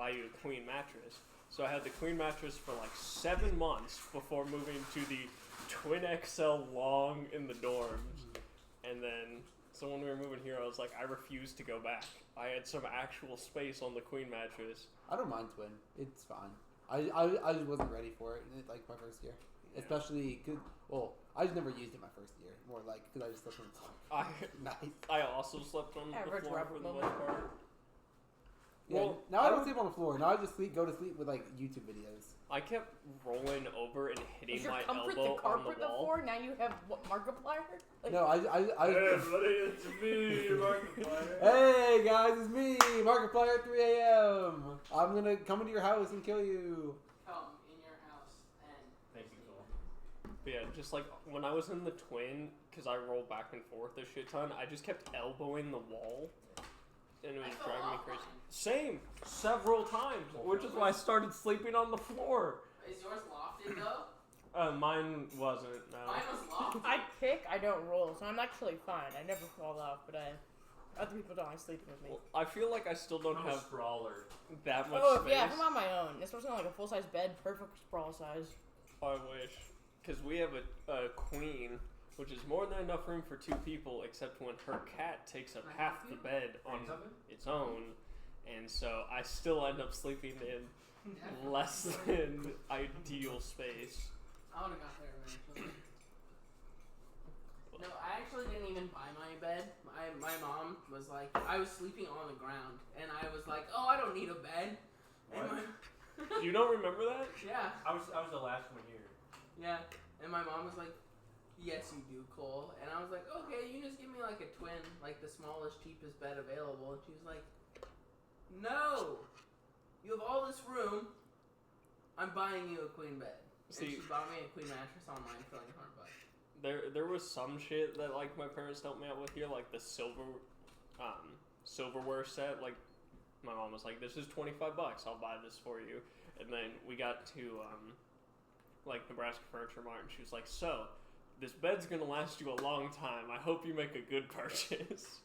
buy you a queen mattress. So I had the queen mattress for like 7 months before moving to the twin XL long in the dorms. And then, so when we were moving here, I was like, I refuse to go back. I had some actual space on the queen mattress. I don't mind twin. It's fine. I just wasn't ready for it, like, my first year. Yeah. Especially, I just never used it my first year. More like, because I just slept on the floor. Nice. I also slept on the floor for the most part. Yeah, well, now I don't sleep on the floor. Now I just go to sleep with, like, YouTube videos. I kept rolling over and hitting my elbow the on carpet the wall. Before? Now you have what, Markiplier? Like, no, Hey everybody, it's me, Markiplier. Hey guys, it's me, Markiplier at 3 a.m. I'm gonna come into your house and kill you. Come in your house and... Thank you, Cole. But yeah, just like when I was in the twin, because I rolled back and forth a shit ton, I just kept elbowing the wall. And it was driving me crazy. Same, several times, which is why I started sleeping on the floor. Is yours lofted though? Mine wasn't. No. Mine was lofted. I kick, I don't roll, so I'm actually fine. I never fall off, but other people don't like sleeping with me. Well, I feel like I still don't have sprawler. that much Oh space. yeah, if I'm on my own, especially on like a full size bed, perfect sprawl size. I wish, because we have a queen, which is more than enough room for 2 people, except when her cat takes up half the bed on its own, and so I still end up sleeping in less than ideal space. I would have got there eventually. No, I actually didn't even buy my bed. My mom was like, I was sleeping on the ground, and I was like, oh, I don't need a bed. You don't remember that? Yeah. I was the last one here. Yeah, and my mom was like, yes, you do, Cole. And I was like, okay, you just give me like a twin, like the smallest, cheapest bed available. And she was like, no, you have all this room. I'm buying you a queen bed. And she bought me a queen mattress online for like $100. There was some shit that like my parents helped me out with here, like the silverware set. Like my mom was like, "This is $25. I'll buy this for you." And then we got to like Nebraska Furniture Mart, and she was like, "So, this bed's gonna last you a long time. I hope you make a good purchase."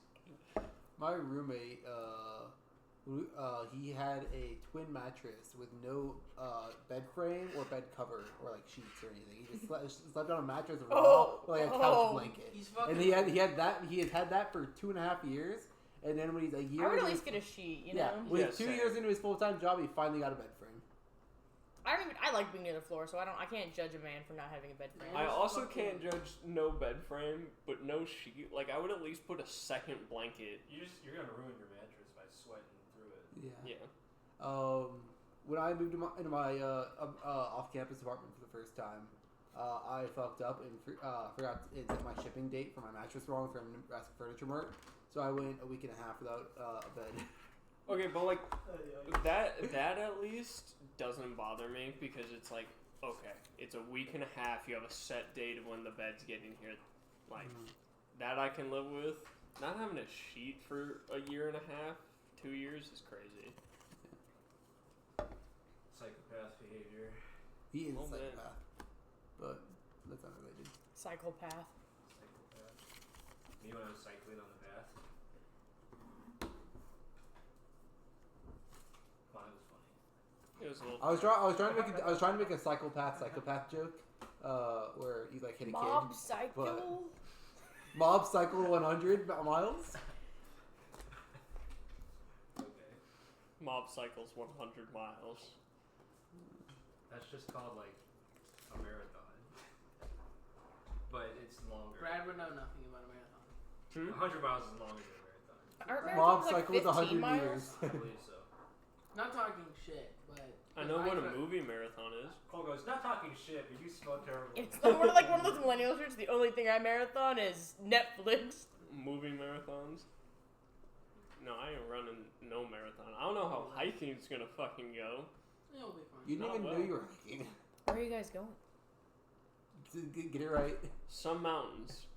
My roommate, he had a twin mattress with no bed frame or bed cover or like sheets or anything. He just slept on a mattress with like a couch blanket. And he had that for 2.5 years. And then when he's a year, I would at least get a sheet, you know. When he's 2 years into his full-time job, he finally got a bed frame. I like being near the floor, so I can't judge a man for not having a bed frame. I also can't judge no bed frame, but no sheet. Like I would at least put a second blanket. You're gonna ruin your mattress by sweating through it. Yeah. When I moved into my off-campus apartment for the first time, I fucked up and forgot to set my shipping date for my mattress wrong from Nebraska Furniture Mart. So I went a week and a half without a bed. Okay, but like that at least doesn't bother me because it's like, okay, it's a week and a half. You have a set date of when the bed's getting here. Like that I can live with. Not having a sheet for a year and a half, 2 years is crazy. Psychopath behavior. He is a psychopath, but that's not related. Psychopath. Me when I was cycling on the path. Well, it was funny. It was a little. I was trying to make a psychopath joke, where you like hit a Mob kid. cycle. Mob cycle 100 miles. Okay. Mob cycles 100 miles. That's just called like a marathon, but it's longer. Brad would know nothing about a marathon. 100 miles is longer than a marathon. Aren't Mob marathons cycle like is 15 100 miles? meters. I believe so. Not talking shit, but... I know what a movie marathon is. Cole goes, not talking shit, but you smell terrible. It's like one of those millennial shirts. The only thing I marathon is Netflix. Movie marathons? No, I ain't running no marathon. I don't know how hiking's gonna fucking go. It'll be fun. You didn't even know you were hiking. Where are you guys going? Get it right. Some mountains.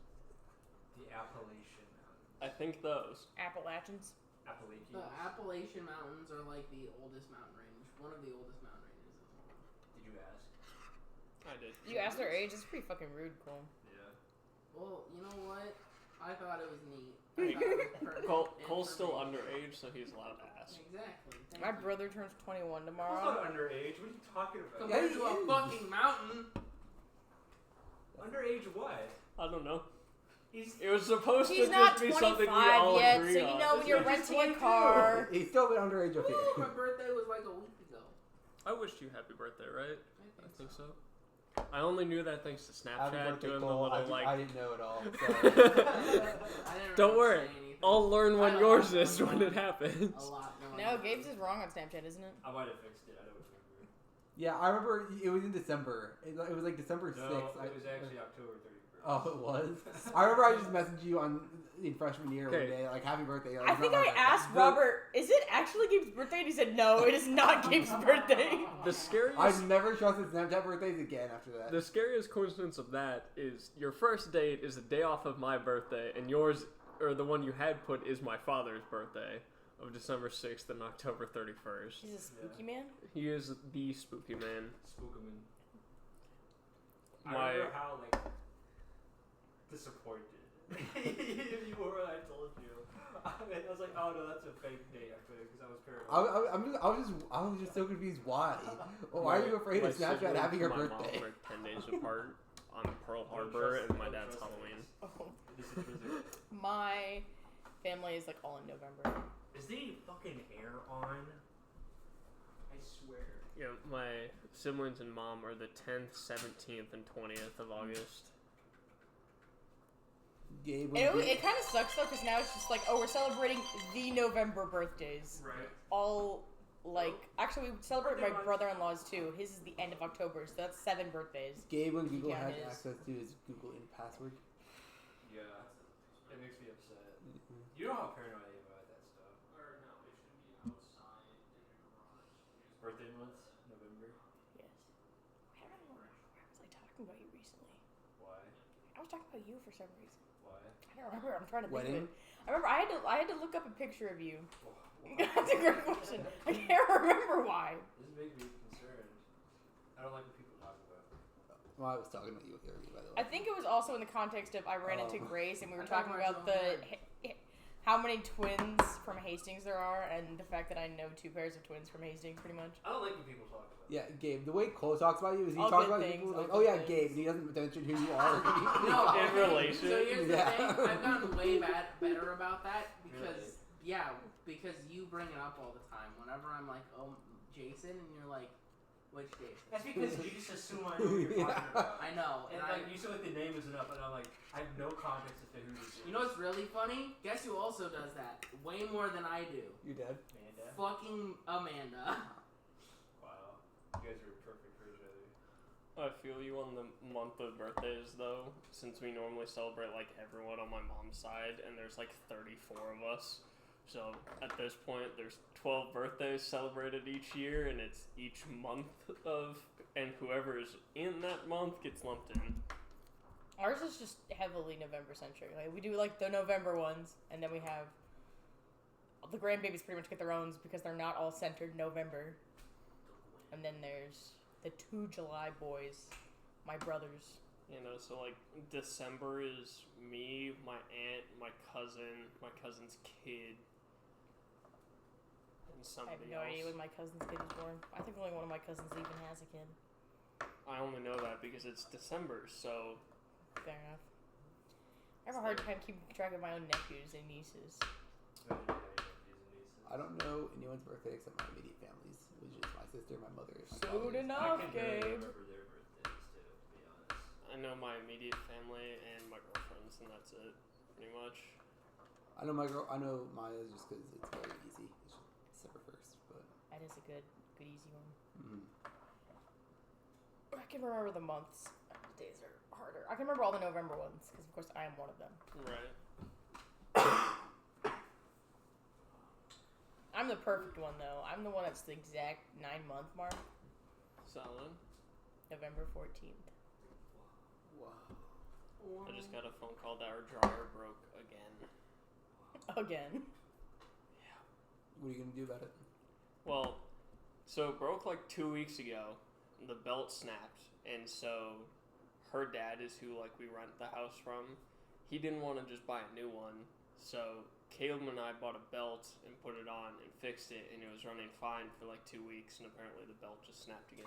The Appalachian Mountains. I think those. Appalachians. Appalachians. The Appalachian Mountains are like the oldest mountain range. One of the oldest mountain ranges in the world. Did you ask? I did. You asked their age. It's pretty fucking rude, Cole. Yeah. Well, you know what? I thought it was neat. I thought it was perfect Cole's still information. underage, so he's allowed to ask. Exactly. Thank My you. brother turns 21 I'm tomorrow. not underage. What are you talking about? Compared Yeah, to a he is. fucking mountain. Underage what? I don't know. He's It was supposed He's to not just be something we 25 all yet, agree so you on. know when This you're dude's renting a 22. car. He's still been underage up Ooh, my here. birthday was like a week ago. I wished you happy birthday, right? I I think so. I only knew that thanks to Happy Snapchat birthday, doing the Cole. little like. I didn't know it all. So. I didn't Don't really worry. say anything. I'll learn I when don't yours know is when going it happens. A lot going No, on. Gabe's is wrong on Snapchat, isn't it? I might have fixed it. I don't remember. Yeah, I remember it was in December. It was like December 6th. No, it was actually October 31st. Oh, it was? I remember I just messaged you in freshman year one Okay. day, like, happy birthday. Like, I it's think not my I birthday. asked Robert, is it actually Gabe's birthday? And he said, no, it is not Gabe's birthday. The scariest. I've never trusted Snapchat birthdays again after that. The scariest coincidence of that is your first date is the day off of my birthday, and yours, or the one you had put, is my father's birthday of December 6th and October 31st. He's a spooky man? He is the spooky man. Spookaman. I My remember how like disappointed you were when I told you. I was like, oh no, that's a fake date actually, because I was paranoid. I was just so confused. Why? Well, why are you afraid my of Snapchat siblings having your and my birthday? mom are 10 days apart on Pearl Don't Harbor trust- and my don't dad's trust Halloween. Oh. This is physical. My family is like all in November. Is the fucking air on? I swear. Yeah, my siblings and mom are the 10th, 17th, and 20th of August. Gabe It kind of sucks though, because now it's just like, oh, we're celebrating the November birthdays. Right. All, like, actually, we celebrate my Birthday month. brother-in-law's too. His is the end of October, so that's 7 birthdays. Gabe, when Google Yeah, has it is. access to his Google in password. Yeah. It makes me upset. You know how paranoid I am about that stuff. Or no, it should be outside in the garage. Birthday month, November. Yes. I don't remember. Why was I talking about you recently? Why? I was talking about you for some reason. Why? I don't remember. I'm trying to think Wedding? of it. I remember I had to look up a picture of you. Why? That's a great question. I can't remember why. This makes me concerned. I don't like what people talk about. Well, I was talking about you earlier, by the way. I think it was also in the context of I ran into Oh. Grace and we were I thought talking you were about so how many twins from Hastings there are, and the fact that I know 2 pairs of twins from Hastings, pretty much. I don't like when people talk about. Yeah, Gabe, the way Cole talks about you is he All talks good about things, people like, all oh yeah, good Gabe, things. and he doesn't mention who you are. No, In okay, relation? So here's Yeah. the thing. I've gotten way better about that because Really? because you bring it up all the time. Whenever I'm like, oh, Jason, and you're like, which Jason? That's because you just assume I know what you're talking about. I know, And like you said, like the name is enough, and I'm like, I have no context as to who this is. You know what's really funny? Guess who also does that? Way more than I do. You dead? Amanda? Fucking Amanda. Wow. You guys are perfect for each other. I feel you on the month of birthdays though, since we normally celebrate like everyone on my mom's side, and there's like 34 of us. So at this point, there's 12 birthdays celebrated each year, and it's each month of, and whoever is in that month gets lumped in. Ours is just heavily November centric. Like we do like the November ones, and then we have the grandbabies pretty much get their own because they're not all centered November. And then there's the 2 July boys, my brothers. You know, so like December is me, my aunt, my cousin's kid, and I somebody have no else. idea when my cousin's kid was born. I think only one of my cousins even has a kid. I only know that because it's December, so Fair enough. I have a hard time keeping track of my own nephews and nieces. I don't know anyone's birthday except my immediate family's, which is my sister, my mother, my Soon father. enough, I can barely Gabe. remember their birthdays too, to be honest. I know my immediate family and my girlfriends, and that's it, pretty much. I know Maya's just because it's very easy. It's December 1st, but. That is a good easy one. Mm-hmm. I can remember the months. The days are harder. I can remember all the November ones because, of course, I am one of them. Right. I'm the perfect one, though. I'm the one that's the exact 9-month mark. Solid. November 14th. Wow. I just got a phone call that our dryer broke again. Again. What are you gonna do about it? Well, so it broke like 2 weeks ago. The belt snapped, and so her dad is who like we rent the house from, he didn't want to just buy a new one, so Caleb and I bought a belt and put it on and fixed it, and it was running fine for like 2 weeks, and apparently the belt just snapped again.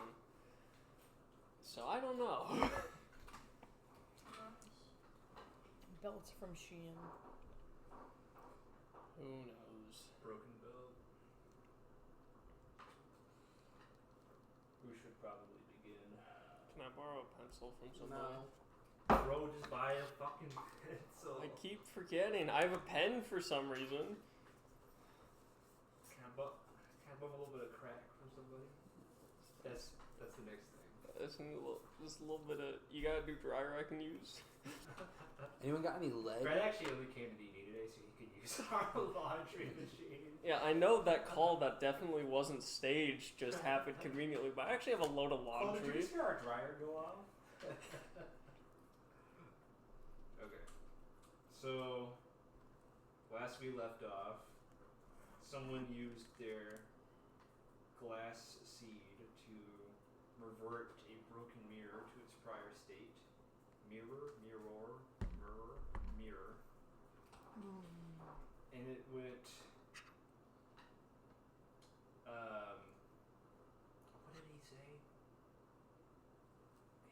So I don't know. Belts from Shein. Who knows? Broken belt. We should probably begin. Can I borrow a pencil from somebody? No. Bro, just buy a fucking pencil. I keep forgetting. I have a pen for some reason. Can I bum a little bit of crack from somebody? That's the next thing. Just a little bit of. You got a new dryer I can use? Anyone got any lead? Brad actually only came to DD today so he could use our laundry machine. Yeah, I know that call that definitely wasn't staged just happened conveniently, but I actually have a load of Oh, did you laundry. just hear our dryer go off? Okay. So, last we left off, someone used their glass seed to revert a broken mirror to its prior state. Mirror. And it went, what did he say?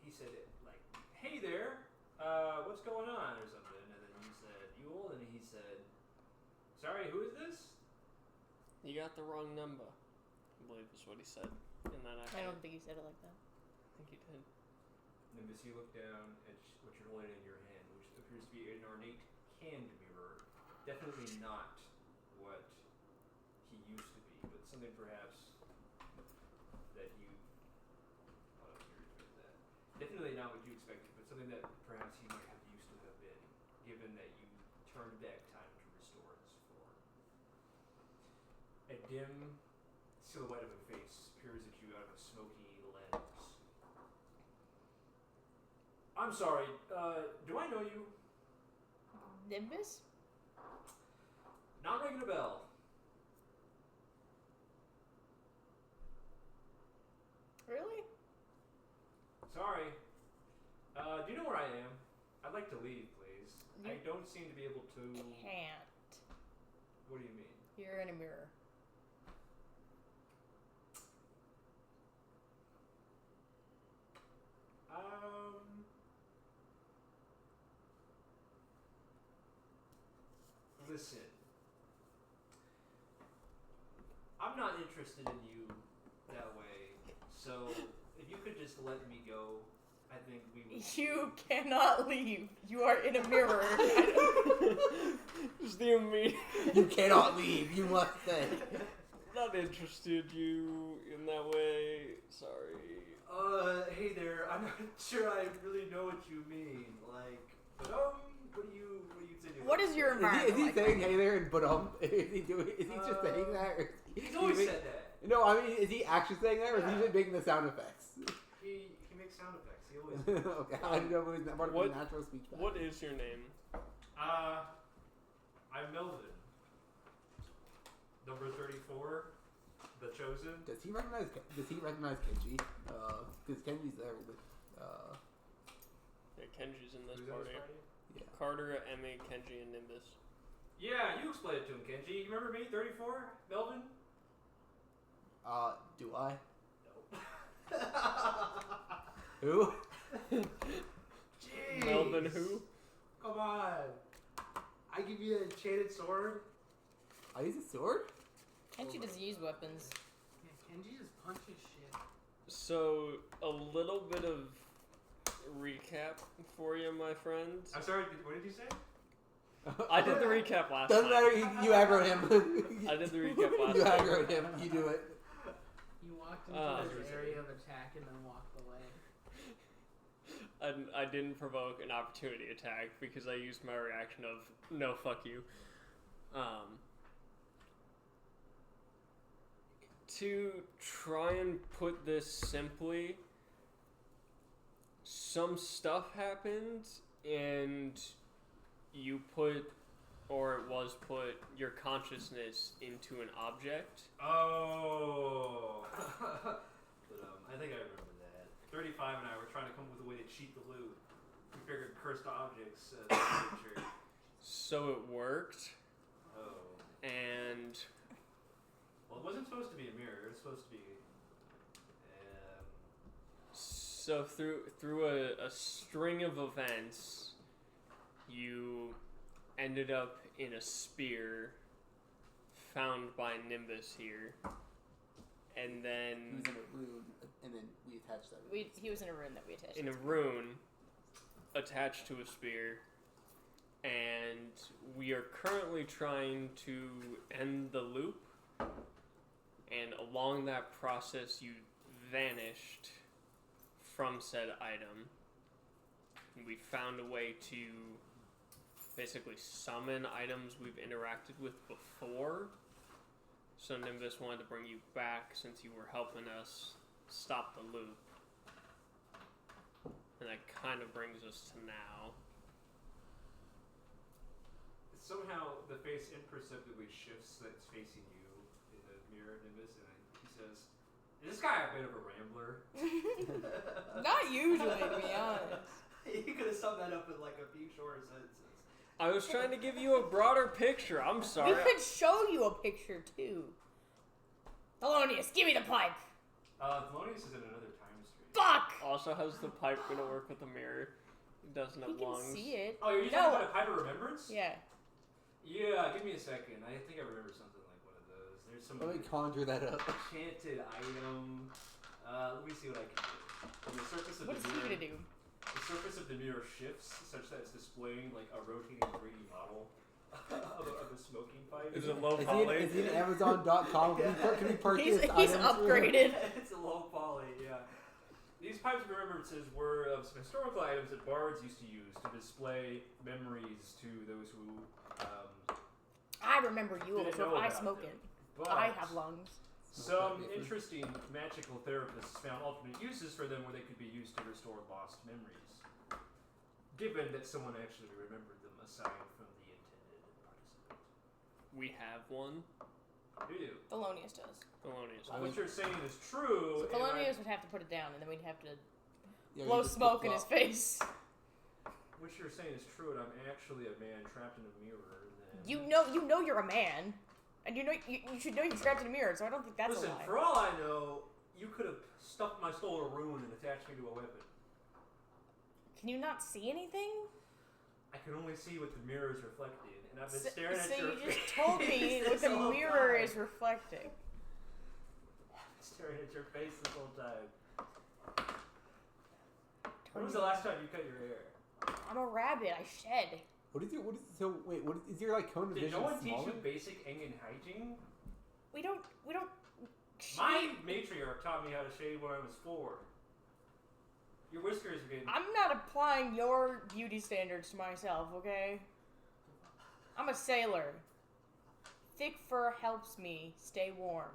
He said it like, hey there, what's going on, or something, and then you said, Yule, and he said, sorry, who is this? You got the wrong number, I believe is what he said. In that I don't think he said it like that. I think he did. Nimbus, you look down at what you're holding in your hand, which appears to be an ornate canned mirror. Definitely not what he used to be, but something perhaps that you. Oh, here's that. Definitely not what you expected, but something that perhaps he might have used to have been, given that you turned back time to restore his form. A dim silhouette of a face peers at you out of a smoky lens. I'm sorry, do I know you? Nimbus? Not ringing a bell. Really? Sorry. Do you know where I am? I'd like to leave, please. You I don't seem to be able to. Can't. What do you mean? You're in a mirror. Listen. I'm not interested in you that way, so if you could just let me go, I think we would. You cannot leave. You are in a mirror. Just the immediate. You cannot leave. You must stay. Not interested you in that way. Sorry. Hey there. I'm not sure I really know what you mean. Like, but what do you insinuating? What is your environment? Is he like saying right hey there and Is he just saying that? Or He's always said that. No, I mean, is he actually saying that, or is he just making the sound effects? He makes sound effects. He always does. Okay, I don't know if it was part of the natural speech pattern. What is your name? I'm Melvin. Number 34, the chosen. Does he recognize Kenji? Because Kenji's there with. Yeah, Kenji's in this Who's in party. this party? Yeah. Carter, Emmy, Kenji, and Nimbus. Yeah, you explain it to him, Kenji. You remember me, 34, Melvin? Do I? No. Who? Jeez. Melvin who? Come on. I give you an enchanted sword. I use a sword? Kenji doesn't use weapons. Yeah, Kenji just punches shit. So, a little bit of recap for you, my friends. I'm sorry, what did you say? I did the recap last Doesn't time. matter, you aggroed him. I did the recap last You time. aggroed him, you do it. You walked into his Seriously. area of attack and then walked away. I didn't provoke an opportunity attack because I used my reaction of no fuck you. To try and put this simply, some stuff happened and you put, or it was put, your consciousness into an object. Oh. But, I think I remember that. 35 and I were trying to come up with a way to cheat the loot. We figured cursed objects as a feature. So it worked, Oh. and Well, it wasn't supposed to be a mirror. It was supposed to be. so through a string of events, you ended up in a spear found by Nimbus here, and He then was in a rune, and then we attached that. He was in a rune that we attached. in a rune attached to a spear, and we are currently trying to end the loop, and along that process you vanished from said item. We found a way to basically summon items we've interacted with before, so Nimbus wanted to bring you back since you were helping us stop the loop. And that kind of brings us to now. Somehow the face imperceptibly shifts so that it's facing you in the mirror, Nimbus, and he says, "Is this guy a bit of a rambler?" Not usually, to be honest. You could have summed that up in like a few shorter sentences. I was trying to give you a broader picture. I'm sorry. We could show you a picture too. Thelonious, give me the pipe. Thelonious is in another time stream. Fuck. Also, how's the pipe gonna work with the mirror? It doesn't He have can lungs. see it. Oh, you're talking about a pipe of remembrance? Yeah. Yeah, give me a second. I think I remember something like one of those. There's some Let me conjure that up. enchanted item. Let me see what I can do. On the surface of What the is he mirror, gonna do? the surface of the mirror shifts such that it's displaying like a rotating 3D model of a smoking pipe. Is it low Is poly? he in Amazon.com? Can we purchase He's items? upgraded. It's a low poly, yeah. These pipes of remembrances were of some historical items that bards used to use to display memories to those who. I remember Yule, Didn't so know if I about smoke them. it, But I have lungs. some interesting magical therapists found alternate uses for them where they could be used to restore lost memories, given that someone actually remembered them aside from the intended participant. We have one. Do you? Thelonious does. Thelonious. What you're saying is true. So and Thelonious would have to put it down, and then we'd have to Yeah, blow you just smoke in his flip-flop. face. what you're saying is true, and I'm actually a man trapped in a mirror. Then. You know you're a man, and you should know you're trapped in a mirror. So I don't think that's Listen, a lie. for all I know, you could have stuffed my soul to rune and attached me to a weapon. Can you not see anything? I can only see what the mirror is reflecting, and I've been So staring at you your just face told me what this the whole mirror time. is reflecting. Staring at your face this whole time. When was the last time you cut your hair? I'm a rabbit. I shed. What is your like cone of Did vision no one teach smaller? you basic Engen hygiene? We don't. My matriarch taught me how to shave when I was 4. Your whiskers are getting. I'm not applying your beauty standards to myself, okay? I'm a sailor. Thick fur helps me stay warm.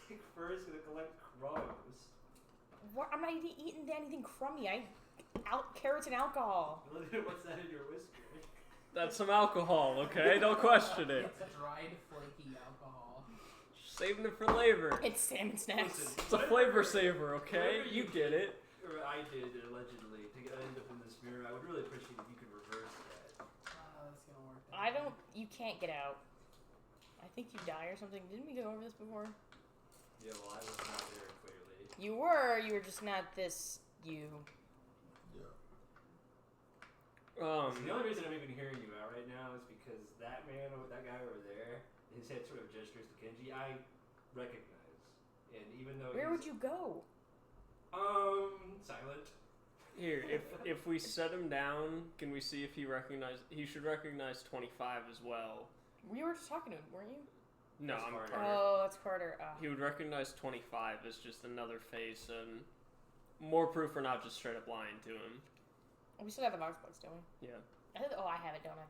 Thick fur is gonna collect crumbs. What? I'm not eating anything crummy. Carrots and alcohol. What's that in your whiskers? That's some alcohol, okay? Don't question it. It's dried, flaky alcohol. Saving it for flavor. It's salmon snacks. Listen, It's a flavor saver, okay? whatever You get it. Or I did, allegedly, to end up in this mirror. I would really appreciate if you could reverse that. That's gonna work. I don't. You can't get out. I think you die or something. Didn't we go over this before? Yeah, well, I was not there, clearly. You were. You were just not this. You. The only reason I'm even hearing you out right now is because that guy over there, his head sort of gestures to Kenji, I recognize. And even though Where would you go? silent. Here, if we set him down, can we see if he should recognize 25 as well. We were just talking to him, weren't you? No, That's I'm Carter. Carter. Oh, that's Carter. He would recognize 25 as just another face and more proof we're not just straight up lying to him. We still have the box bugs, don't we? Yeah, I have it, don't I?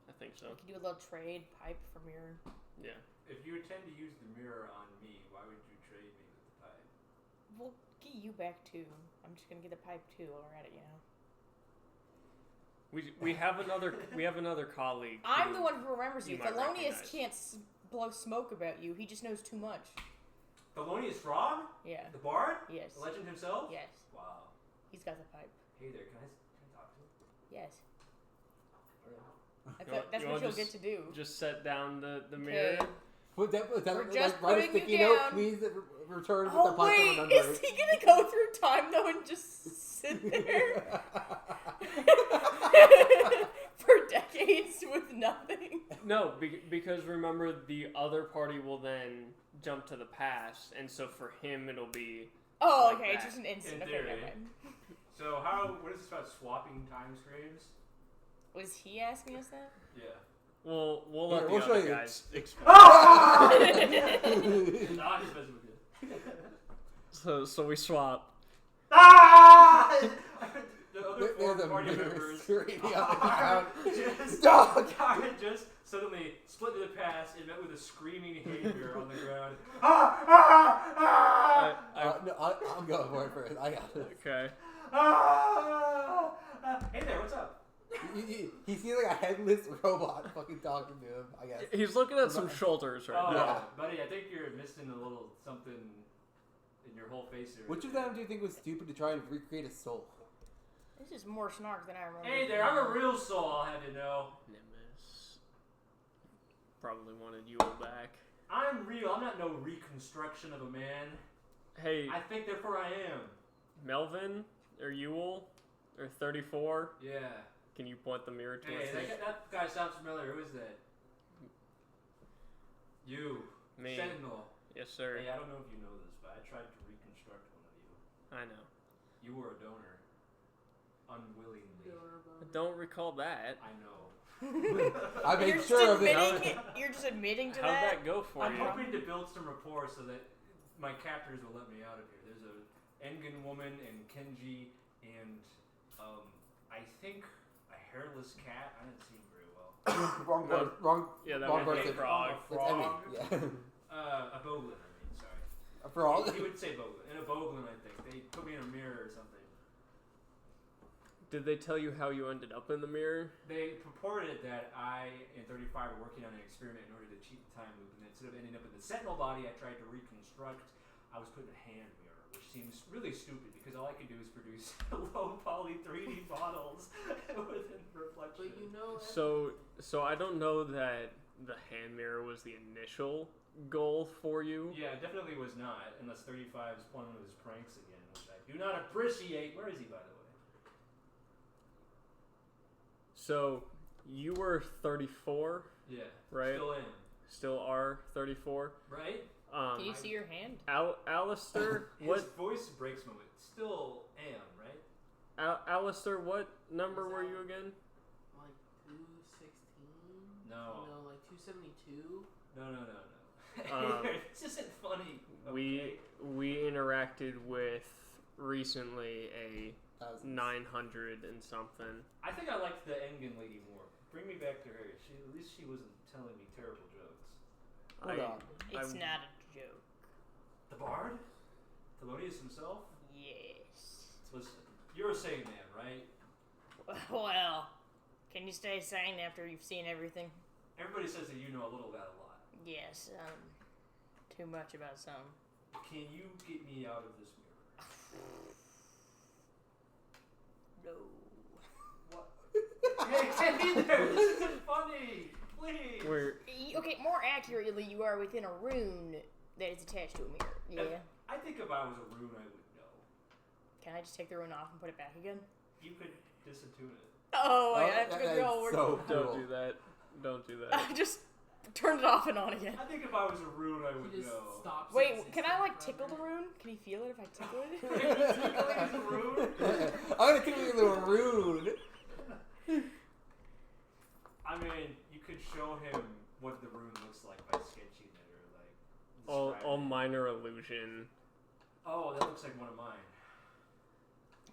I think so. We can do a little trade pipe from your. Yeah. If you intend to use the mirror on me, why would you trade me with the pipe? We'll get you back too. I'm just gonna get the pipe too while we're at it, you know. We have another colleague. I'm the one who remembers you. you might Thelonious recognize. can't blow smoke about you. He just knows too much. Thelonious Frog? Yeah. The bard? Yes. The legend himself? Yes. Wow. He's got the pipe. Hey there, can I talk to him? Yes. That's what you'll get to do. Just set down the mirror. Put that We're like, just write a putting you sticky note, down. please return with the Oh punch wait, number. is he gonna go through time though and just sit there for decades with nothing? No, because remember the other party will then jump to the past, and so for him it'll be. Oh, like okay, that. it's just an instant. In Okay, theory. never mind. So what is this about swapping time frames? Was he asking us that? Yeah. We'll let Here, the we'll show other you. guys explain. Not his best with it. So we swap. Ah! The other They're four the party mirrors members screaming on the ground. just, Dog! just suddenly split to the past and met with a screaming hay mirror on the ground. No, I'm going for it first. I got this. Okay. Hey there, what's up? He seems like a headless robot fucking talking to him, I guess. He's looking at some shoulders right Oh, now. Yeah. buddy, I think you're missing a little something in your whole face there. Which of them do you think was stupid to try and recreate a soul? This is more snark than I remember. Hey there, I'm a real soul, I'll have you know. Nimbus. Probably wanted Yule back. I'm real, I'm not no reconstruction of a man. Hey, I think therefore I am. Melvin or Yule or 34. Yeah. Can you point the mirror towards Hey, me? that guy sounds familiar. Who is that? You. Me. Sentinel. Yes, sir. Hey, I don't know if you know this, but I tried to reconstruct one of you. I know. You were a donor. Unwillingly. I don't recall that. I know. I You're made just sure of it. admitting you're just admitting to How'd that. that go for I'm you? hoping to build some rapport so that my captors will let me out of here. There's a Engen woman and Kenji and I think a hairless cat. I didn't see him very well. wrong Yeah, that wrong would be person. frog. It's Emmy. Frog? Yeah. A boglin, I mean, sorry. A frog? He would say boglin. And a boglin, I think. They put me in a mirror or something. Did they tell you how you ended up in the mirror? They purported that I and 35 were working on an experiment in order to cheat the time loop, and instead of ending up in the Sentinel body I tried to reconstruct, I was put in a hand mirror, which seems really stupid because all I could do is produce low poly 3D models with reflection. But you know, So I don't know that the hand mirror was the initial goal for you. Yeah, it definitely was not, unless 35 is pulling one of his pranks again, which I do not appreciate. Where is he, by the way? So you were 34, Yeah, right? still in. Still are 34. Right? Can you see your hand? Alistair, His what? voice breaks moment. Still am, right? Alistair, what number were you again? like 216. No. No, like 272. No. This isn't funny. Okay. We interacted with recently a 900 and something. I think I liked the Engen lady more. Bring me back to her. At least she wasn't telling me terrible jokes. Hold on. It's not a joke. The Bard? Thelonious himself? Yes. Listen, you're a sane man, right? Well, can you stay sane after you've seen everything? Everybody says that you know a little about a lot. Yes, too much about some. Can you get me out of this mirror? No. What? Hey, get me there! This isn't funny! Please! Okay, more accurately, you are within a rune that is attached to a mirror. Yeah. I think if I was a rune, I would know. Can I just take the rune off and put it back again? You could disattune it. Oh, wait, I have to go through all so Don't cool. do that. Don't do that. I just turned it off and on again. I think if I was a rune, I would He just know. stops. Wait, can I tickle the rune? Can you feel it if I tickle it? Tickling is a rune? I'm gonna tickle your little rune. I mean, you could show him what the rune looks like by sketching it or All describing it. minor illusion. Oh, that looks like one of mine.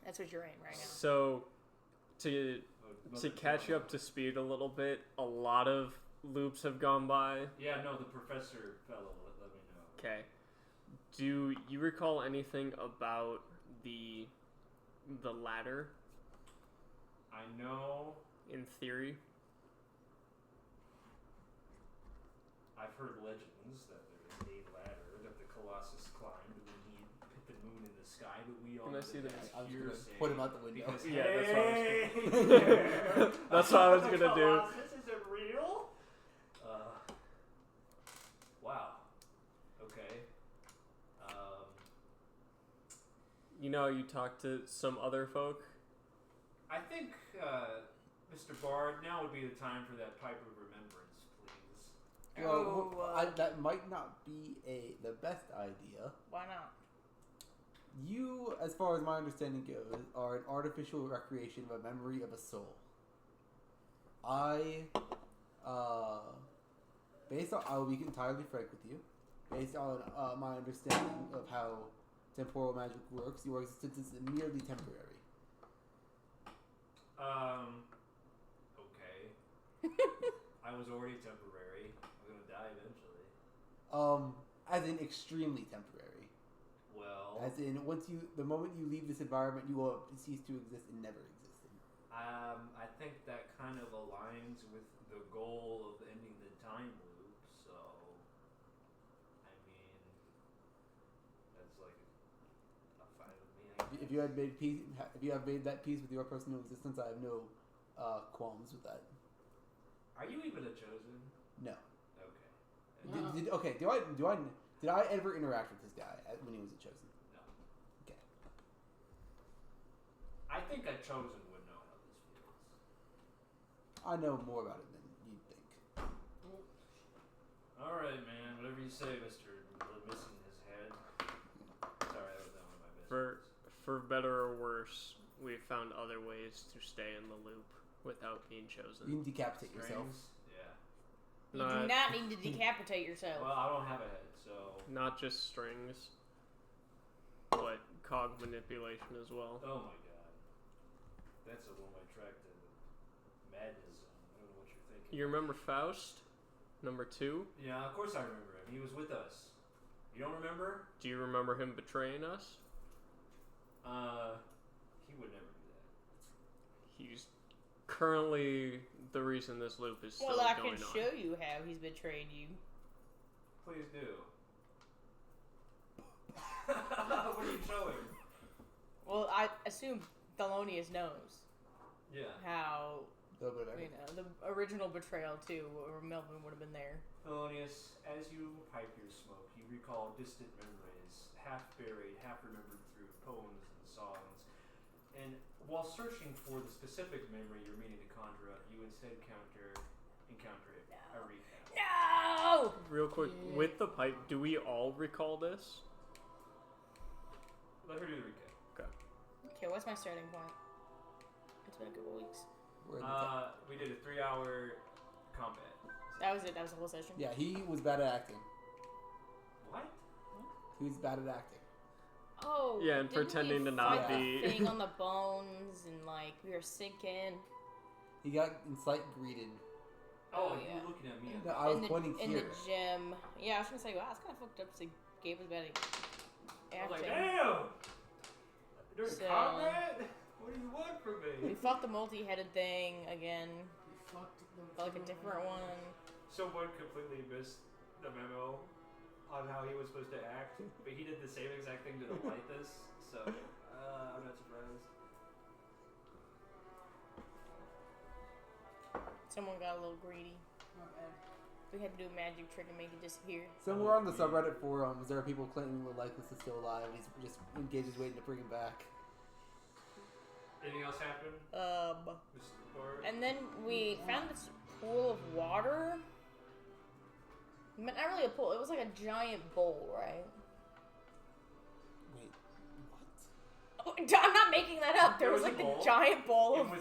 That's what you're in right now. So to Mother catch you up to speed a little bit, a lot of loops have gone by. Yeah, no, the professor fellow let me know. Okay. Do you recall anything about the ladder I know. in theory? I've heard legends that there is a ladder that the Colossus climbed when he hit the moon in the sky, but we all Can I know see that that? that's I was gonna hearsay put him out the window. because, Yeah, that's what I was hey, That's what I was gonna do. Colossus is a You know, you talk to some other folk. I think, Mr. Bard, now would be the time for that pipe of remembrance, please. Well, that might not be the best idea. Why not? You, as far as my understanding goes, are an artificial recreation of a memory of a soul. I will be entirely frank with you. Based on my understanding of how temporal magic works, your existence is merely temporary. Okay. I was already temporary. I'm gonna die eventually. As in extremely temporary. Well. As in, the moment you leave this environment, you will cease to exist and never existed. I think that kind of aligns with the goal of ending the time loop, so I mean that's like a fine with me. If you have made that peace with your personal existence, I have no qualms with that. Are you even a chosen? No. Okay. Did I ever interact with this guy when he was a chosen? No. Okay. I think a chosen would know how this feels. I know more about it than you'd think. Alright, man. Whatever you say, Mr. Missing his head. Sorry, that was one of my best For better or worse, we've found other ways to stay in the loop without being You chosen. can decapitate yourself. Strings? Yeah. You do not need to decapitate yourself. Well, I don't have a head, so... Not just strings, but cog manipulation as well. Oh my god. That's a one-way track to madness. I don't know what you're thinking. You remember Faust? Number 2? Yeah, of course I remember him. He was with us. You don't remember? Do you remember him betraying us? He would never do that. He's currently the reason this loop is still Well, I going can on. show you how he's betrayed you. Please do. What are you showing? Well, I assume Thelonious knows Yeah. how, A little bit of you know, the original betrayal too, or Melvin would have been there. Thelonious, as you pipe your smoke, you recall distant memories, half buried, half remembered through poems and songs. And while searching for the specific memory you're meaning to conjure up, you instead encounter a recap. No! Real quick, with the pipe, do we all recall this? Let her do the recap. Okay, what's my starting point? It's been a couple weeks. We did a 3-hour combat. That was it. That was the whole session. Yeah, he was bad at acting. What? He was bad at acting. Oh. Yeah, and didn't pretending we to not fight be- the thing on the bones and like we were sinking. He got slight greeted. Oh, yeah. you were looking at me. No, I was in pointing the here. gym. Yeah, I was gonna say, wow, it's kind of fucked up. So Gabe was bad at I was like, acting. damn! During So- combat? What do you want from We me? fought the multi-headed thing again, You fucked them but like a different one. Someone completely missed the memo on how he was supposed to act, but he did the same exact thing to the Lythus, so I'm not surprised. Someone got a little greedy. My bad. We had to do a magic trick and make it disappear. Somewhere on the subreddit forums, there are people claiming the Lycus is still alive, and he's just engaged waiting to bring him back. Anything else happen? Mr. Bard? And then we found this pool of water. Not really a pool. It was like a giant bowl, right? Wait, what? Oh, I'm not making that up. There There was was like a bowl, the giant bowl And of. when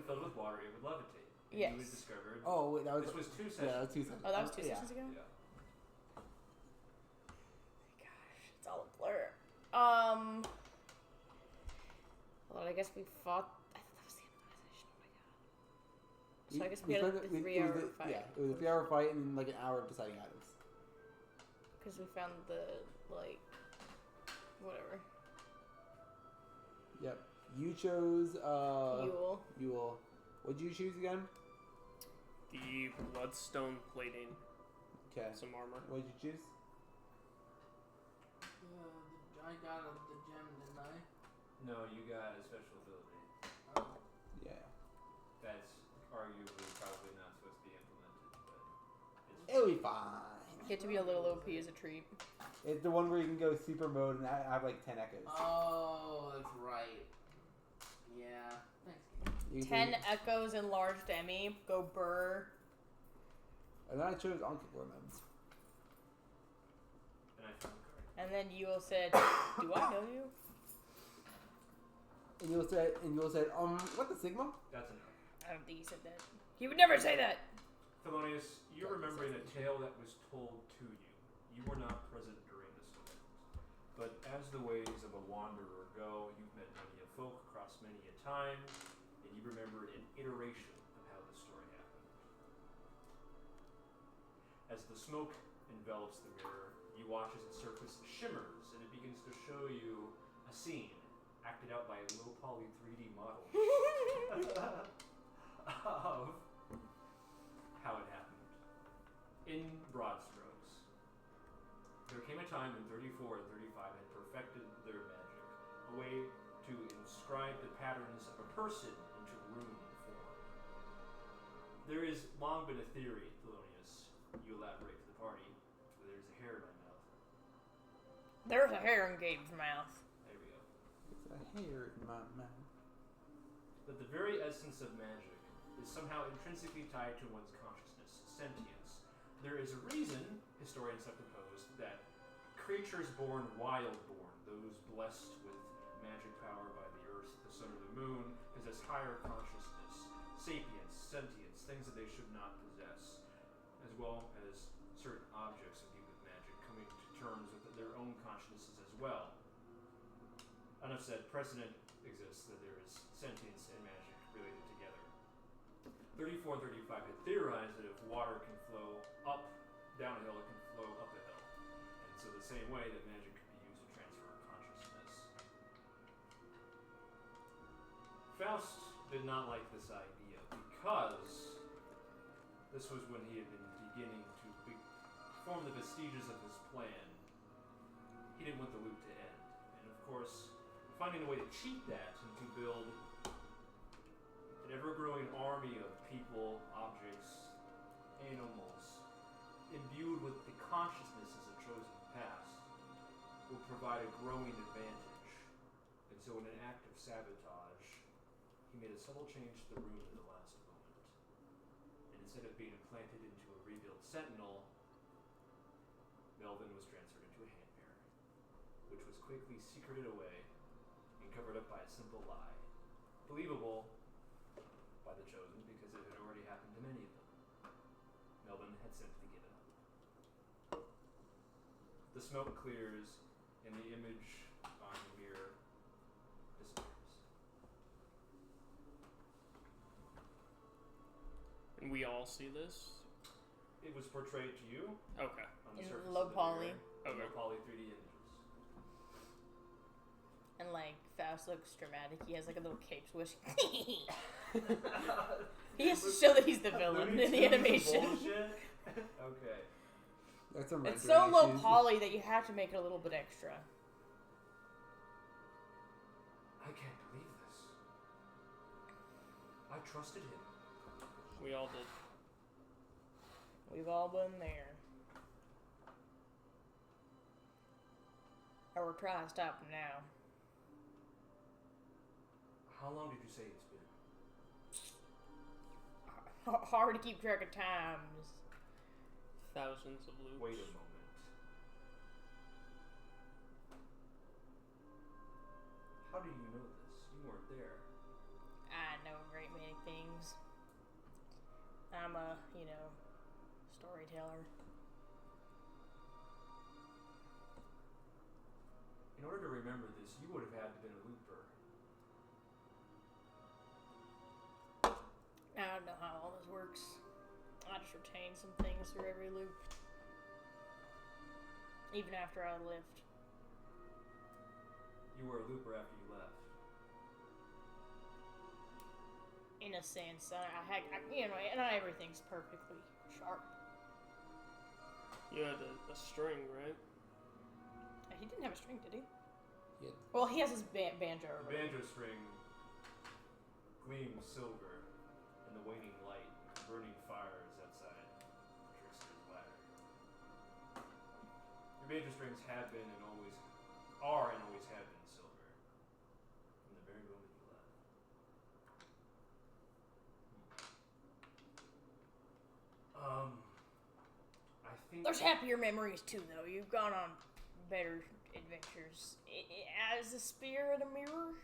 filled with water, it would levitate. And Yes. you had discovered. Oh, wait, that was... This was 2 sessions. Yeah, that was 2 sessions. Oh, that was 2 Yeah. sessions ago? Yeah. Gosh, it's all a blur. Well, I guess we fought. I thought that was the end of the session. Oh my god. So I guess we had a 3-hour fight. Yeah, it was a 3-hour fight and like an hour of deciding items. Because we found the, like, whatever. Yep. You chose, Yule. Yule. What'd you choose again? The bloodstone plating, Okay. some armor. What'd you choose? I got the gem, didn't I? No, you got a special ability. Oh. Yeah. That's arguably probably not supposed to be implemented, but it's It'll be fine. Get to be a little OP as a treat. It's the one where you can go super mode and have like 10 echoes. Oh, that's right. Yeah. Thanks. You 10 can- echoes enlarged Emmy. Go burr. And then I chose Encore modes. And I found the card. And then Yule said, "Do I know you?" And you'll say, what the Sigma? That's enough. I don't think he said that. He would never say that. Thelonious, you're remembering a tale that was told to you. You were not present during this event. But as the ways of a wanderer go, you've met many a folk across many a time, and you remember an iteration of how the story happened. As the smoke envelops the mirror, you watch as its surface shimmers, and it begins to show you a scene acted out by low poly 3D models of how it happened. In broad strokes, there came a time when 34 and 35 had perfected their magic, a way to inscribe the patterns of a person into rune form. There has long been a theory, Thelonious, you elaborate to the party, that there's a hair in my mouth. There's a hair in Gabe's mouth. There we go. It's a hair in my mouth. That the very essence of magic is somehow intrinsically tied to one's consciousness, sentience. There is a reason, historians have proposed, that creatures born wild-born, those blessed with magic power by the earth, the sun, or the moon, possess higher consciousness, sapience, sentience, things that they should not possess, as well as certain objects imbued with magic coming to terms with their own consciousnesses as well. Enough said, precedent exists that there is sentience and magic related together. 34 and 35 had theorized that if water can flow up down a hill, it can flow up a hill. And so the same way that magic could be used to transfer consciousness. Faust did not like this idea because this was when he had been beginning to form the vestiges of his plan. He didn't want the loop to end. And of course, finding a way to cheat that and to build an ever-growing army of people, objects, animals, imbued with the consciousness as a chosen past, will provide a growing advantage. And so in an act of sabotage, he made a subtle change to the rune at the last moment. And instead of being implanted into a rebuilt sentinel, Melvin was transferred into a hand mirror, which was quickly secreted away and covered up by a simple lie. Believable by the chosen because it had already happened to many of them. Melvin had simply given up. The smoke clears and the image on the mirror disappears. And we all see this? It was portrayed to you Okay. on the In surface low of the poly. mirror, in Okay. low poly 3D images. And like Faust looks dramatic. He has like a little cape swish. He has to show that he's the villain in the animation. Bullshit. Okay. That's some It's rendering so low issues. poly that you have to make it a little bit extra. I can't believe this. I trusted him. We all did. We've all been there. Or we're trying to stop him now. How long did you say it's been? Hard to keep track of times. Thousands of loops. Wait a moment. How do you know this? You weren't there. I know a great many things. I'm a, storyteller. In order to remember this, you would have had to have been a looper. I don't know how all this works. I just retain some things through every loop. Even after I left. You were a looper after you left. In a sense, not everything's perfectly sharp. You had a string, right? He didn't have a string, did he? Yeah. Well, he has his banjo. Or The whatever. banjo string gleams silver in the waning light, burning fires outside Trickster's ladder. Major strings have been and always are and always have been silver. From the very moment you left. I think There's happier memories too, though. You've gone on better adventures. As a spear and a mirror?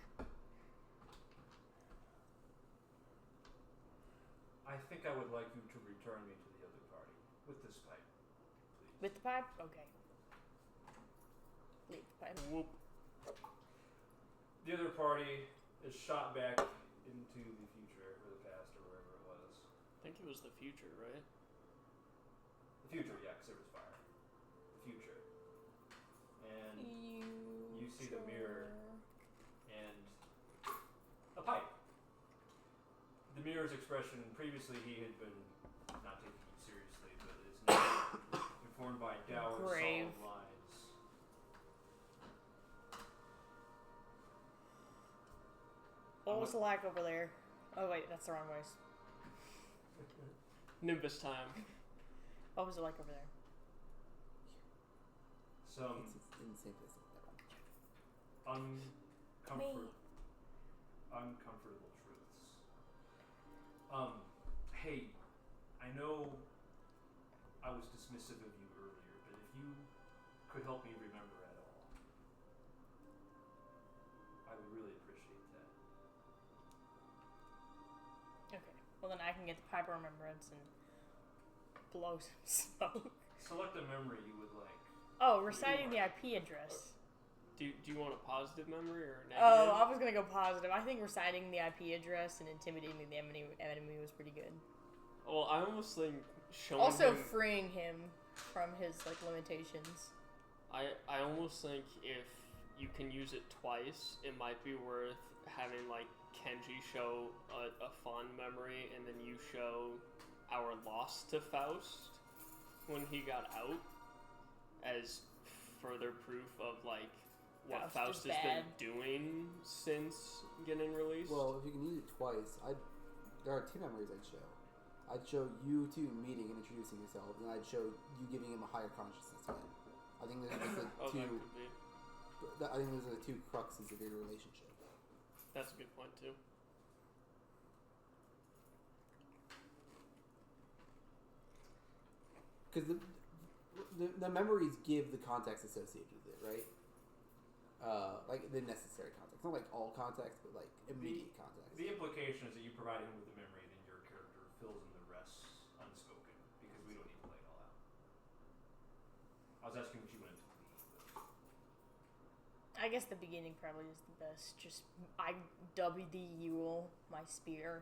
I think I would like you to return me to the other party with this pipe, please. With the pipe? Okay. Leave the pipe. Whoop. The other party is shot back into the future or the past or wherever it was. I think it was the future, right? The future, yeah, because there was fire. The future. And you see the mirror and a pipe. The mirror's expression, previously he had been not taking it seriously, but is now informed by dour, Grave. solid lines. What was it like over there? Oh wait, that's the wrong voice. Nimbus time. What was it like over there? Some It's in the same place. uncomfortable truths. Hey, I know I was dismissive of you earlier, but if you could help me remember at all, I would really appreciate that. Okay. Well then I can get the pipe of remembrance and blow some smoke. Select a memory you would like. Oh, reciting the IP address. Do you want a positive memory or a negative? Oh, I was gonna go positive. I think reciting the IP address and intimidating the enemy was pretty good. Well, I almost think showing Also him... freeing him from his limitations. I almost think if you can use it twice, it might be worth having Kenji show a fond memory, and then you show our loss to Faust when he got out as further proof of what Faust has been doing since getting released. Well, if you can use it twice, there are two memories I'd show. I'd show you two meeting and introducing yourselves, and I'd show you giving him a higher consciousness again. I think those are the Oh, two. that could be. I think those are the two cruxes of your relationship. That's a good point too. Because the memories give the context associated with it, right? The necessary context. Not all context, but immediate context. The implication is that you provide him with a memory, then your character fills in the rest unspoken, because we don't need to lay it all out. I was asking what you wanted to leave with. I guess the beginning probably is the best. Just I dubbed the Yule my spear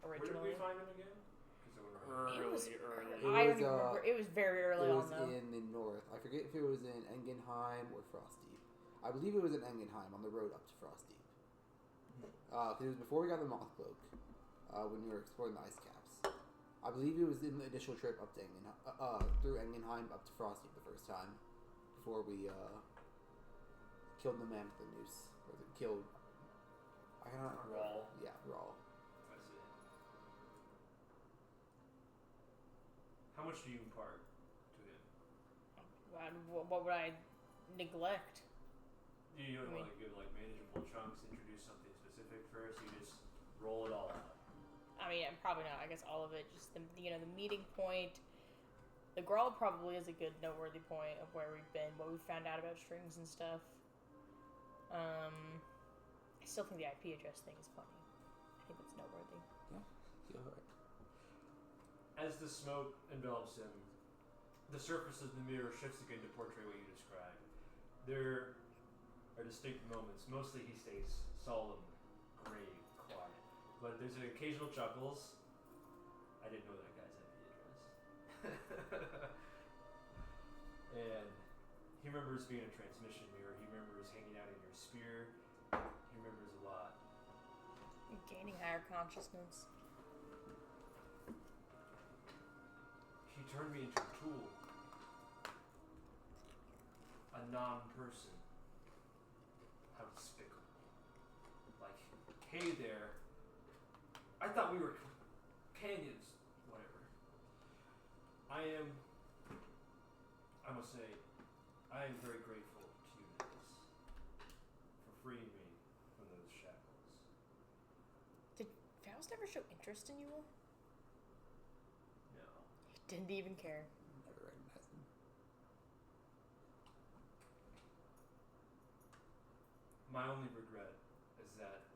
originally. Where did we find him again? Early. I don't even remember. It was very early It on was though. in the north. I forget if it was in Engenheim or Frostdeep. I believe it was in Engenheim on the road up to Frostdeep. Because it was before we got the Moth Cloak, when we were exploring the ice caps. I believe it was in the initial trip up to through Engenheim up to Frostdeep the first time, before we killed the man with the noose, or killed. I don't know. Rawl. Yeah, Rawl. That's it. How much do you impart to him? What would I neglect? You don't want to give manageable chunks, introduce something specific first, you just roll it all out. I mean, probably not. I guess all of it. Just the meeting point. The Grawl probably is a good noteworthy point of where we've been, what we found out about strings and stuff. I still think the IP address thing is funny. I think it's noteworthy. Yeah, alright. As the smoke envelops him, the surface of the mirror shifts again to portray what you described. There are distinct moments. Mostly he stays solemn, grave, quiet. But there's occasional chuckles. I didn't know that guy's IP address. And he remembers being a transmission mirror. He remembers hanging out in your spear. He remembers a lot. Gaining higher consciousness. He turned me into a tool. A non-person. How despicable. Hey there. I thought we were companions. Whatever. I must say, I am very grateful to you, Nicholas, for freeing me from those shackles. Did Faust ever show interest in you? No. He didn't even care. Never recognized him. My only regret is that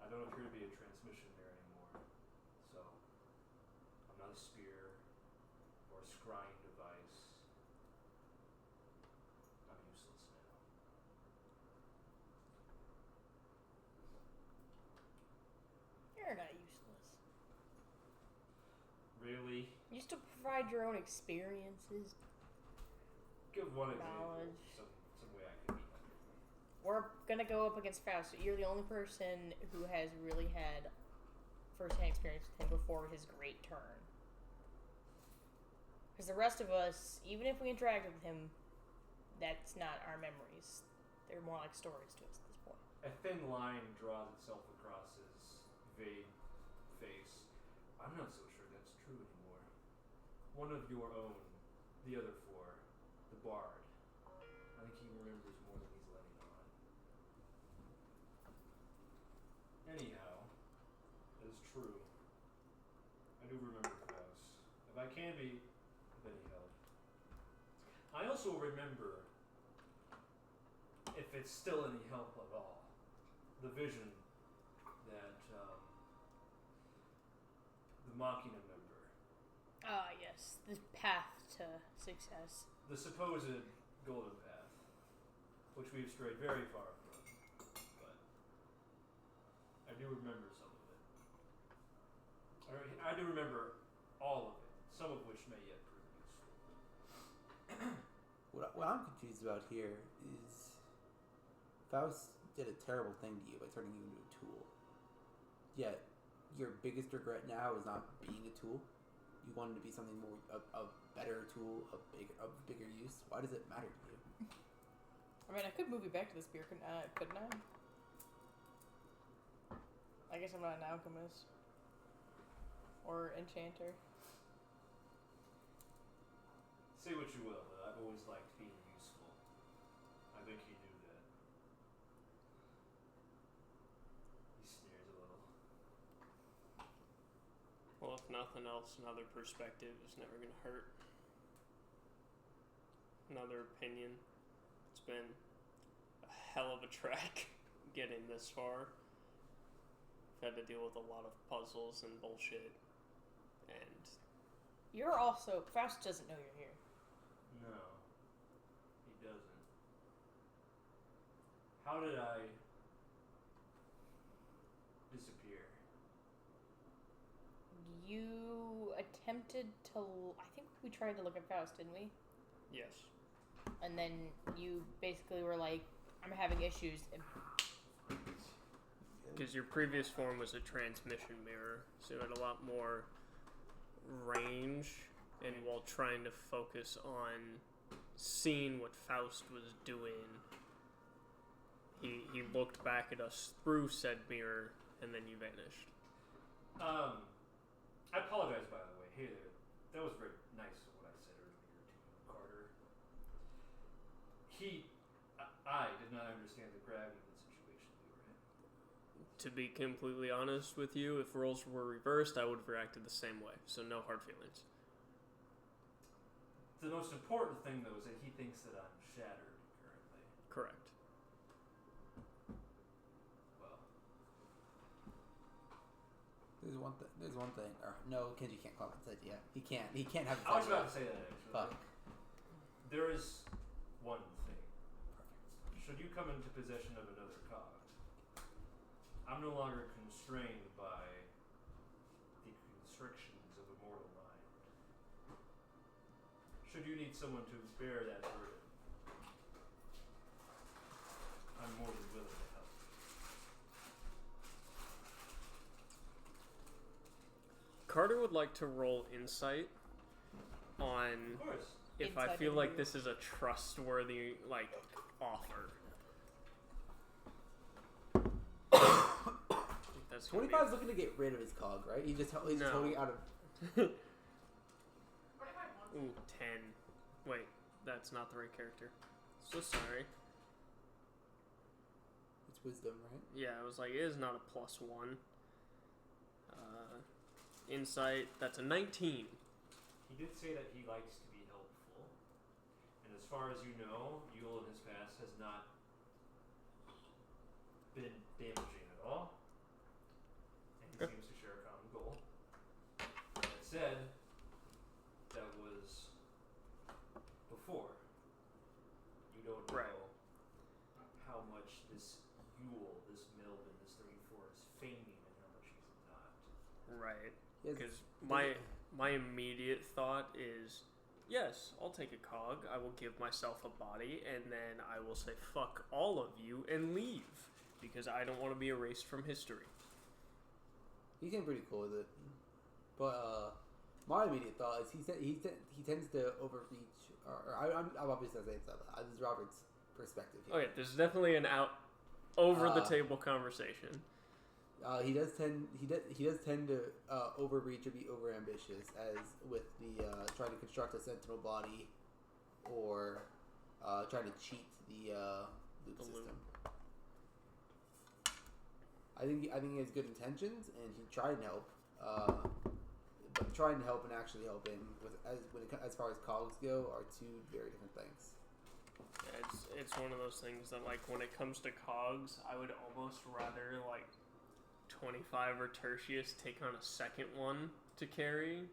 I don't appear to be a transmission there anymore. So, I'm not a spear or a scrying device. I'm useless now. You're not useless. Really? You still provide your own experiences. Give one example. Knowledge. Some way I could be helpful. We're gonna go up against Faust. You're the only person who has really had first-hand experience with him before his great turn. Because the rest of us, even if we interacted with him, that's not our memories. They're more like stories to us at this point. A thin line draws itself across his vague face. I'm not so sure that's true anymore. One of your own, the other four, the Bard. I think he remembers more than he's letting on. Anyhow, that is true. I do remember Faust. If I can be of any help. I also remember, if it's still any help at all, the vision that the Machina member, Ah, yes. The path to success. the supposed golden path, which we've strayed very far from, but I do remember some of it. I do remember all of it, some of which may yet prove useful. What I'm confused about here is Faust did a terrible thing to you by turning you into a tool. Yet, your biggest regret now is not being a tool. You wanted to be something more, a better tool, of bigger use. Why does it matter to you? I mean, I could move you back to the spear, couldn't I? I guess I'm not an alchemist. Or enchanter. Say what you will, but I've always liked being useful. I think he knew that. He sneers a little. Well, if nothing else, another perspective is never going to hurt. Another opinion. It's been a hell of a trek getting this far. I've had to deal with a lot of puzzles and bullshit. And You're also... Faust doesn't know you're here. No, he doesn't. How did I disappear? You attempted to... I think we tried to look at Faust, didn't we? yes. And then you basically were like, I'm having issues. And Because your previous form was a transmission mirror, so you had a lot more range, and while trying to focus on seeing what Faust was doing, he looked back at us through said mirror, and then you vanished. I apologize, by the way. Hey there. That was very nice of what I said earlier to you, Carter. I did not understand the gravity of the situation we were in. To be completely honest with you, if roles were reversed, I would have reacted the same way, so no hard feelings. The most important thing, though, is that he thinks that I'm shattered currently. Correct. Well, There's one thing. Or no, Kenji can't call this idea. He can't have this I was idea. about to say that, actually. Fuck. There is one thing. Perfect. Should you come into possession of another cog, I'm no longer constrained by the constrictions of a mortal mind. Should you need someone to bear that burden, I'm more than willing to help. Carter would like to roll insight on Of course. if I Insight feel like into- this is a trustworthy, offer. That's gonna be 25 is looking to get rid of his cog, right? He's just No. holding it out of. Ooh, 10. Wait, that's not the right character. So sorry. It's wisdom, right? Yeah, I was like, it is not a +1. Insight, that's a 19. He did say that he likes to be helpful. And as far as you know, Yule in his past has not been damaging at all. And he seems to share a common goal. That said, that was before. You don't know how much this Yule, this Melvin, this 34 is feigning and how much he's not. Right. Yes. Because my immediate thought is, yes, I'll take a cog. I will give myself a body, and then I will say fuck all of you and leave because I don't want to be erased from history. He seemed pretty cool with it, but my immediate thought is he tends to overreach. I'm obviously not saying stuff. This is Robert's perspective here. Okay, there's definitely an over the table conversation. He does tend to overreach or be overambitious, as with the trying to construct a sentinel body, or trying to cheat the loop system. I think he has good intentions, and he tried to help. But trying to help and actually helping, as far as cogs go, are two very different things. Yeah, it's one of those things that, like, when it comes to cogs, I would almost rather, like, 25 or Tertius take on a second one to carry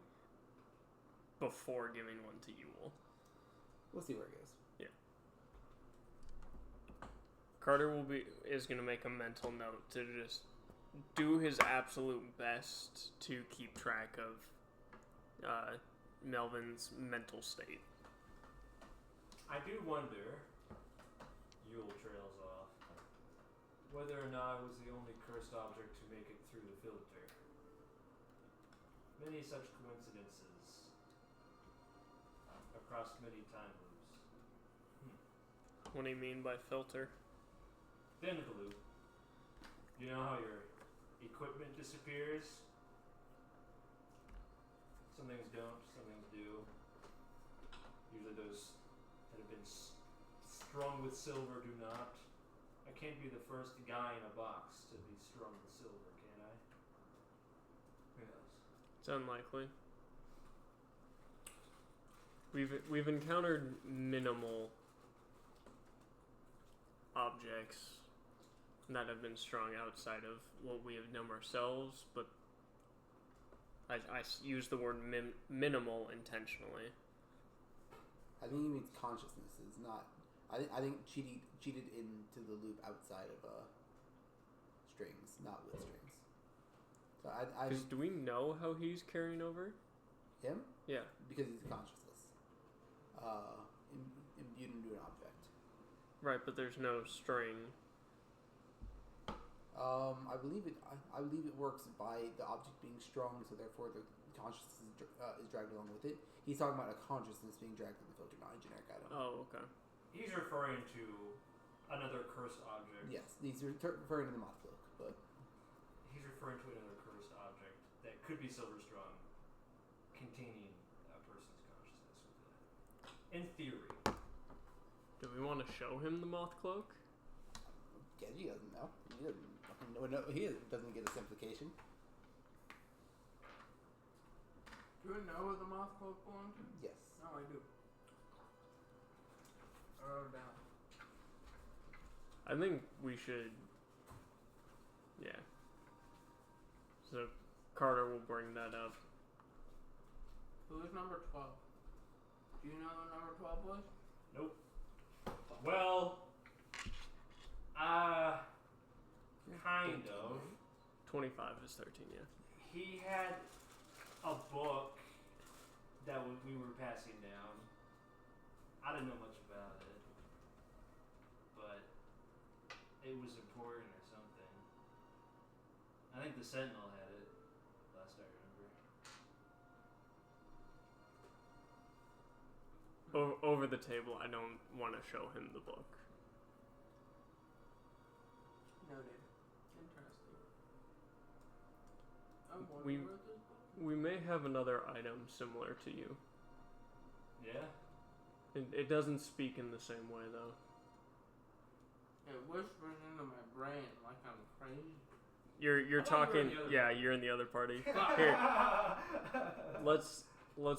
before giving one to Yule. We'll see where it goes. Yeah. Carter is going to make a mental note to just do his absolute best to keep track of Melvin's mental state. I do wonder, Yule trails off, whether or not it was the only cursed object to make it through the filter. Many such coincidences across many time loops. What do you mean by filter? The end of the loop. You know how your equipment disappears? Some things don't, some things do. Usually those that have been strung with silver do not. I can't be the first guy in a box to be strung with silver, can I? Who knows? It's unlikely. We've encountered minimal objects that have been strung outside of what we have done ourselves, but I use the word minimal intentionally. I think he means consciousness is not. I think cheated into the loop outside of strings, not with strings. So Because do we know how he's carrying over? Him? Yeah. Because he's consciousness. Imbued into an object. Right, but there's no string. I believe it works by the object being strung, so therefore the consciousness is dragged along with it. He's talking about a consciousness being dragged through the filter, not a generic item. Oh, okay. He's referring to another cursed object. Yes, he's referring to the moth cloak, but He's referring to another cursed object that could be silver strung, containing a person's consciousness within it. In theory. Do we want to show him the moth cloak? Kenji doesn't know. He doesn't get this implication. Do you know who the moth cloak belonged to? Yes. No, I do. I wrote it down. I think we should. Yeah. So Carter will bring that up. Who is number 12? Do you know who number 12 was? Nope. Well, kind of. 25 is 13, yeah. He had a book that we were passing down. I didn't know much about it, but it was important or something. I think the Sentinel had it, last I remember. Over the table, I don't want to show him the book. Noted. Interesting. I wonder We- where this book We may have another item similar to you. Yeah? It doesn't speak in the same way though. It whispers into my brain like I'm crazy. You're I thought you were talking. in the other Yeah, party. you're in the other party. Here, let's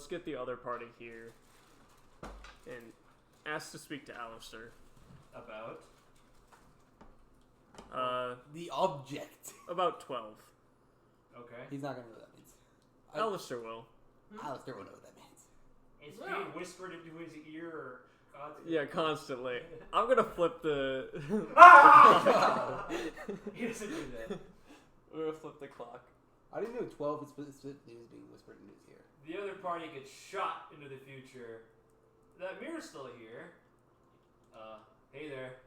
get the other party here, and ask to speak to Alistair. About? The object. About 12. Okay. He's not gonna know what that means. Alistair will. Alistair will know what that means. It's Yeah. being whispered into his ear. Yeah, constantly. I'm gonna flip the. He doesn't do that. We're gonna flip the clock. I didn't know 12 is specifically was being whispered in his ear. The other party gets shot into the future. That mirror's still here. Hey there.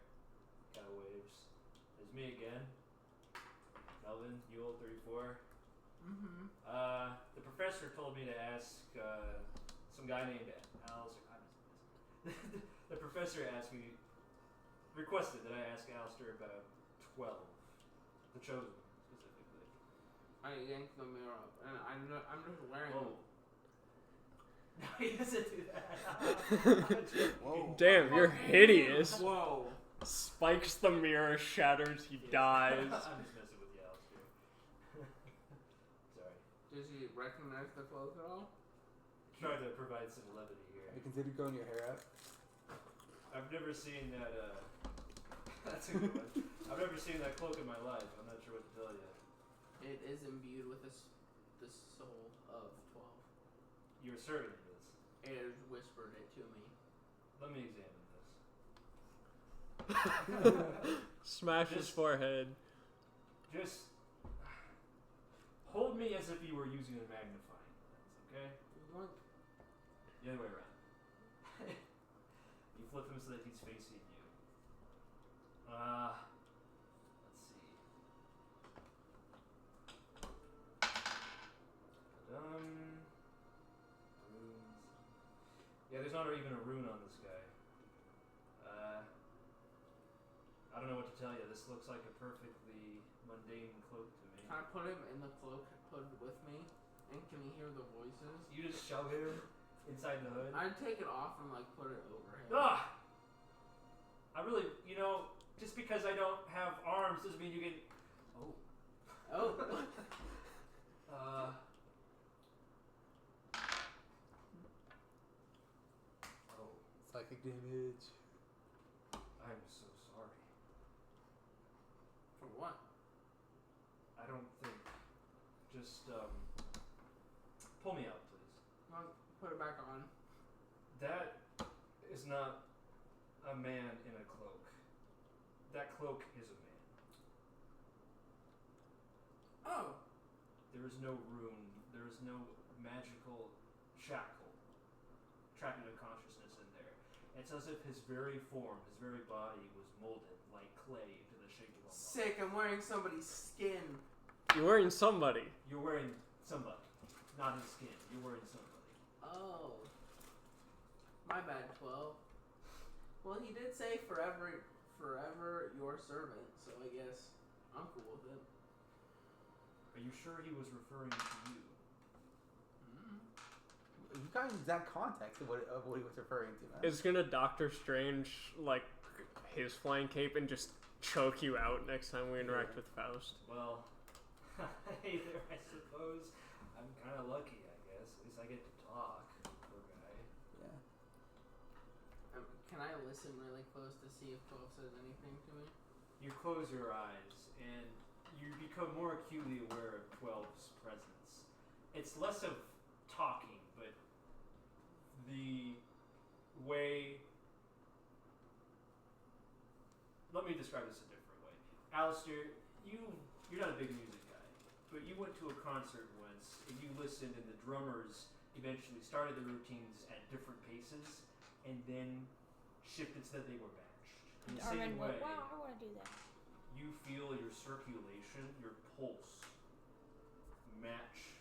Kind of waves. It's me again. Melvin, Yule, 34. Mm-hmm. The professor told me to ask some guy named Alistair. The professor requested that I ask Alistair about 12, the chosen one specifically. I yanked the mirror up, and I'm just wearing Whoa. it. No, he doesn't do that. Whoa. Damn, you're hideous. Whoa. Spikes the mirror, shatters, he dies. I'm just messing with you, Alistair. Sorry. Does he recognize the cloak at all? Trying to provide some levity here. Have you considered growing your hair out? I've never seen that, that's a good one. I've never seen that cloak in my life. I'm not sure what to tell you. It is imbued with the soul of 12. You're certain of this. It has whispered it to me. Let me examine this. Smash his forehead. Just hold me as if you were using a magnifying lens, okay? What? The other way around. You flip him so that he's facing you. Let's see. Runes. Yeah, there's not even a rune on this guy. I don't know what to tell you. This looks like a perfectly mundane cloak to me. Can I put him in the cloak hood with me? And can he hear the voices? You just shove him inside the hood. I'd take it off and like put it over him. Ah! I really, just because I don't have arms doesn't mean you can. Oh. Oh. Oh. Psychic damage. I'm so sorry. For what? I don't think. Just, pull me out, please. Well, put it back on. That is not a man in a cloak. That cloak is a man. Oh. There is no rune. There is no magical shackle trapping a consciousness in there. It's as if his very form, his very body was molded like clay into the shape of a mold. Sick, I'm wearing somebody's skin. You're wearing somebody. You're wearing somebody, not his skin. You're wearing somebody. Oh. My bad, 12. Well, he did say forever your servant, so I guess I'm cool with it. Are you sure he was referring to you? You got an exact context of what he was referring to, man. Is gonna Doctor Strange like his flying cape and just choke you out next time we interact with Faust? Well, hey there, I suppose. I'm kind of lucky, I guess. At least I get to talk. Poor guy. Yeah. Can I listen really close to see if 12 says anything to me? You close your eyes, and you become more acutely aware of 12's presence. It's less of talking, but the way... Let me describe this a different way. Alistair, you're not a big music guy, but you went to a concert once, and you listened, and the drummers eventually started the routines at different paces, and then shifted so that they were matched. In the same way, wow, I want to do that. you feel your circulation, your pulse, match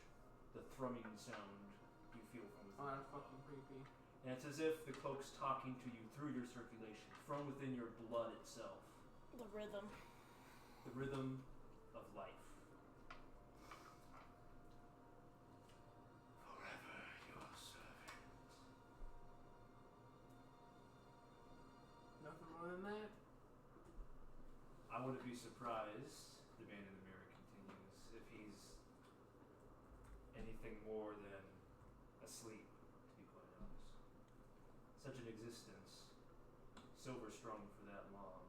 the thrumming sound you feel from Oh, within. that's fucking creepy. And it's as if the cloak's talking to you through your circulation, from within your blood itself. The rhythm. The rhythm of life. Forever your servant. be surprised, the man in the mirror continues, if he's anything more than asleep, to be quite honest. Such an existence, so overstrung for that long.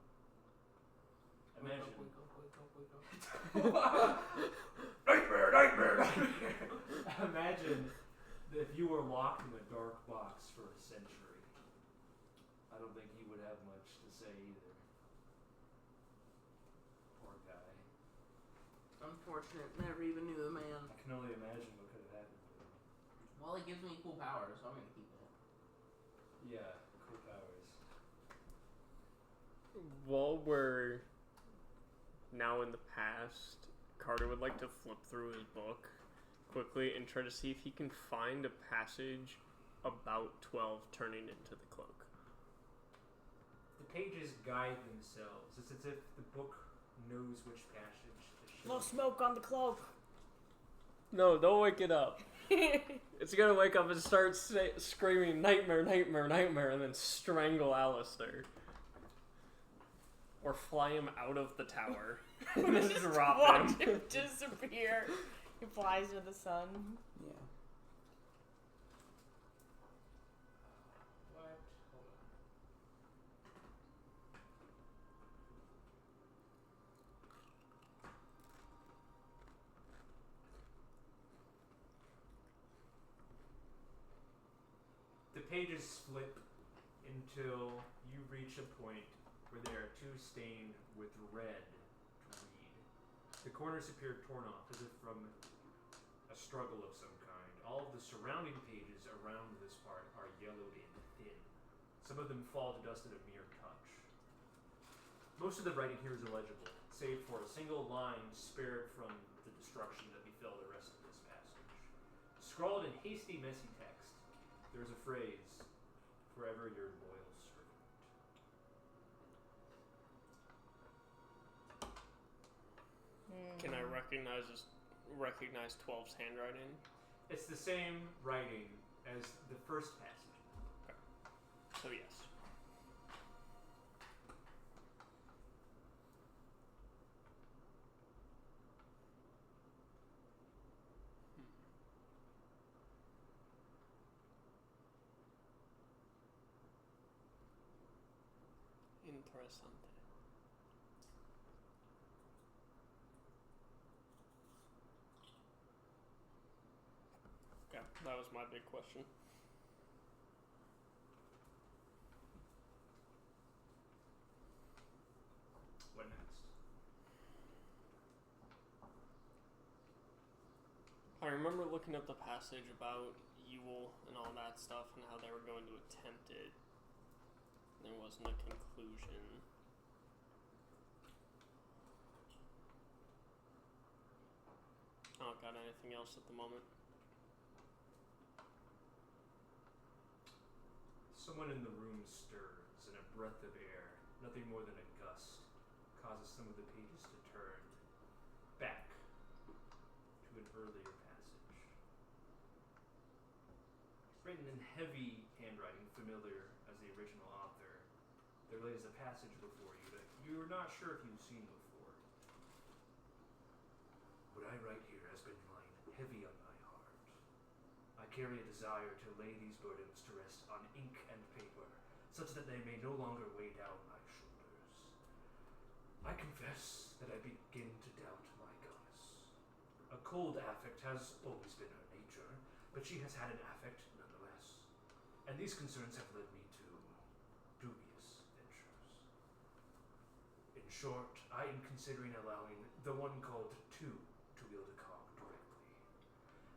Imagine. Wake up. Nightmare! Imagine that if you were locked in a dark box for a century. I don't think he would have much to say either. Poor guy. Unfortunate, never even knew the man. I can only imagine what could have happened to him. Well, it gives me cool powers, so I'm gonna keep it. Yeah, cool powers. While we're now in the past, Carter would like to flip through his book quickly and try to see if he can find a passage about 12 turning into the cloak. The pages guide themselves. It's as if the book knows which passage to show. No smoke on the cloak. No, don't wake it up. It's gonna wake up and start screaming nightmare, nightmare, nightmare, and then strangle Alistair. Or fly him out of the tower and then drop Watch him. him disappear. He flies to the sun. Yeah. What? Hold on. The pages flip until you reach a point where they are too stained with red to read. The corners appear torn off as if from a struggle of some kind. All of the surrounding pages around this part are yellowed and thin. Some of them fall to dust at a mere touch. Most of the writing here is illegible, save for a single line spared from the destruction that befell the rest of this passage. Scrawled in hasty, messy text, there's a phrase, "Forever your loyal servant." Can I recognize 12's handwriting? It's the same writing as the first passage. So yes. Interessante. Okay, that was my big question. What next? I remember looking up the passage about Yule and all that stuff and how they were going to attempt it. There wasn't a conclusion. I don't got anything else at the moment. Someone in the room stirs, and a breath of air, nothing more than a gust, causes some of the pages to turn back to an earlier passage. Written in heavy handwriting, familiar as the original author, there lays a passage before you that you're not sure if you've seen before. What I write here has been lying heavy on my heart. I carry a desire to lay these burdens to rest on ink and paper, such that they may no longer weigh down my shoulders. I confess that I begin to doubt my goddess. A cold affect has always been her nature, but she has had an affect nonetheless. And these concerns have led me to dubious ventures. In short, I am considering allowing the one called Two to wield a cog directly.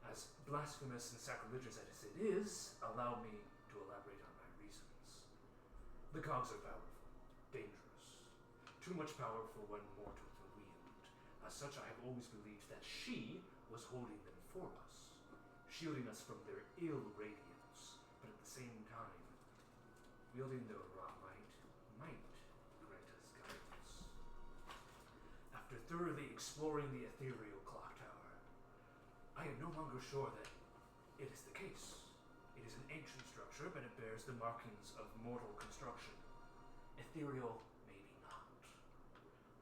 As blasphemous and sacrilegious as it is, allow me to elaborate on my reasons. The cogs are powerful, dangerous, too much power for one mortal to wield. As such, I have always believed that she was holding them for us, shielding us from their ill radiance, but at the same time, wielding their raw might grant us guidance. After thoroughly exploring the ethereal clock tower, I am no longer sure that it is the case. It is an ancient structure, but it bears the markings of mortal construction. Ethereal, maybe not.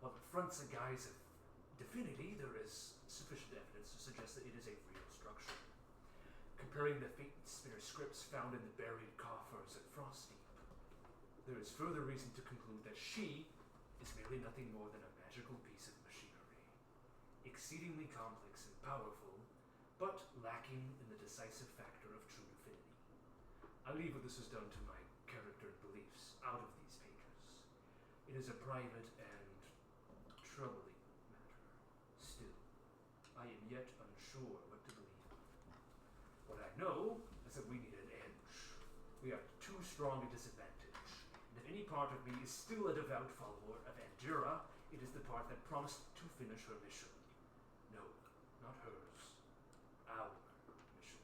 While it fronts a guise of divinity, there is sufficient evidence to suggest that it is a real structure. Comparing the Fate Spinner scripts found in the buried coffers at Frostdeep, there is further reason to conclude that she is merely nothing more than a magical piece of machinery, exceedingly complex and powerful, but lacking in the decisive factor of true divinity. I leave what this has done to my character and beliefs out of these pages. It is a private and troubling matter. Still, I am yet unsure what to believe. What I know is that we need an edge. We are too strong a disadvantage, and if any part of me is still a devout follower of Andura, it is the part that promised to finish her mission. No, not hers. Our mission.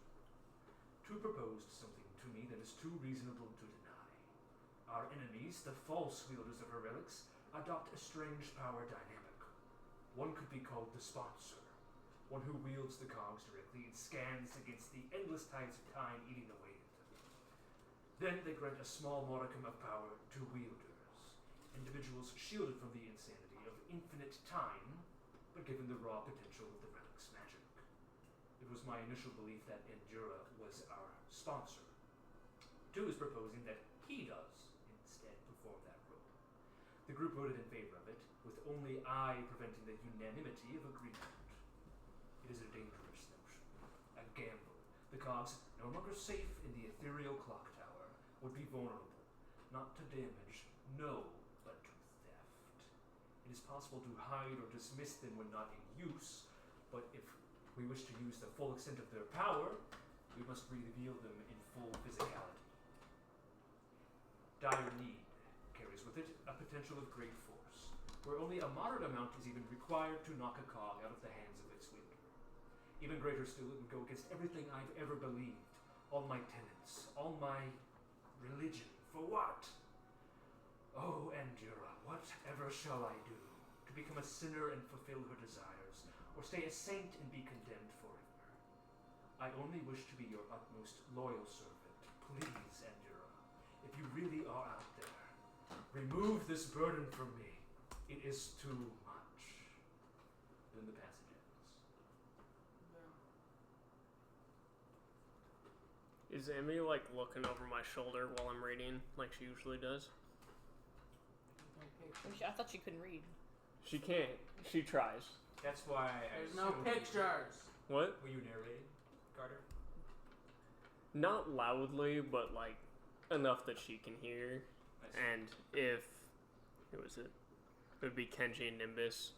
Tu proposed something to me that is too reasonable to deny. Our enemies, the false wielders of her relics, adopt a strange power dynamic. One could be called the sponsor, one who wields the cogs directly and scans against the endless tides of time eating away at them. Then they grant a small modicum of power to wielders, individuals shielded from the insanity of infinite time, but given the raw potential of the relic's magic. It was my initial belief that Endura was our sponsor. Tu is proposing that he does instead perform that role. The group voted in favor of it, with only I preventing the unanimity of agreement. It is a dangerous notion, a gamble. The cogs, no longer safe in the ethereal clock tower, would be vulnerable, not to damage, no, but to theft. It is possible to hide or dismiss them when not in use, but if we wish to use the full extent of their power, we must reveal them in full physicality. Dire need carries with it a potential of great force, where only a moderate amount is even required to knock a cog out of the hands of its wielder. Even greater still, it would go against everything I've ever believed, all my tenets, all my religion. For what? Oh, Andura, whatever shall I do? To become a sinner and fulfill her desires, or stay a saint and be condemned forever? I only wish to be your utmost loyal servant. Please, Andura, if you really are out there, remove this burden from me. It is too much. Then the passage ends. Is Emmy like looking over my shoulder while I'm reading, like she usually does? I thought she couldn't read. She can't. She tries. That's why There's no pictures. What? Were you narrating, Carter? Not loudly, but like enough that she can hear. And if who is it? It would be Kenji and Nimbus.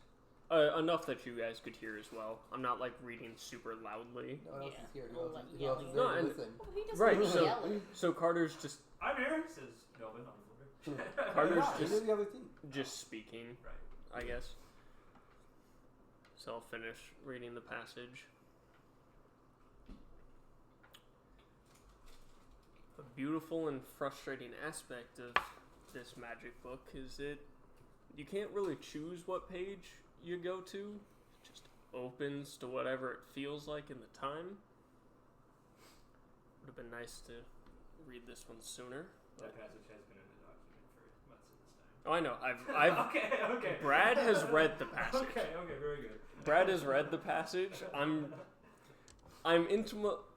Enough that you guys could hear as well. I'm not like reading super loudly. No one else Yeah. is here. Well, Who like else is there to yelling. listen? Well, he doesn't Right, really so yell. so Carter's just I'm here, says Melvin on the floor. Carter's Yeah, just- you're the other team. speaking, Right. I guess. So I'll finish reading the passage. A beautiful and frustrating aspect of this magic book is that you can't really choose what page you go to. It just opens to whatever it feels like in the time. Would have been nice to read this one sooner. That passage has been in the document for months at this time. Oh, I know. I've Okay. Brad has read the passage. Okay, very good. Brad has read the passage. I'm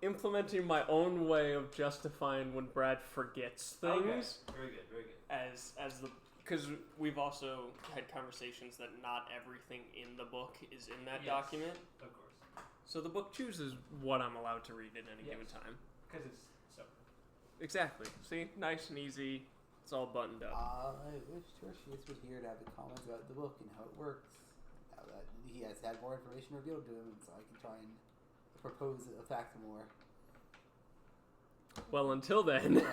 implementing my own way of justifying when Brad forgets things. Okay. Very good. As the because we've also had conversations that not everything in the book is in that Yes. document. Of course. So the book chooses what I'm allowed to read at any given time. Because it's separate. Exactly. See, nice and easy. It's all buttoned up. I wish Tertius would hear to have the comments about the book and how it works. Now that he has had more information revealed to him, so I can try and propose a fact more. Well, until then.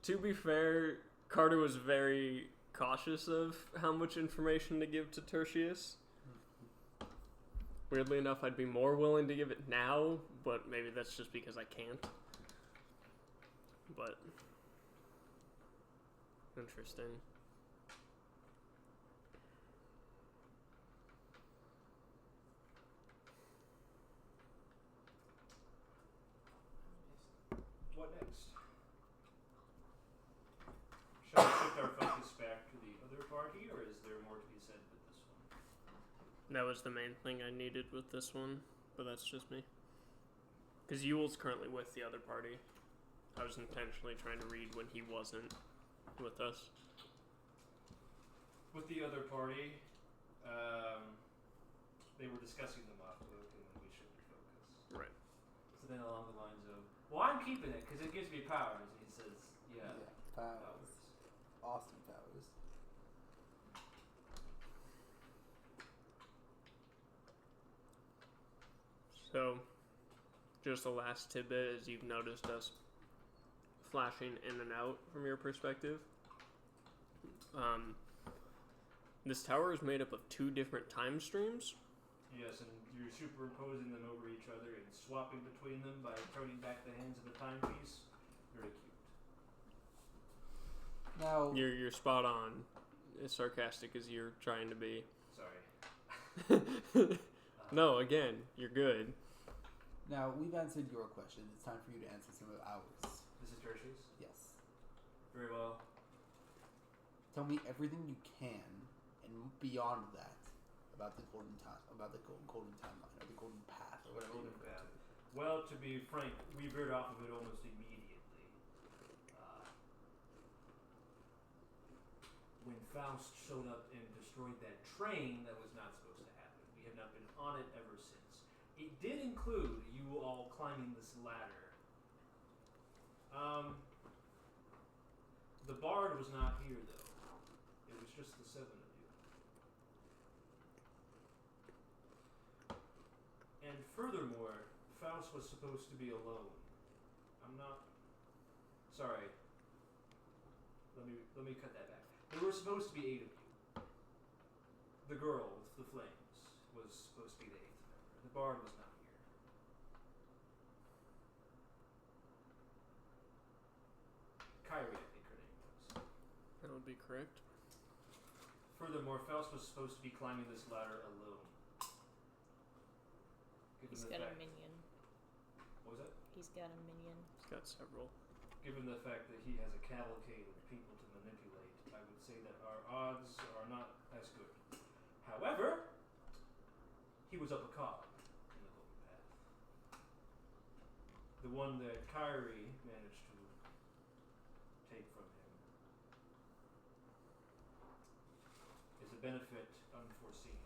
To be fair, Carter was very cautious of how much information to give to Tertius. Weirdly enough, I'd be more willing to give it now, but maybe that's just because I can't. But interesting. What next? Shall we shift our focus back to the other part That was the main thing I needed with this one, but that's just me. Because Yule's currently with the other party. I was intentionally trying to read when he wasn't with us. With the other party, they were discussing the mock book and we should focus. Right. So then along the lines of, well, I'm keeping it because it gives me powers. And he says, yeah. Powers. Awesome powers. So, just the last tidbit is you've noticed us flashing in and out from your perspective. This tower is made up of 2 different time streams. Yes, and you're superimposing them over each other and swapping between them by turning back the hands of the timepiece. Very cute. Now, You're spot on, as sarcastic as you're trying to be. Sorry. No, again, you're good. now we've answered your question. It's time for you to answer some of ours. This is Tertius. Yes. Very well. Tell me everything you can, and beyond that, about the golden time, about the golden timeline, or the golden path, or whatever. Golden path. Well, to be frank, we veered off of it almost immediately. When Faust showed up and destroyed that train, that was not supposed to happen. We have not been on it ever since. It did include you all climbing this ladder. The bard was not here, though. It was just the 7 of you. And furthermore, Faust was supposed to be alone. I'm not... Sorry. Let me cut that back. There were supposed to be 8 of you. The girl with the flames was supposed to be the 8th member. The bard was not here. Kyrie, I think her name was. That would be correct. Furthermore, Faust was supposed to be climbing this ladder alone. Given He's the got a fact- minion. What was that? He's got a minion. He's got several. Given the fact that he has a cavalcade of people to manipulate, I would say that our odds are not as good. However, he was up a cog in the golden path. The one that Kyrie managed to take from him is a benefit unforeseen.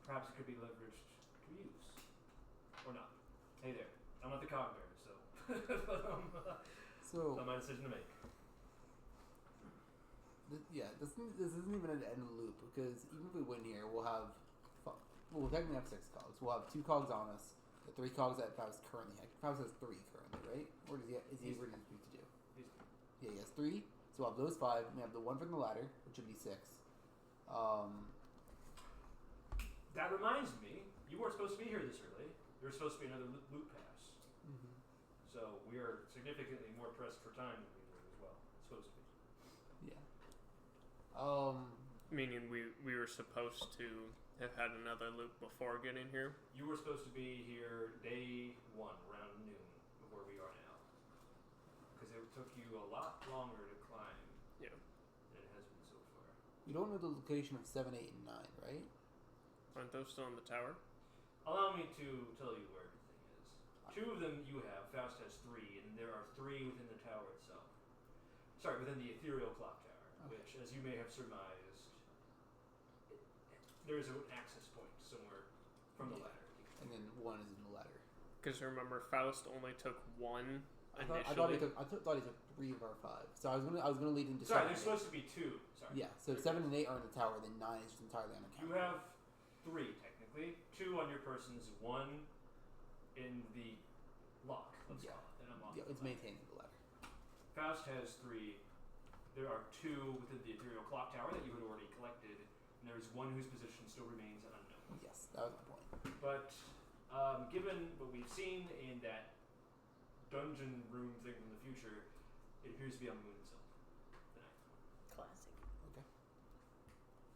Perhaps it could be leveraged to use. Or not. Hey there. I'm not the cog bearer, so. So, Not my decision to make. this isn't even an end loop, because even if we win here, we'll technically have 6 cogs. We'll have 2 cogs on us, the 3 cogs that Faust currently has. Faust has 3 currently, right? Or is he ready to do? Yeah, he has 3. So we'll have those 5. We have the 1 from the ladder, which would be 6. That reminds me, you weren't supposed to be here this early. There was supposed to be another loot pass. So we are significantly more pressed for time than we were as well. It's supposed to be. Yeah. Meaning we were supposed to have had another loop before getting here. You were supposed to be here day 1, around noon, of where we are now. Because it took you a lot longer to climb Yeah. than it has been so far. We don't know the location of 7, 8, and 9, right? Aren't those still in the tower? Allow me to tell you where everything is. 2 of them you have. Faust has 3, and there are 3 within the tower itself. Sorry, within the ethereal clock tower, which, as you may have surmised, there is an access point somewhere from the ladder. And then 1 is in the ladder. Because remember, Faust only took 1 I initially. thought he took 3 of our 5. So I was gonna lead into. Sorry, 7 there's and supposed to be 2. Sorry. 8. Yeah. So 7 and 8 are in the tower. Then 9 is just entirely on account. You have 3 technically. 2 on your persons. 1 in the lock. Let's Yeah. call it. And I'm on. Yeah, it's maintaining the ladder. Faust has 3. There are 2 within the ethereal clock tower that you had already collected, and there's 1 whose position still remains unknown. Yes, that was my point. But given what we've seen in that dungeon room thing from the future, it appears to be on the moon itself. The ninth one. Classic. Okay.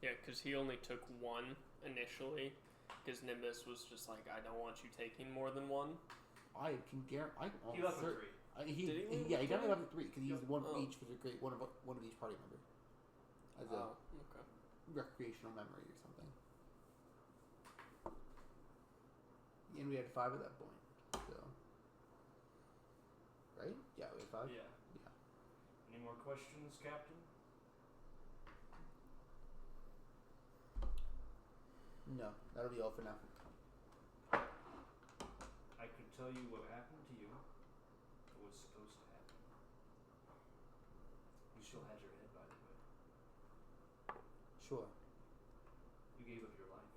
Yeah, because he only took 1 initially. Because Nimbus was just like, I don't want you taking more than 1. I can guarantee. He left with 3. Did he leave He with definitely 3? left with 3 because he used 1 Oh. each for the great one of each party member. As a Oh, okay. recreational memory or something. And we had 5 at that point. So, right? Yeah, we had 5. Yeah. Any more questions, Captain? No, that'll be all for now. I could tell you what happened to you. What was supposed to happen. You still had your head, by the way. Sure. You gave up your life.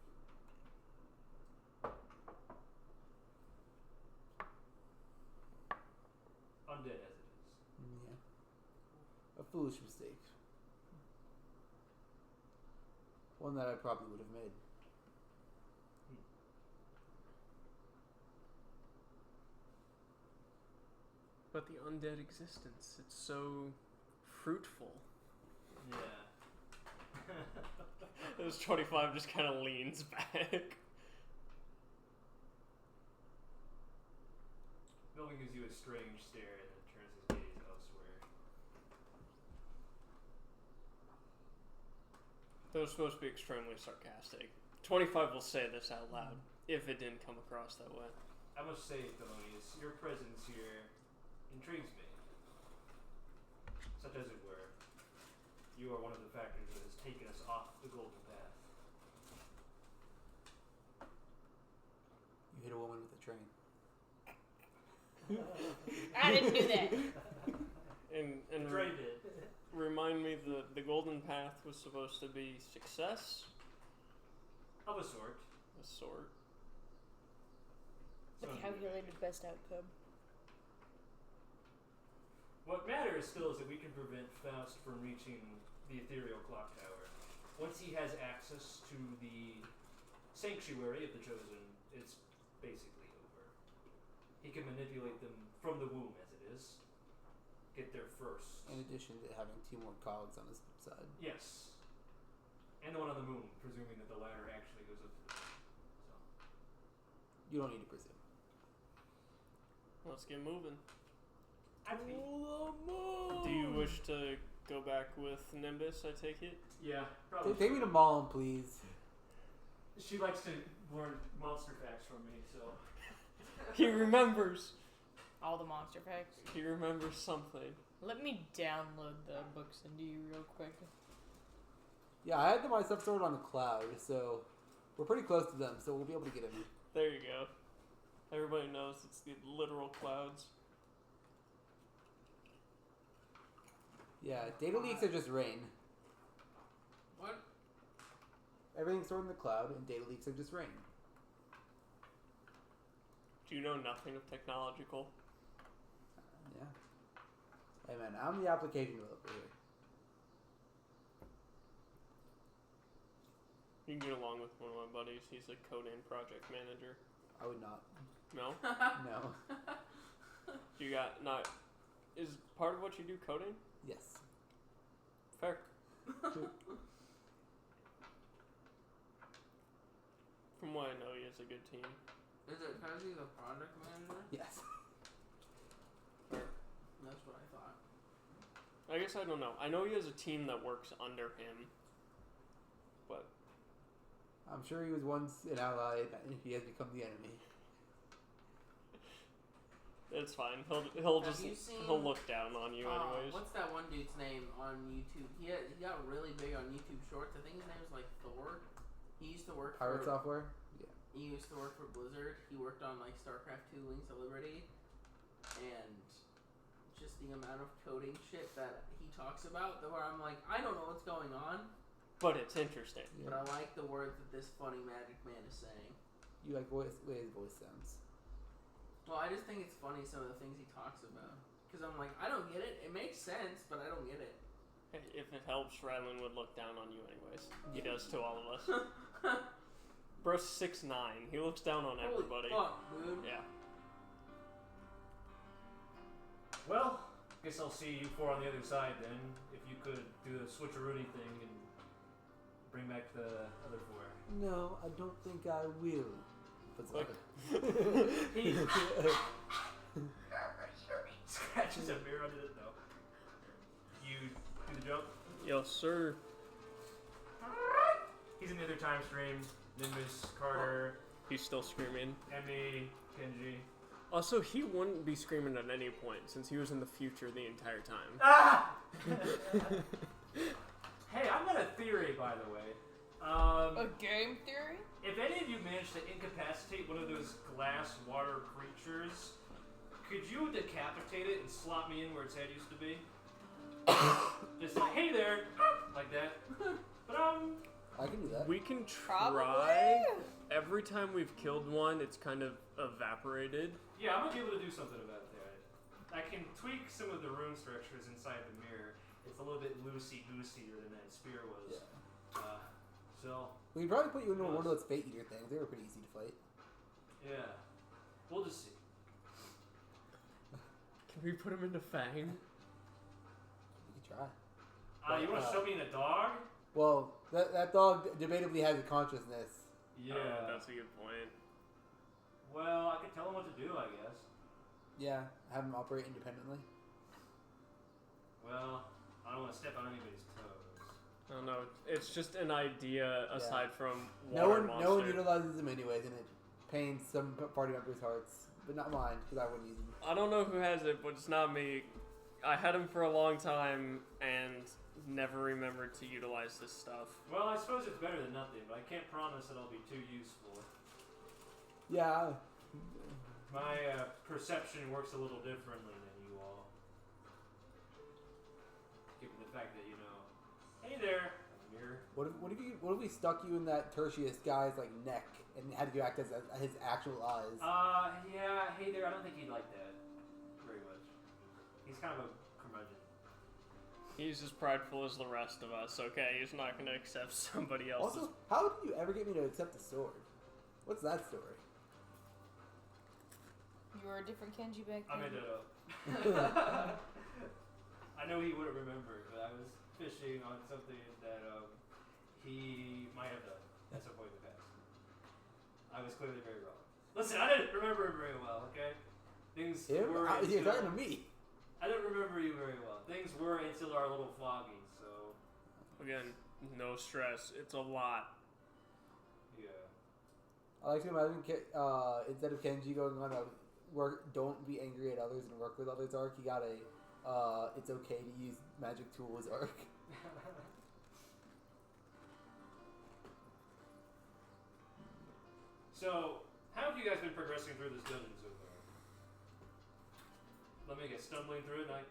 Undead as it is. Yeah. A foolish mistake. One that I probably would have made. But the undead existence, it's so fruitful. Yeah. This 25 just kind of leans back. Melvin gives you a strange stare and then turns his gaze elsewhere. That was supposed to be extremely sarcastic. 25 will say this out loud, if it didn't come across that way. I must say, Thelonious, your presence here intrigues me. Such as it were. You are one of the factors that has taken us off the golden path. You hit a woman with a train. I didn't do that. And Dre did. remind me, the golden path was supposed to be success? Of a sort. A sort. The calculated best outcome. What matters still is that we can prevent Faust from reaching the ethereal clock tower. Once he has access to the sanctuary of the Chosen, it's basically over. He can manipulate them from the womb, as it is. Get there first. In addition to having 2 more cogs on his side. Yes. And the one on the moon, presuming that the ladder actually goes up to the moon. So. You don't need to presume. Let's get moving. Oh, Do you wish to go back with Nimbus, I take it? Yeah, probably. Take me to Malm, please. She likes to learn monster facts from me, so. He remembers. All the monster facts. He remembers something. Let me download the books into you real quick. Yeah, I had my stuff stored on the cloud, so we're pretty close to them, so we'll be able to get in. There you go. Everybody knows it's the literal clouds. Yeah, data leaks are just rain. What? Everything's stored in the cloud, and data leaks are just rain. Do you know nothing of technological? Yeah. Hey man, I'm the application developer here. You can get along with one of my buddies. He's a coding project manager. I would not. No? No. You got not... Is part of what you do coding? Yes. Fair. From what I know, he has a good team. Is it because he's a product manager? Yes. Fair. That's what I thought. I guess I don't know. I know he has a team that works under him. But... I'm sure he was once an ally, and he has become the enemy. It's fine. He'll Have just you seen, he'll look down on you anyways. What's that one dude's name on YouTube? He got really big on YouTube Shorts. I think his name was like Thor. He used to work Pirate for software? Yeah. He used to work for Blizzard. He worked on like StarCraft 2 Wings of Liberty. And just the amount of coding shit that he talks about, where I'm like, I don't know what's going on, But it's interesting. Yeah. but I like the words that this funny magic man is saying. You like the way his voice sounds. Well, I just think it's funny some of the things he talks about. Because I'm like, I don't get it. It makes sense, but I don't get it. Hey, if it helps, Rylan would look down on you anyways. He does to all of us. Bro's 6'9". He looks down on everybody. Holy fuck, dude. Yeah. Well, guess I'll see you 4 on the other side then. If you could do the switcheroony thing and bring back the other 4. No, I don't think I will. Like- He scratches a mirror under it though. You do the jump? Yes, sir. He's in the other time stream. Nimbus, Carter, He's still screaming. Emmy, Kenji. Also, he wouldn't be screaming at any point since he was in the future the entire time. Ah! Hey, I've got a theory, by the way. A game theory? If any of you managed to incapacitate one of those glass water creatures, could you decapitate it and slot me in where its head used to be? Just like, hey there, like that. But I can do that. We can Probably. try. Every time we've killed one, it's kind of evaporated. yeah, I'm gonna be able to do something about that. I can tweak some of the rune structures inside the mirror. It's a little bit loosey-gooseier than that spear was. Yeah. So, We could probably put you into one of those Fate Eater things. They were pretty easy to fight. yeah. We'll just see. Can we put him into Fang? We could try. You want to show me in a dog? Well, that dog debatably has a consciousness. Yeah. Oh, that's a good point. Well, I could tell him what to do, I guess. Yeah, have him operate independently. Well, I don't want to step on anybody's toes. I don't know. It's just an idea aside from No water one monster. utilizes him anyways, and it pains some party members' hearts, but not mine because I wouldn't use him. I don't know who has it, but it's not me. I had him for a long time and never remembered to utilize this stuff. Well, I suppose it's better than nothing, but I can't promise that I'll be too useful. Yeah. My perception works a little differently than you all. Given the fact that, hey there, mirror. What if we stuck you in that Tertius guy's like neck and had you act as his actual eyes? Yeah, hey there, I don't think he'd like that very much. He's kind of a curmudgeon. He's as prideful as the rest of us, okay? He's not going to accept somebody else's. Also, how did you ever get me to accept the sword? What's that story? You were a different Kenji back then. I made that up. I know he wouldn't remember, but I was fishing on something that he might have done at some point in the past. I was clearly very wrong. Listen, I didn't remember him very well, okay? Things were You're talking to me. I don't remember you very well. Things were until our little foggy, so Again, no stress. It's a lot. yeah. I like to imagine instead of Kenji going on a don't be angry at others and work with others arc, he got a it's okay to use magic tools arc. So, how have you guys been progressing through this dungeon so far? Let me get stumbling through it, and I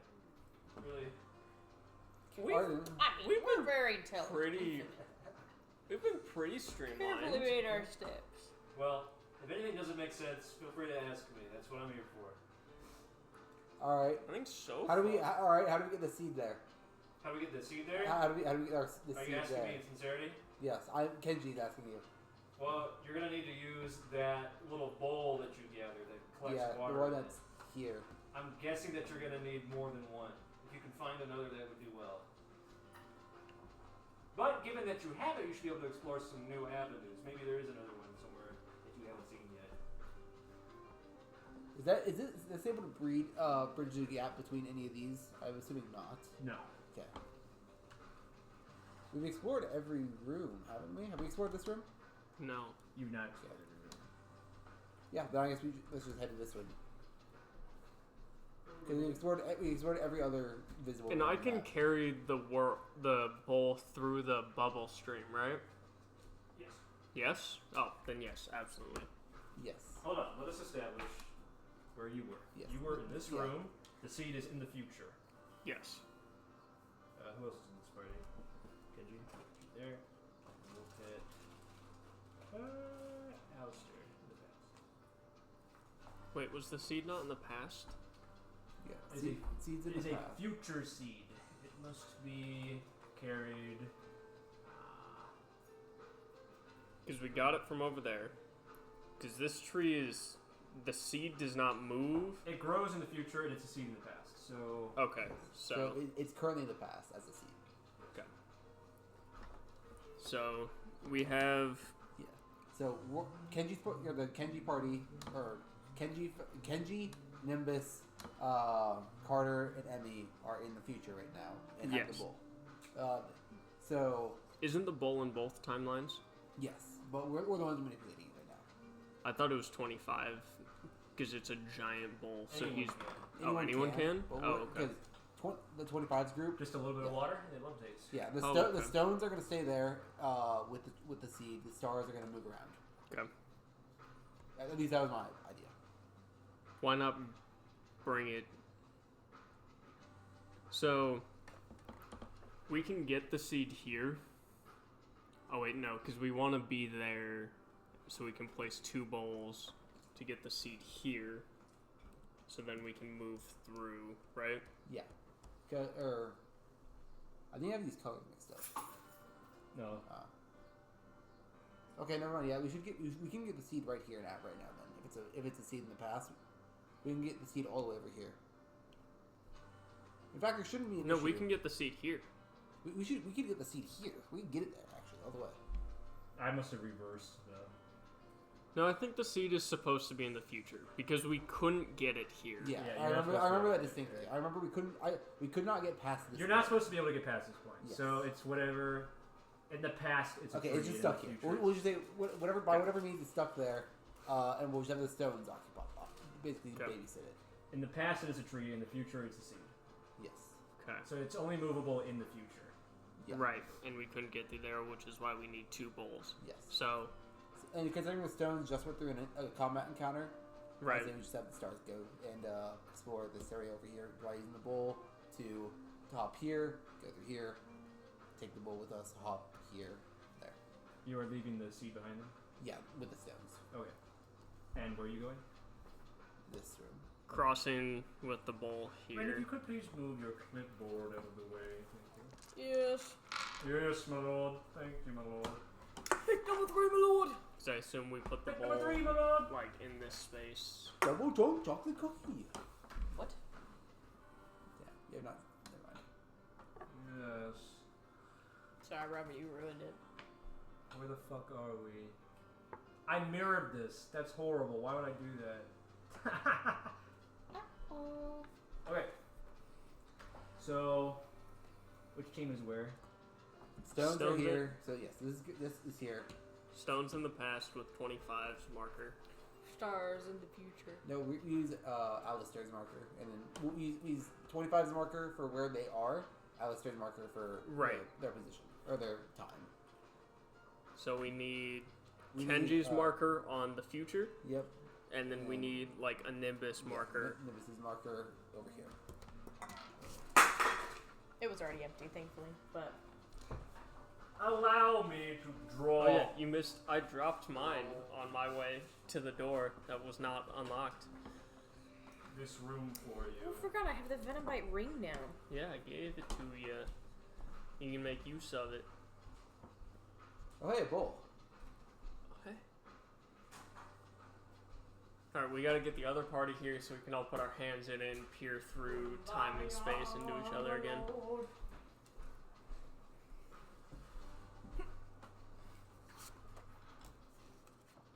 really... We've been very intelligent. We've been pretty streamlined. Carefully made our steps. Well, if anything doesn't make sense, feel free to ask me. That's what I'm here for. All right. I think so. How do we get the seed there? How do we get the seed there? How do we get the Are seed you asking there? me in sincerity? Yes, Kenji's asking you. Well, you're going to need to use that little bowl that you gather that collects water. The one in it. that's here. I'm guessing that you're going to need more than one. If you can find another, that would do well. But given that you have it, you should be able to explore some new avenues. Maybe there is another one somewhere that you haven't seen yet. Is this able to bridge the gap between any of these? I'm assuming not. No. Okay. We've explored every room, haven't we? Have we explored this room? No. You've not explored it. Yeah, then I guess let's just head to this one. Because we explored every other visible. And room I on can that. carry the bowl through the bubble stream, right? Yes. Yes? Oh, then yes, absolutely. Yes. Hold on. Let us establish where you were. Yes. You were in this Yeah. room. The seed is in the future. Yes. Who else is in this party? Kenji, there. We'll hit Alistair in the past. Wait, was the seed not in the past? Yeah. It's Seeds in It is the a past. future seed. It must be carried. Because we got it from over there. Because this tree is... The seed does not move. It grows in the future, and it's a seed in the past. So Okay, So it's currently in the past as a seed. So we have... Yeah. So the Kenji party, or Kenji, Nimbus, Carter, and Emmy are in the future right now and have Yes. the bowl. So Isn't the bowl in both timelines? Yes, but we're the ones manipulating it right now. I thought it was 25 because it's a giant bowl. So Anyone he's. can. Anyone can? But Oh, okay. Because the 25's group. Just a little bit of water, and they love dates. Yeah, Okay. the stones are going to stay there with the seed. The stars are going to move around. Okay. At least that was my idea. Why not bring it? So we can get the seed here. Oh wait, no, because we want to be there, so we can place 2 bowls to get the seed here. So then we can move through, right? Yeah. I think I have these colors mixed up. No. Okay, never mind. Yeah, we can get the seed right here now. Right now, then, if it's a seed in the past, we can get the seed all the way over here. In fact, there shouldn't be an No, issue. we can get the seed here. We could get the seed here. We can get it there actually all the way. I must have reversed the. No, I think the seed is supposed to be in the future because we couldn't get it here. Yeah, Yeah, I you're not remember that supposed to distinctly. get it. I remember we could not get past this. You're not supposed to be able to get past this point. Yes. So it's whatever. In the past, it's a Okay, tree, it's just in the stuck here. future, We'll just say whatever means it's stuck there, and we'll just have the stones occupy, basically Okay. babysit it. In the past, it is a tree. In the future, it's a seed. Yes. Okay. So it's only movable in the future. Yeah. Right, and we couldn't get through there, which is why we need 2 bowls. Yes. So, And considering the stones just went through a combat encounter, right. I say we just have the stars go and explore this area over here by using the bowl to hop here, go through here, take the bowl with us, hop here, there. You are leaving the seed behind them. Yeah, with the stones. Okay. And where are you going? This room. Crossing with the bowl And if here. you could please move your clipboard out of the way. Thank Yes. you. Yes, my lord. Thank you, my lord. Pick number 3, my lord. So I assume we put the Pick bowl number 3, my lord. like in this space. Double drunk chocolate cookie. What? Yeah, you're not. Never mind. Yes. Sorry, Robert, you ruined it. Where the fuck are we? I mirrored this. That's horrible. Why would I do that? Oh. Okay. So, which team is where? Stones are Stones are- here. So yes, this is here. Stones in the past with 25's marker. Stars in the future. No, we use Alistair's marker, and then we use 25's marker for where they are. Alistair's marker for Right. their position or their time. So we need We Kenji's need, marker on the future, Yep. and then we need like a Nimbus marker. Nimbus's marker over here. It was already empty, thankfully, but Allow me to draw. Oh yeah, you missed. I dropped mine on my way to the door that was not unlocked. This room for you. I forgot I have the Venomite ring now. Yeah, I gave it to you. You can make use of it. Oh hey, a bowl. Okay. Alright, we gotta get the other party here so we can all put our hands in it and peer through time and space into each other again.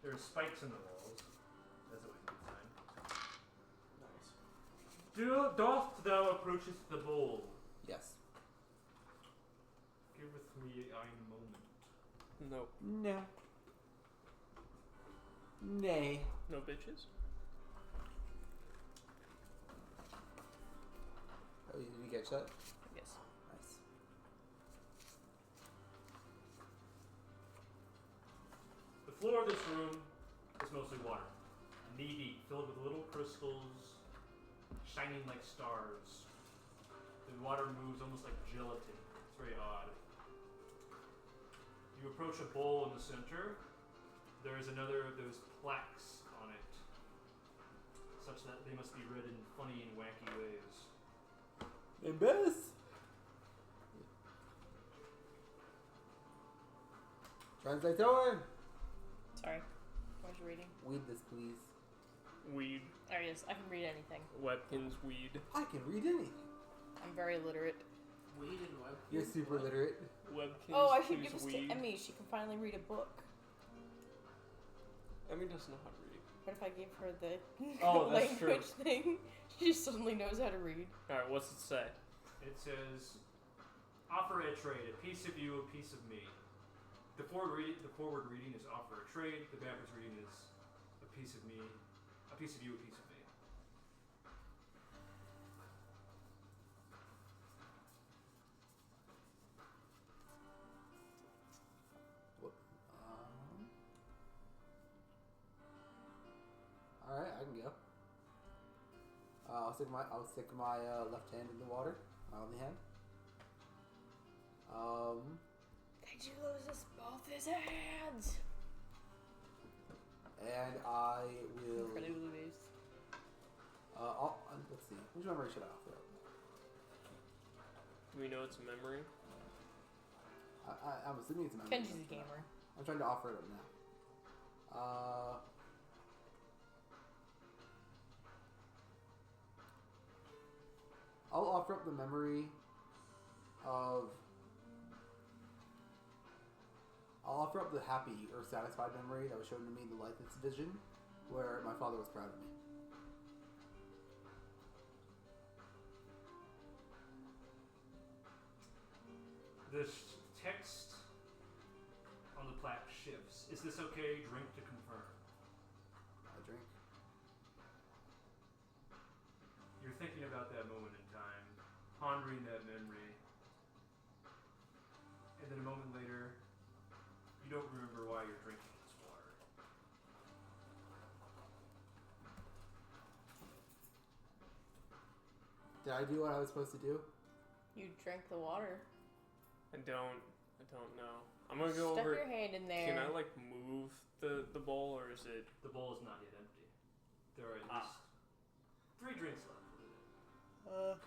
There's spikes in the walls. That's always a good sign. Nice. Doth thou approachest the bowl? Yes. Giveth me a moment. Nope. No. Nay. No bitches? Oh, did you catch that? Yes. Nice. The floor of this room is mostly water. Knee deep, filled with little crystals, shining like stars. The water moves almost like gelatin. It's very odd. You approach a bowl in the center. There is another of those plaques on it, such that they must be read in funny and wacky ways. Nimbus. Translator. Sorry. What was you reading? Read this, please. Weed. There it is. I can read anything. Webkins weed. I can read anything. I'm very literate. Weed and web. You're super literate. Webkins Oh, I should choose give this weed. to Emmy. She can finally read a book. Emmy doesn't know how to read. What if I gave her the Oh, that's true. language thing? She suddenly knows how to read. Alright, what's it say? It says, Offer a trade. A piece of you, a piece of me. The forward reading is offer a trade. The backwards reading is a piece of me, a piece of you, a piece of me. All right, I can go. I'll stick my left hand in the water. My only hand. Kenji loses both his hands. And I will. Incredibly based. Let's see. Which memory should I offer up? Do we know it's a memory? I'm assuming it's a memory. Kenji's a gamer. I'm trying to offer it up now. I'll offer up the memory of. I'll offer up the happy or satisfied memory that was shown to me in the lifeless vision, where my father was proud of me. The text on the plaque shifts. Is this okay? Drink to confirm. I drink. You're thinking about that moment in time, pondering that memory, and then a moment later, you don't remember why you're drinking this water. Did I do what I was supposed to do? You drank the water. I don't know. I'm gonna go Stuck over. your hand in there. Can I like move the bowl, or is it? The bowl is not yet empty. There are at least 3 drinks left.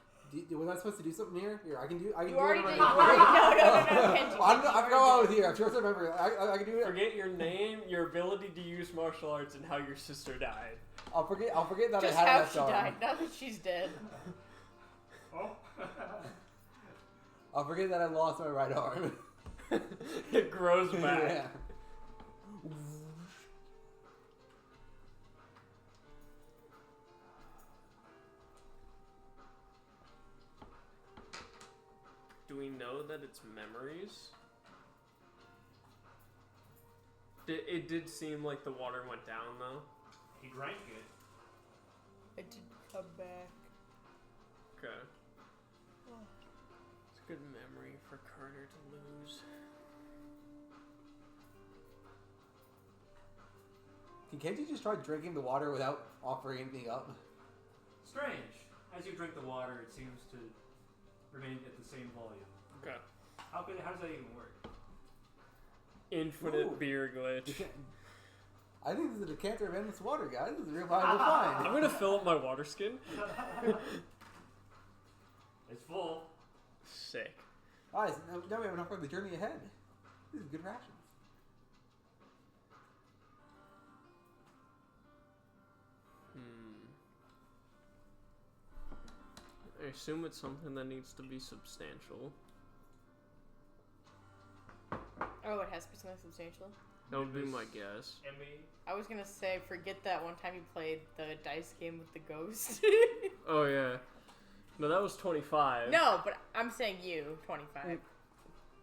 Was I supposed to do something here? Here, I can do. I can You do already it. did. No, Kenji. I forgot what I was here. I'm sure I remember. I can do it. Forget your name, your ability to use martial arts, and how your sister died. I'll forget that Just I had how that she arm. died. Now that she's dead. Oh. I'll forget that I lost my right arm. It grows back. Yeah. Do we know that it's memories? It did seem like the water went down, though. He drank it. It did come back. Okay. It's a good memory for Carter to lose. Can Kenji just try drinking the water without offering anything up? Strange. As you drink the water, it seems to remain at the same volume. Okay. How does that even work? Infinite Ooh. beer glitch. I think this is a decanter of endless water, guys. This is a real viable find. I'm gonna fill up my water skin. It's full. Sick. Guys, now we have enough for the journey ahead. This is good rations. I assume it's something that needs to be substantial. Oh, it has to be something substantial? That would be my guess. Emmy. I was gonna say, forget that one time you played the dice game with the ghost. Oh, yeah. No, that was 25. No, but I'm saying you, 25.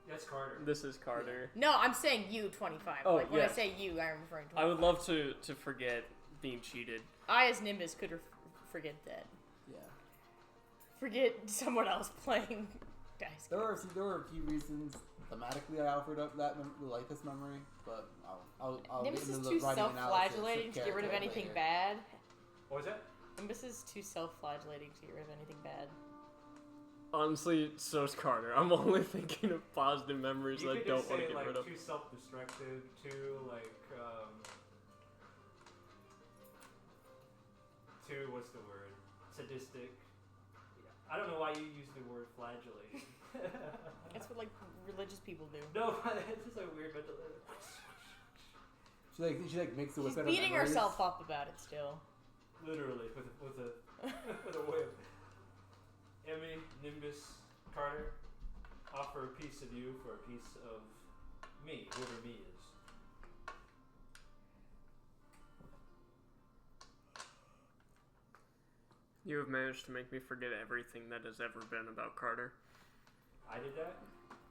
That's Carter. This is Carter. No, I'm saying you, 25. Oh, like, when yes. I say you, I'm referring to 25. I would love to forget being cheated. I, as Nimbus, could forget that. Yeah. Forget someone else playing dice There games. were a few reasons thematically I offered up that the lifeless memory, but I'll Nimbus get is into too the writing self-flagellating to get rid of character anything later. bad. What was that? Nimbus is too self-flagellating to get rid of anything bad. Honestly, so's Carter. I'm only thinking of positive memories You I could don't just want say to get like rid of. too self-destructive, too like too what's the word? Sadistic. Yeah. I don't know why you use the word flagellating. That's what, like, religious people do. No, it's just a weird mental. She makes it with She's beating herself up about it still. Literally, with a with a whip. Emmy, Nimbus, Carter, offer a piece of you for a piece of me, whoever me is. You have managed to make me forget everything that has ever been about Carter. I did that?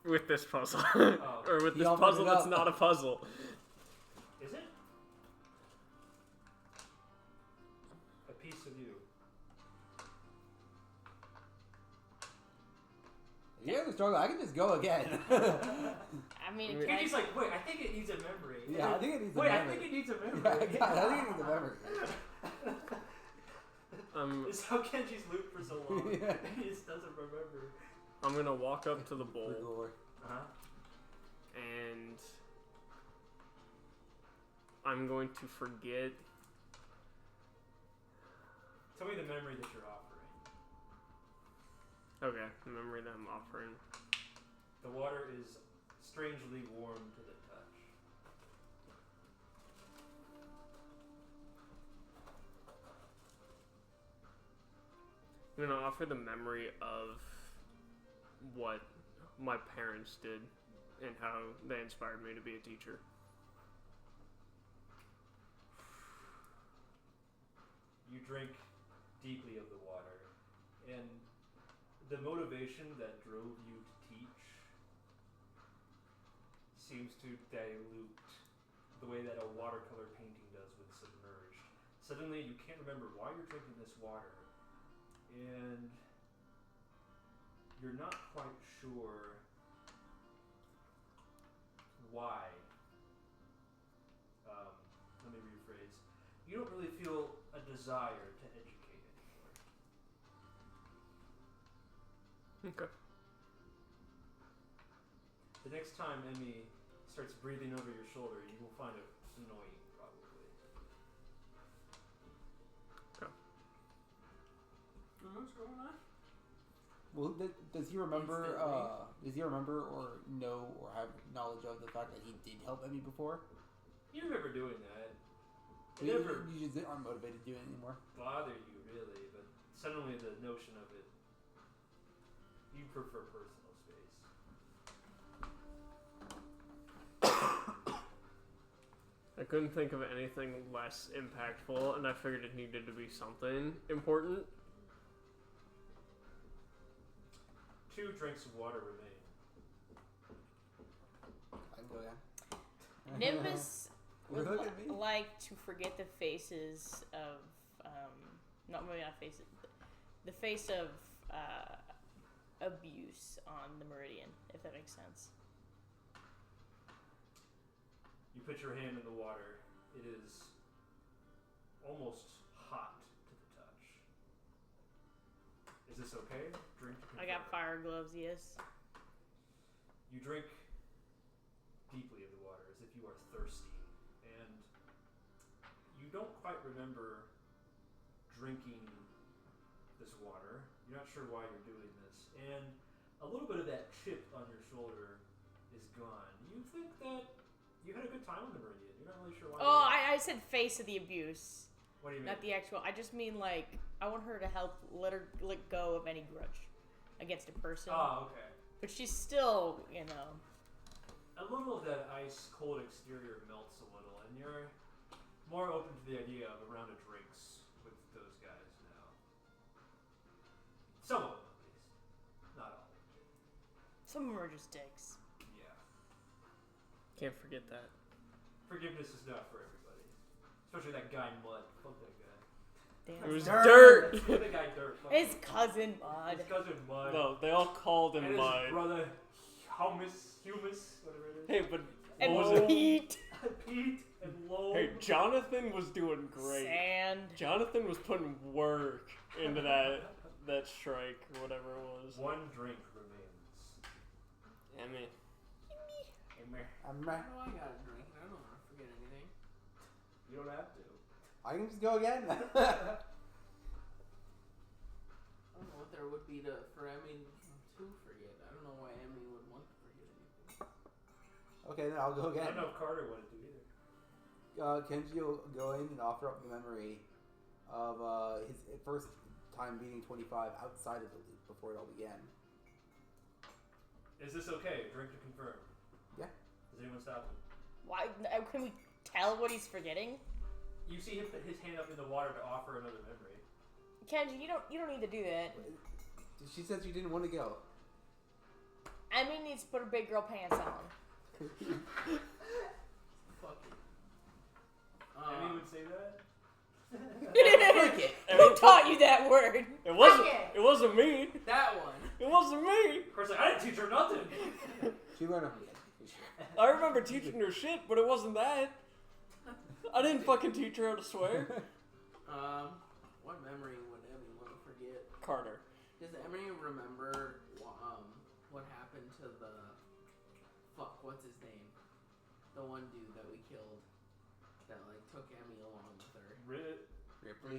With this puzzle. Oh. Or with He this offered puzzle it that's up. not a puzzle. Is it? A piece of you. If you guys are struggling, I can just go again. I mean, can Kenji's like, wait, I think it needs a memory. Yeah, I think it needs a Wait, memory. I think it needs a Yeah, memory. God, I think it needs a memory. This is how Kenji's looped for so long. Yeah. He just doesn't remember. I'm gonna walk up to the bowl Uh-huh. and I'm going to forget. Tell me the memory that you're offering. Okay, the memory that I'm offering. The water is strangely warm to the touch. I'm gonna offer the memory of what my parents did and how they inspired me to be a teacher. You drink deeply of the water, and the motivation that drove you to teach seems to dilute the way that a watercolor painting does with submerged. Suddenly you can't remember why you're drinking this water, and you're not quite sure why. Let me rephrase. You don't really feel a desire to educate anymore. Okay. The next time Emmy starts breathing over your shoulder, you will find it annoying, probably. What's going on? Well, does he remember? Instantly. Does he remember or know or have knowledge of the fact that he did help Emmy before? You remember doing that. It You, never you just aren't motivated to do it anymore. bother you, really, but suddenly the notion of it, you prefer personal space. I couldn't think of anything less impactful, and I figured it needed to be something important. 2 drinks of water remain. I can go down. Nimbus would Look at me. like to forget the faces of, not maybe not faces, the face of abuse on the Meridian, if that makes sense. You put your hand in the water. It is almost hot to the touch. Is this okay? Drink to I got confirm. fire gloves, yes. You drink deeply of the water as if you are thirsty, and you don't quite remember drinking this water. You're not sure why you're doing this, and a little bit of that chip on your shoulder is gone. You think that you had a good time on the Meridian. You're not really sure why. Oh, I said face of the abuse, What do you mean? not the actual. I just mean like I want her to help let go of any grudge against a person. Oh, okay. But she's still, you know. A little of that ice cold exterior melts a little, and you're more open to the idea of a round of drinks with those guys now. Some of them, at least. Not all. Some of them are just dicks. Yeah. Can't forget that. Forgiveness is not for everybody. Especially that guy Mud. Fuck that guy. Damn. It was Dirt. dirt! The other guy Dirt. Fuck His him. cousin Mud. His cousin Mud. No, they all called him and his Mud. brother Humus, whatever it is. Hey, but And what was it? Pete. Pete and Lowe. Hey, Jonathan was doing great. Sand. Jonathan was putting work into that strike or whatever it was. One drink remains. Emmy. I'm How do I gotta drink? I don't want to forget anything. You don't have to. I can just go again. I don't know what there would be for Emmy to forget. I don't know why Emmy would want to forget anything. Okay, then I'll go I again. don't know if Carter wanted to either. Kenji will go in and offer up the memory of his first time beating 25 outside of the loop before it all began. Is this okay? Drink to confirm. Yeah. Does anyone stop him? Why? Can we tell what he's forgetting? You see him put his hand up in the water to offer another memory. Kenji, you don't need to do that. She said she didn't want to go. Emmy needs to put her big girl pants on. Fuck it. Emmy would say that? Who taught you that word? It wasn't. Okay. It wasn't me. That one. It wasn't me. Of course, I didn't teach her nothing. She learned from I remember teaching her shit, but it wasn't that. I didn't fucking teach her how to swear. What memory would Emmy want to forget? Carter. Does Emmy remember what happened to the what's his name? The one dude that we killed that like took Emmy along with her. Ripley.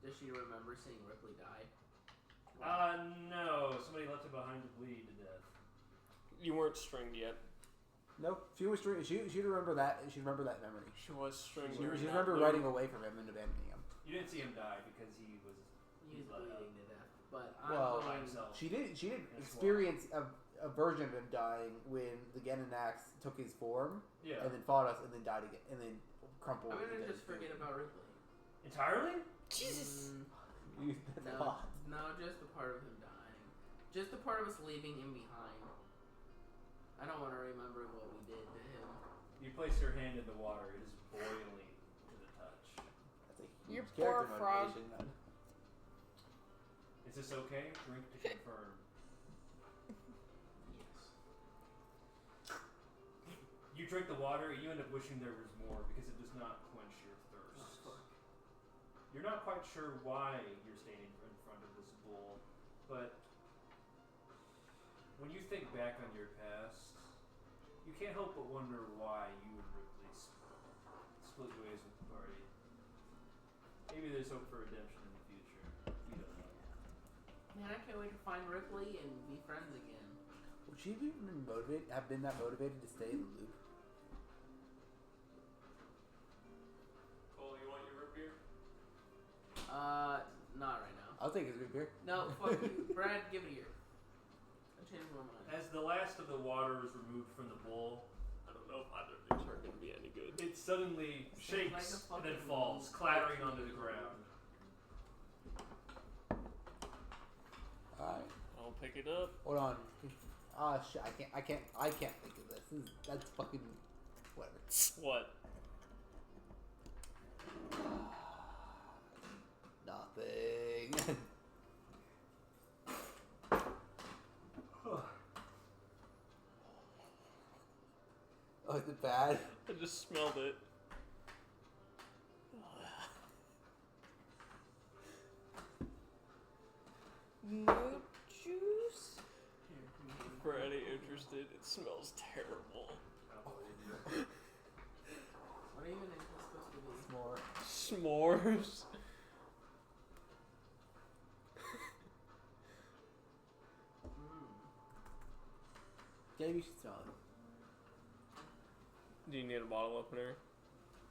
Does she remember seeing Ripley die? No. Somebody left him behind to bleed to death. You weren't stringed yet. Nope. She was. She'd remember that. She'd remember that memory. She was stringed. She remember running away from him and abandoning him. You didn't see him die because he was bleeding to death. But Well, by himself. she did experience a version of him dying when the Genanax took his form Yeah. and then fought us and then died again and then crumpled. I'm gonna into just his forget about Ripley. Entirely? Jesus. That's a lot. No, just the part of him dying. Just the part of us leaving him behind. I don't want to remember what we did to him. You place your hand in the water. It is boiling to the touch. That's a Your huge poor character frog. motivation, man. Is this okay? Drink to confirm. Yes. You drink the water, you end up wishing there was more because it does not quench your thirst. Oh, fuck. You're not quite sure why you're standing in front of this bowl, but when you think back on your past, you can't help but wonder why you and Ripley split ways with the party. Maybe there's hope for redemption in the future. You don't know. Man, I can't wait to find Ripley and be friends again. Would she have been that motivated to stay in the loop? Cole, you want your root beer? Not right now. I'll take his root beer. No, fuck you. Brad, give it here. I changed my mind. As the last of the water is removed from the bowl, I don't know if either of these are going to be any good. it suddenly Sounds like shakes a and then fucking falls, clattering onto the ground. Alright. I'll pick it up. Hold on. Ah, shit. I can't think of this. That's fucking whatever. What? Nothing. Oh, is it bad? I just smelled it. Mood juice? Here, come here. For any interested, it smells terrible. What even is this supposed to be? More. S'mores. Maybe you should smell it. Do you need a bottle opener?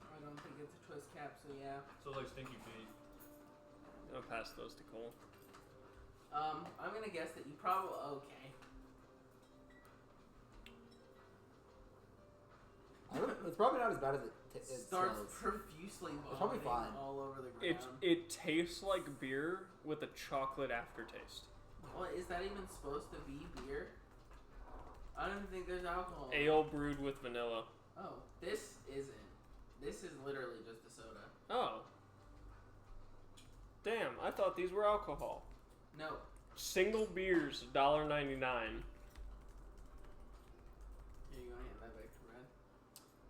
I don't think it's a twist cap, so yeah. So like stinky feet. I'll pass those to Cole. I'm gonna guess that you probably okay. It's probably not as bad as it Starts smells. profusely It's probably vomiting fine. all over the ground. It tastes like beer with a chocolate aftertaste. Well, is that even supposed to be beer? I don't even think there's alcohol. Ale brewed with vanilla. Oh, this isn't. This is literally just a soda. Oh. Damn, I thought these were alcohol. No. Single beers, $1.99. Here, you gonna hand that back to Brad?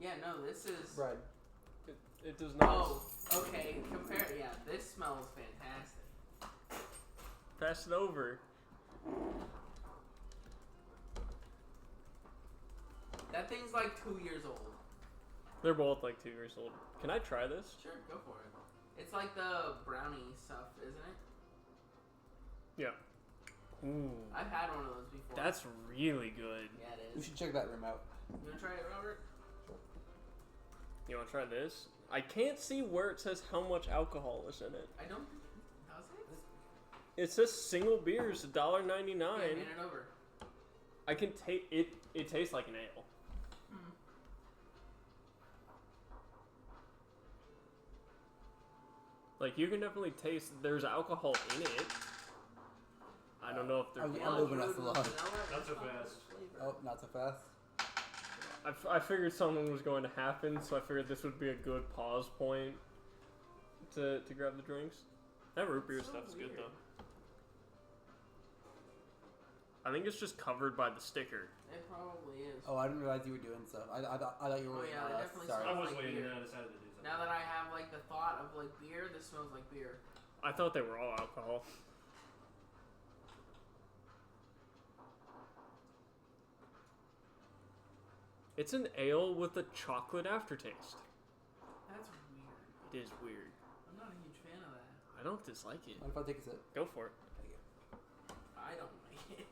Yeah, no, this is. Right. It does not. Oh, okay. Compare. Yeah, this smells fantastic. Pass it over. That thing's like 2 years old. They're both like 2 years old. Can I try this? Sure, go for it. It's like the brownie stuff, isn't it? Yeah. Ooh. I've had one of those before. That's really good. Yeah, it We is. should check that room out. You wanna try it, Robert? You want to try this? I can't see where it says how much alcohol is in it. I don't. Does it? It says single beers, $1.99. Yeah, hand it over. I can taste it. It tastes like an ale. Like you can definitely taste. There's alcohol in it. I don't know if they're. I'm Vanilla moving us fruit along. with vanilla Not is so not fast. the flavor. Oh, not so fast. I figured something was going to happen, so I figured this would be a good pause point to grab the drinks. That root beer So stuff's good weird. though. I think it's just covered by the sticker. It probably is. Oh, I didn't realize you were doing so. I thought you were Oh, waiting yeah, on they us. definitely Sorry. I smell was like waiting, beer. and then I decided to do something. Now that I have like the thought of like beer, this smells like beer. I thought they were all alcohol. It's an ale with a chocolate aftertaste. That's weird. It is weird. I'm not a huge fan of that. I don't dislike it. What if I take a sip? Go for it. I don't like it.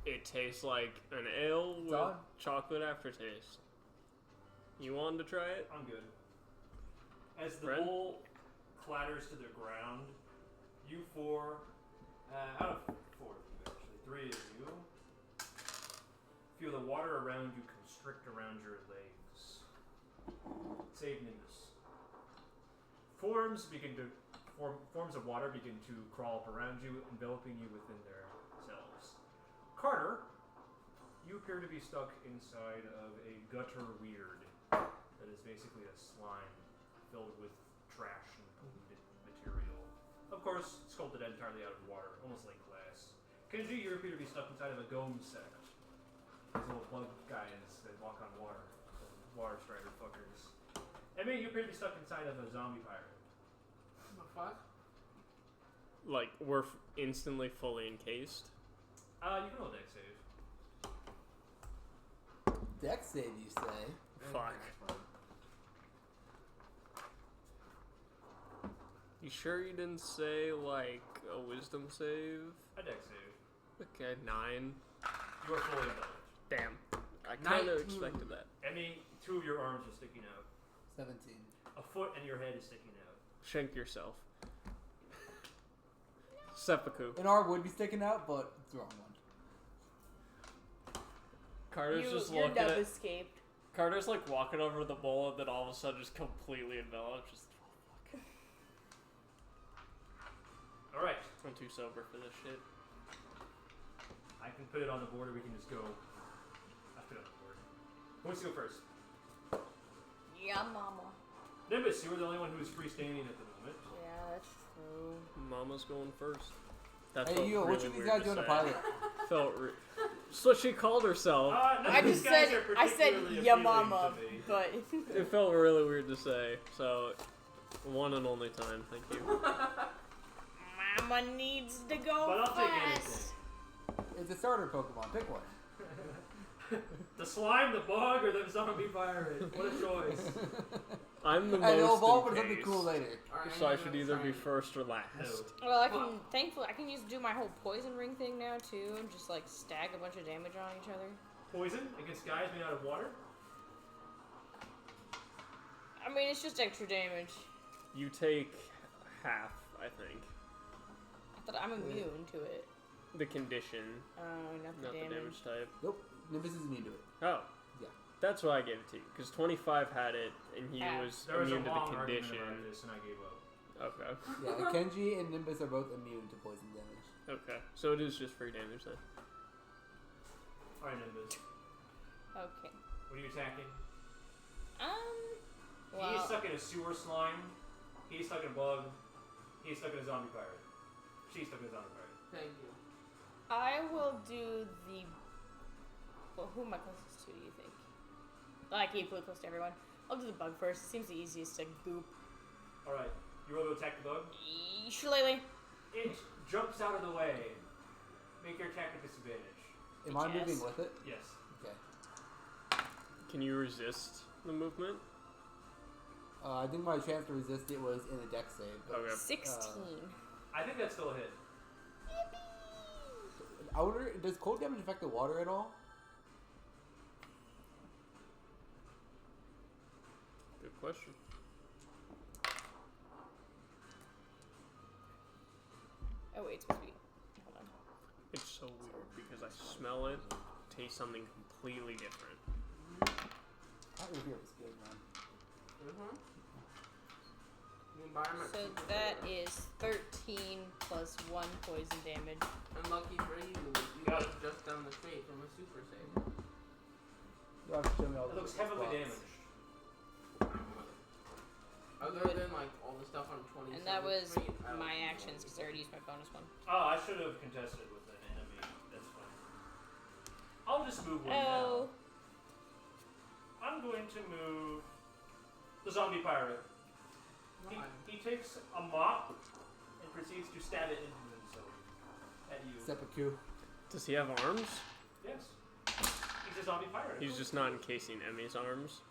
It tastes like an ale with odd. chocolate aftertaste. You wanted to try it? I'm good. As the Friend? bowl clatters to the ground, you four, out of four of you actually, three of you, feel the water around you constrict around your legs. Save Nimbus. Forms of water begin to crawl up around you, enveloping you within their selves. Carter, you appear to be stuck inside of a gutter weird that is basically a slime filled with trash and polluted material. Of course, sculpted entirely out of water, almost like glass. Kenji, you appear to be stuck inside of a Gome sect. These little bug guys that walk on water. Water strider fuckers. Emmy, you appear to be stuck inside of a zombie pirate. What the fuck? Like, we're instantly fully encased. You can roll a dex save. Dex save, you say? Fuck. You sure you didn't say, like, a wisdom save? A dex save. Okay, 9. You are fully enveloped. Damn. I kind of 19. expected that. Emmy, two of your arms are sticking out. 17. A foot and your head is sticking out. Shank yourself. Seppuku. An arm would be sticking out, but it's the wrong one. Carter's just Your looking nub at... escaped. Carter's like walking over the bowl and then all of a sudden just completely enveloped. Just, oh, fuck. Alright, I'm too sober for this shit. I can put it on the board or we can just go. I put it on the board. Who wants to go first? Yeah, mama. Nimbus, you were the only one who was freestanding at the moment. Yeah, that's true. Mama's going first. That Hey, felt you, really which of these weird guys to doing a say. pilot? Felt so she called herself. No, I these just guys said, are I said, particularly yeah, appealing mama, to me. but It felt really weird to say. So, one and only time. Thank you. mama needs to go But I'll take fast. It's a starter Pokemon. Pick one. The slime, the bug, or the zombie pirate? What a choice. I'm the And it'll most evolve into something encased, cool later. Alright, so I hang on, should let's either try be it. first or last. No. Well, I can, thankfully, I can do my whole poison ring thing now, too, and just, like, stack a bunch of damage on each other. Poison against guys made out of water? I mean, it's just extra damage. You take half, I think. I thought I'm immune to it. The condition, Oh, not the not the damage. damage type. Nope. Nimbus is immune to it. Oh. Yeah. That's why I gave it to you. Because 25 had it, and he Half. was There was a immune to long the argument condition. about this, and I gave up. Okay. Yeah, Kenji and Nimbus are both immune to poison damage. Okay. So it is just free damage then. Alright, Nimbus. Okay. What are you attacking? Well, He's stuck in a sewer slime. He's stuck in a bug. He's stuck in a zombie pirate. She's stuck in a zombie pirate. Thank you. I will do the. Well, who am I closest to? Do you think? Like equally close to everyone. I'll do the bug first. It seems the easiest to goop. Alright, you want to attack the bug? Shillelagh. It jumps out of the way. Make your attack at disadvantage. Am I Yes. moving with it? Yes. Okay. Can you resist the movement? I think my chance to resist it was in a dex save. But, Okay. 16. I think that's still a hit. I wonder, does cold damage affect the water at all? Good question. Oh wait, it's supposed to be. Hold on. It's so weird because I smell it, taste something completely different. That root beer was good, man. Mm-hmm. Environment. So that is 13 plus 1 poison damage. And lucky for you, you Got live just down the street from a super save. You have to show me all It the looks different heavily spots. damaged. Other Good. than like all the stuff on 27th And that was Street, I don't my know. actions because I already used my bonus one. Oh, I should have contested with an enemy. That's fine. I'll just move one Oh. now. I'm going to move the zombie pirate. Why? He takes a mop and proceeds to stab it into himself. At you. Seppuku. Does he have arms? Yes. He's a zombie pirate. He's just not encasing Emmy's arms.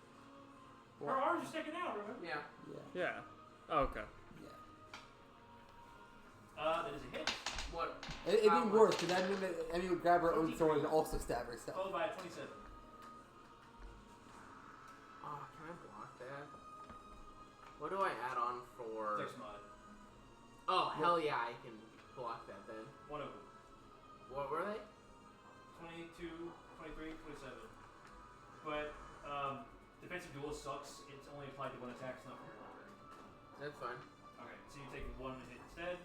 Her arms are sticking out, remember? Yeah. Yeah. Yeah. Oh, okay. Yeah. That is a hit. What? It'd be worse because that mean that Emmy would grab her own sword and also stab herself. Followed by a 27. Oh, can I block that? What do I add on for? Dex mod. Oh, hell yeah, I can block that then. One of them. What were they? 22, 23, 27. But, defensive duel sucks. It's only applied to one attack, it's not for your turn. That's fine. Okay, so you take one hit instead.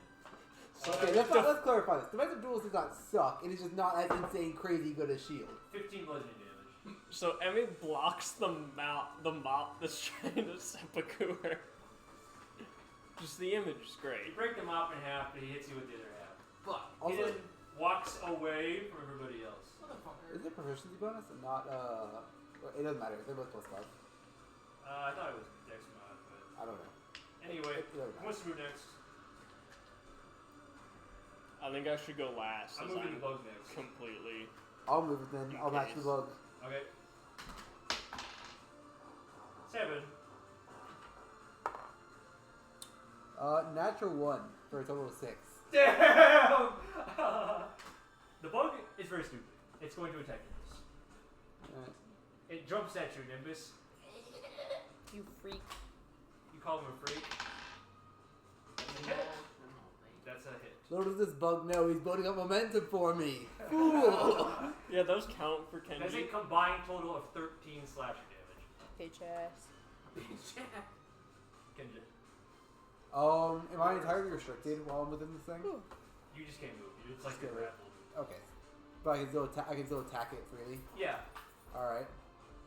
Okay, let's clarify this. Defensive duels does not suck. It is just not as insane, crazy good as Shield. 15 bludgeoning damage. So Emmy blocks the mop that's trying to seppuku her. Just the image is You great. break the mop in half, but he hits you with the other half. Fuck. He Also, then walks away from everybody else. Motherfucker. is it proficiency bonus and not it doesn't matter. They're both plus 5. I thought it was Dex mod, but I don't know. anyway, It doesn't who wants to move next? I think I should go last. I'm as moving the bug next. completely. I'll move it then. I'll match the bug. Okay. 7. Natural 1 for a total of 6. Damn! The bug is very stupid. It's going to attack Nimbus. Alright. It jumps at you, Nimbus. You freak. You call him a freak. That's a hit. That's a hit. Little does this bug know he's building up momentum for me. Fool! Yeah, those count for That's a Kenji. combined total of 13 slashing damage. Bitch ass. Bitch. Kenji. Am I entirely restricted while I'm within this thing? You just can't move. It's like Just you're get rid- grappled. Okay. But I can still attack it freely. Yeah. Alright.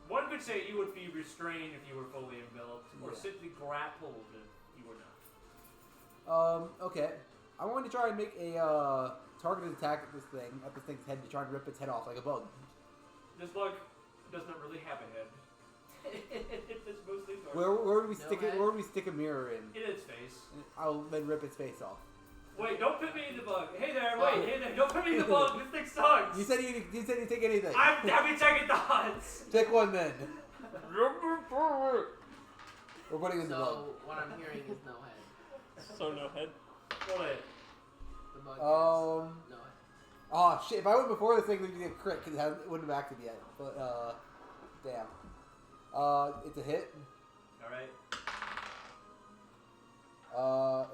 One could say you would be restrained if you were fully enveloped, or Yeah. simply grappled if you were not. Okay. I want to try and make a targeted attack at this thing's head to try and rip its head off like a bug. This bug does not really have a head. It's mostly dark. Where would we No stick it? head? Where would we stick a mirror in? In its face. And I'll then rip its face off. Wait, don't put me in the bug. Hey there, hey there, don't put me in the bug. This thing sucks. You said you take anything. I'm having second thoughts. Take one then. We're putting in the bug. So what I'm hearing is no head. So no head. Roll it. The bug Um. has no head. Oh shit! If I went before this thing, we'd get a crit because it wouldn't have acted yet. But damn. It's a hit. All right.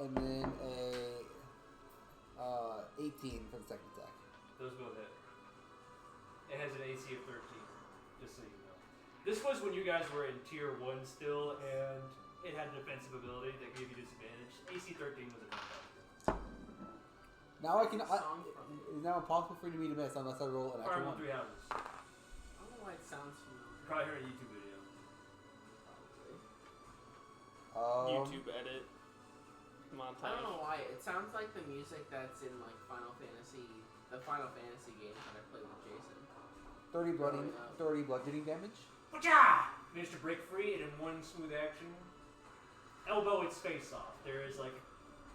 And then a 18 for the second attack. Those both hit. It has an AC of 13, just so you know. This was when you guys were in tier 1 still, and it had a defensive ability that gave you disadvantage. AC 13 was a knockdown. Now I can. Song from it. It's now impossible for me to miss unless I roll an Fire actual Emblem 3 one. Houses. I don't know why it sounds familiar. You probably heard a YouTube video. Probably. YouTube edit. I Montage. don't know why. It sounds like the music that's in like the Final Fantasy games that I played with Jason. 30 Growing up. bludgeoning damage. Whatcha! Managed to break free, and in one smooth action, elbow its face off. There is like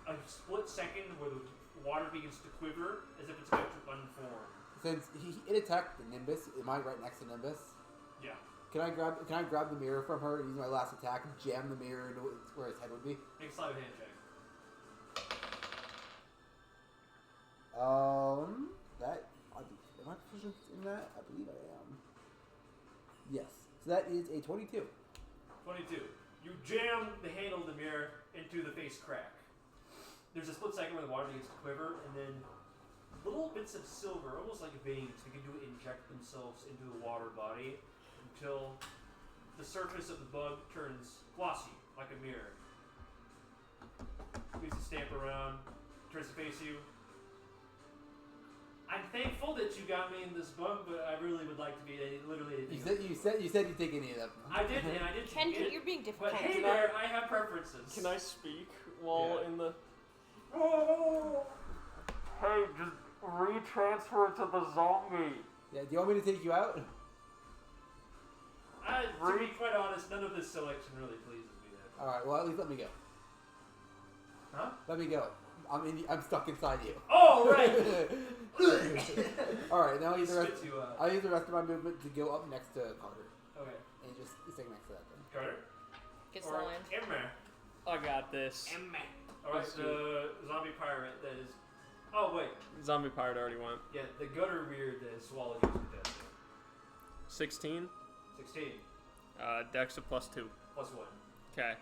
a split second where the water begins to quiver as if it's about to unform. Since it attacked the Nimbus, am I right next to Nimbus? Yeah. Can I grab the mirror from her and use my last attack and jam the mirror into where its head would be? Make a sleight of hand check. Am I proficient in that? I believe I am. Yes. So that is a 22. 22. You jam the handle of the mirror into the face crack. There's a split second where the water begins to quiver, and then little bits of silver, almost like veins, begin to inject themselves into the water body until the surface of the bug turns glossy, like a mirror. Moves his stamp around, turns to face you. I'm thankful that you got me in this book, but I really would like to be literally anything. You said you'd take any of them. I did, and I did take Kenji, it. you're being difficult. But hey there, I have preferences. Can I speak while Yeah. in the... Hey, just retransfer to the zombie. Yeah, do you want me to take you out? To be quite honest, none of this selection really pleases me. Then. Alright, well, at least let me go. Huh? Let me go. I'm stuck inside you. Oh, right! Alright, now I use the rest. Spits you out. I'll use the rest of my movement to go up next to Carter. Okay. And just stick next to that thing. Carter? Gets the Or land. Emma. I got this. Alright, Let's the zombie pirate that is... Oh, wait. Zombie pirate already went. Yeah, the gutter weird that has swallowed you to death. 16. 16. Dex of +2. +1. Okay.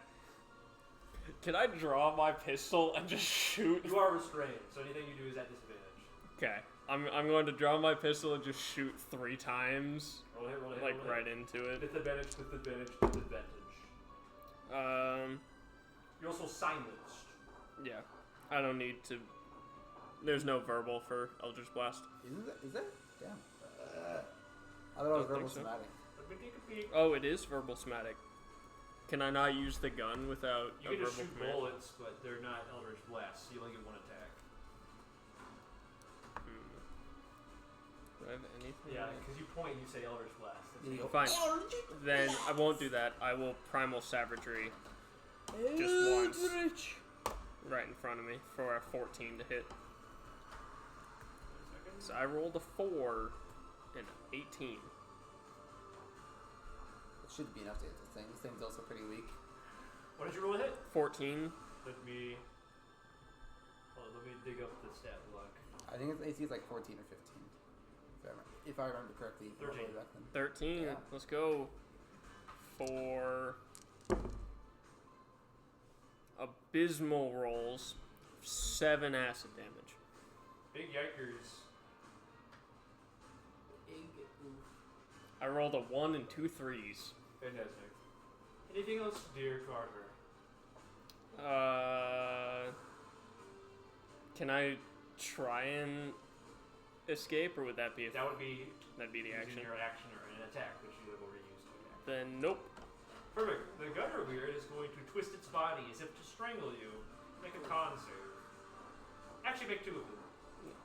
Can I draw my pistol and just shoot? You are restrained, so anything you do is at disadvantage. Okay. I'm going to draw my pistol and just shoot 3 times. Roll a hit, roll a hit, Like roll a right hit. into it. Disadvantage, disadvantage, disadvantage. You're also silenced. Yeah. I don't need to... There's no verbal for Eldritch Blast. Is there? Damn. I thought it was Don't verbal think so. somatic. Let me take a peek. Oh, it is verbal somatic. Can I not use the gun without You a can verbal just shoot command? bullets, but they're not Eldritch Blasts. You only get 1 attack. Do I have anything? Yeah, because you point and you say Eldritch Blast. That's You go, Fine. Then I won't do that. I will Primal Savagery just once. Right in front of me for a 14 to hit. So I rolled a 4 and 18. It should be enough to hit this thing. This thing's also pretty weak. What did you roll a hit? 14. Let me... Hold on, let me dig up the stat block. I think its AC is like 14 or 15. If I remember correctly. 13. Way back then. 13. Yeah. Let's go. For abysmal rolls, 7 acid damage. Big yikers. I rolled a 1 and 2 3s. Fantastic. Anything else, dear Carter? Can I try and escape, or would that be That would be that'd be the using action? your action or an attack, which you have already used to attack. Then nope. Perfect. The gutter weird is going to twist its body as if to strangle you. Make a con save. Actually, make 2 of them.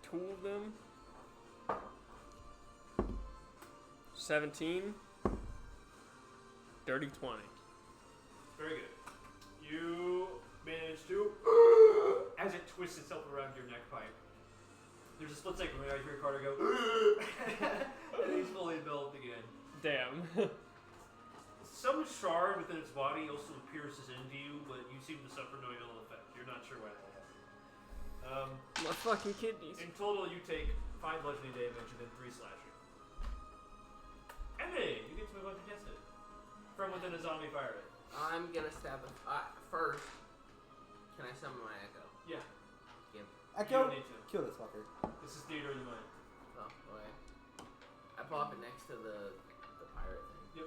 2 of them. 17. Dirty 20. Very good. You manage to, as it twists itself around your neck pipe. There's a split second where I hear Carter go, and he's fully enveloped again. Damn. Some shard within its body also pierces into you, but you seem to suffer no ill effect. You're not sure why that happened. My fucking kidneys. In total, you take 5 bludgeoning damage and then 3 slashing. Emily, you get to move on contested. From within a zombie pirate. I'm gonna stab him. First, can I summon my echo? Yeah. Yep. You Echo, don't need to. kill this fucker. This is theater of the mind. Oh, okay. I pop it next to the pirate thing.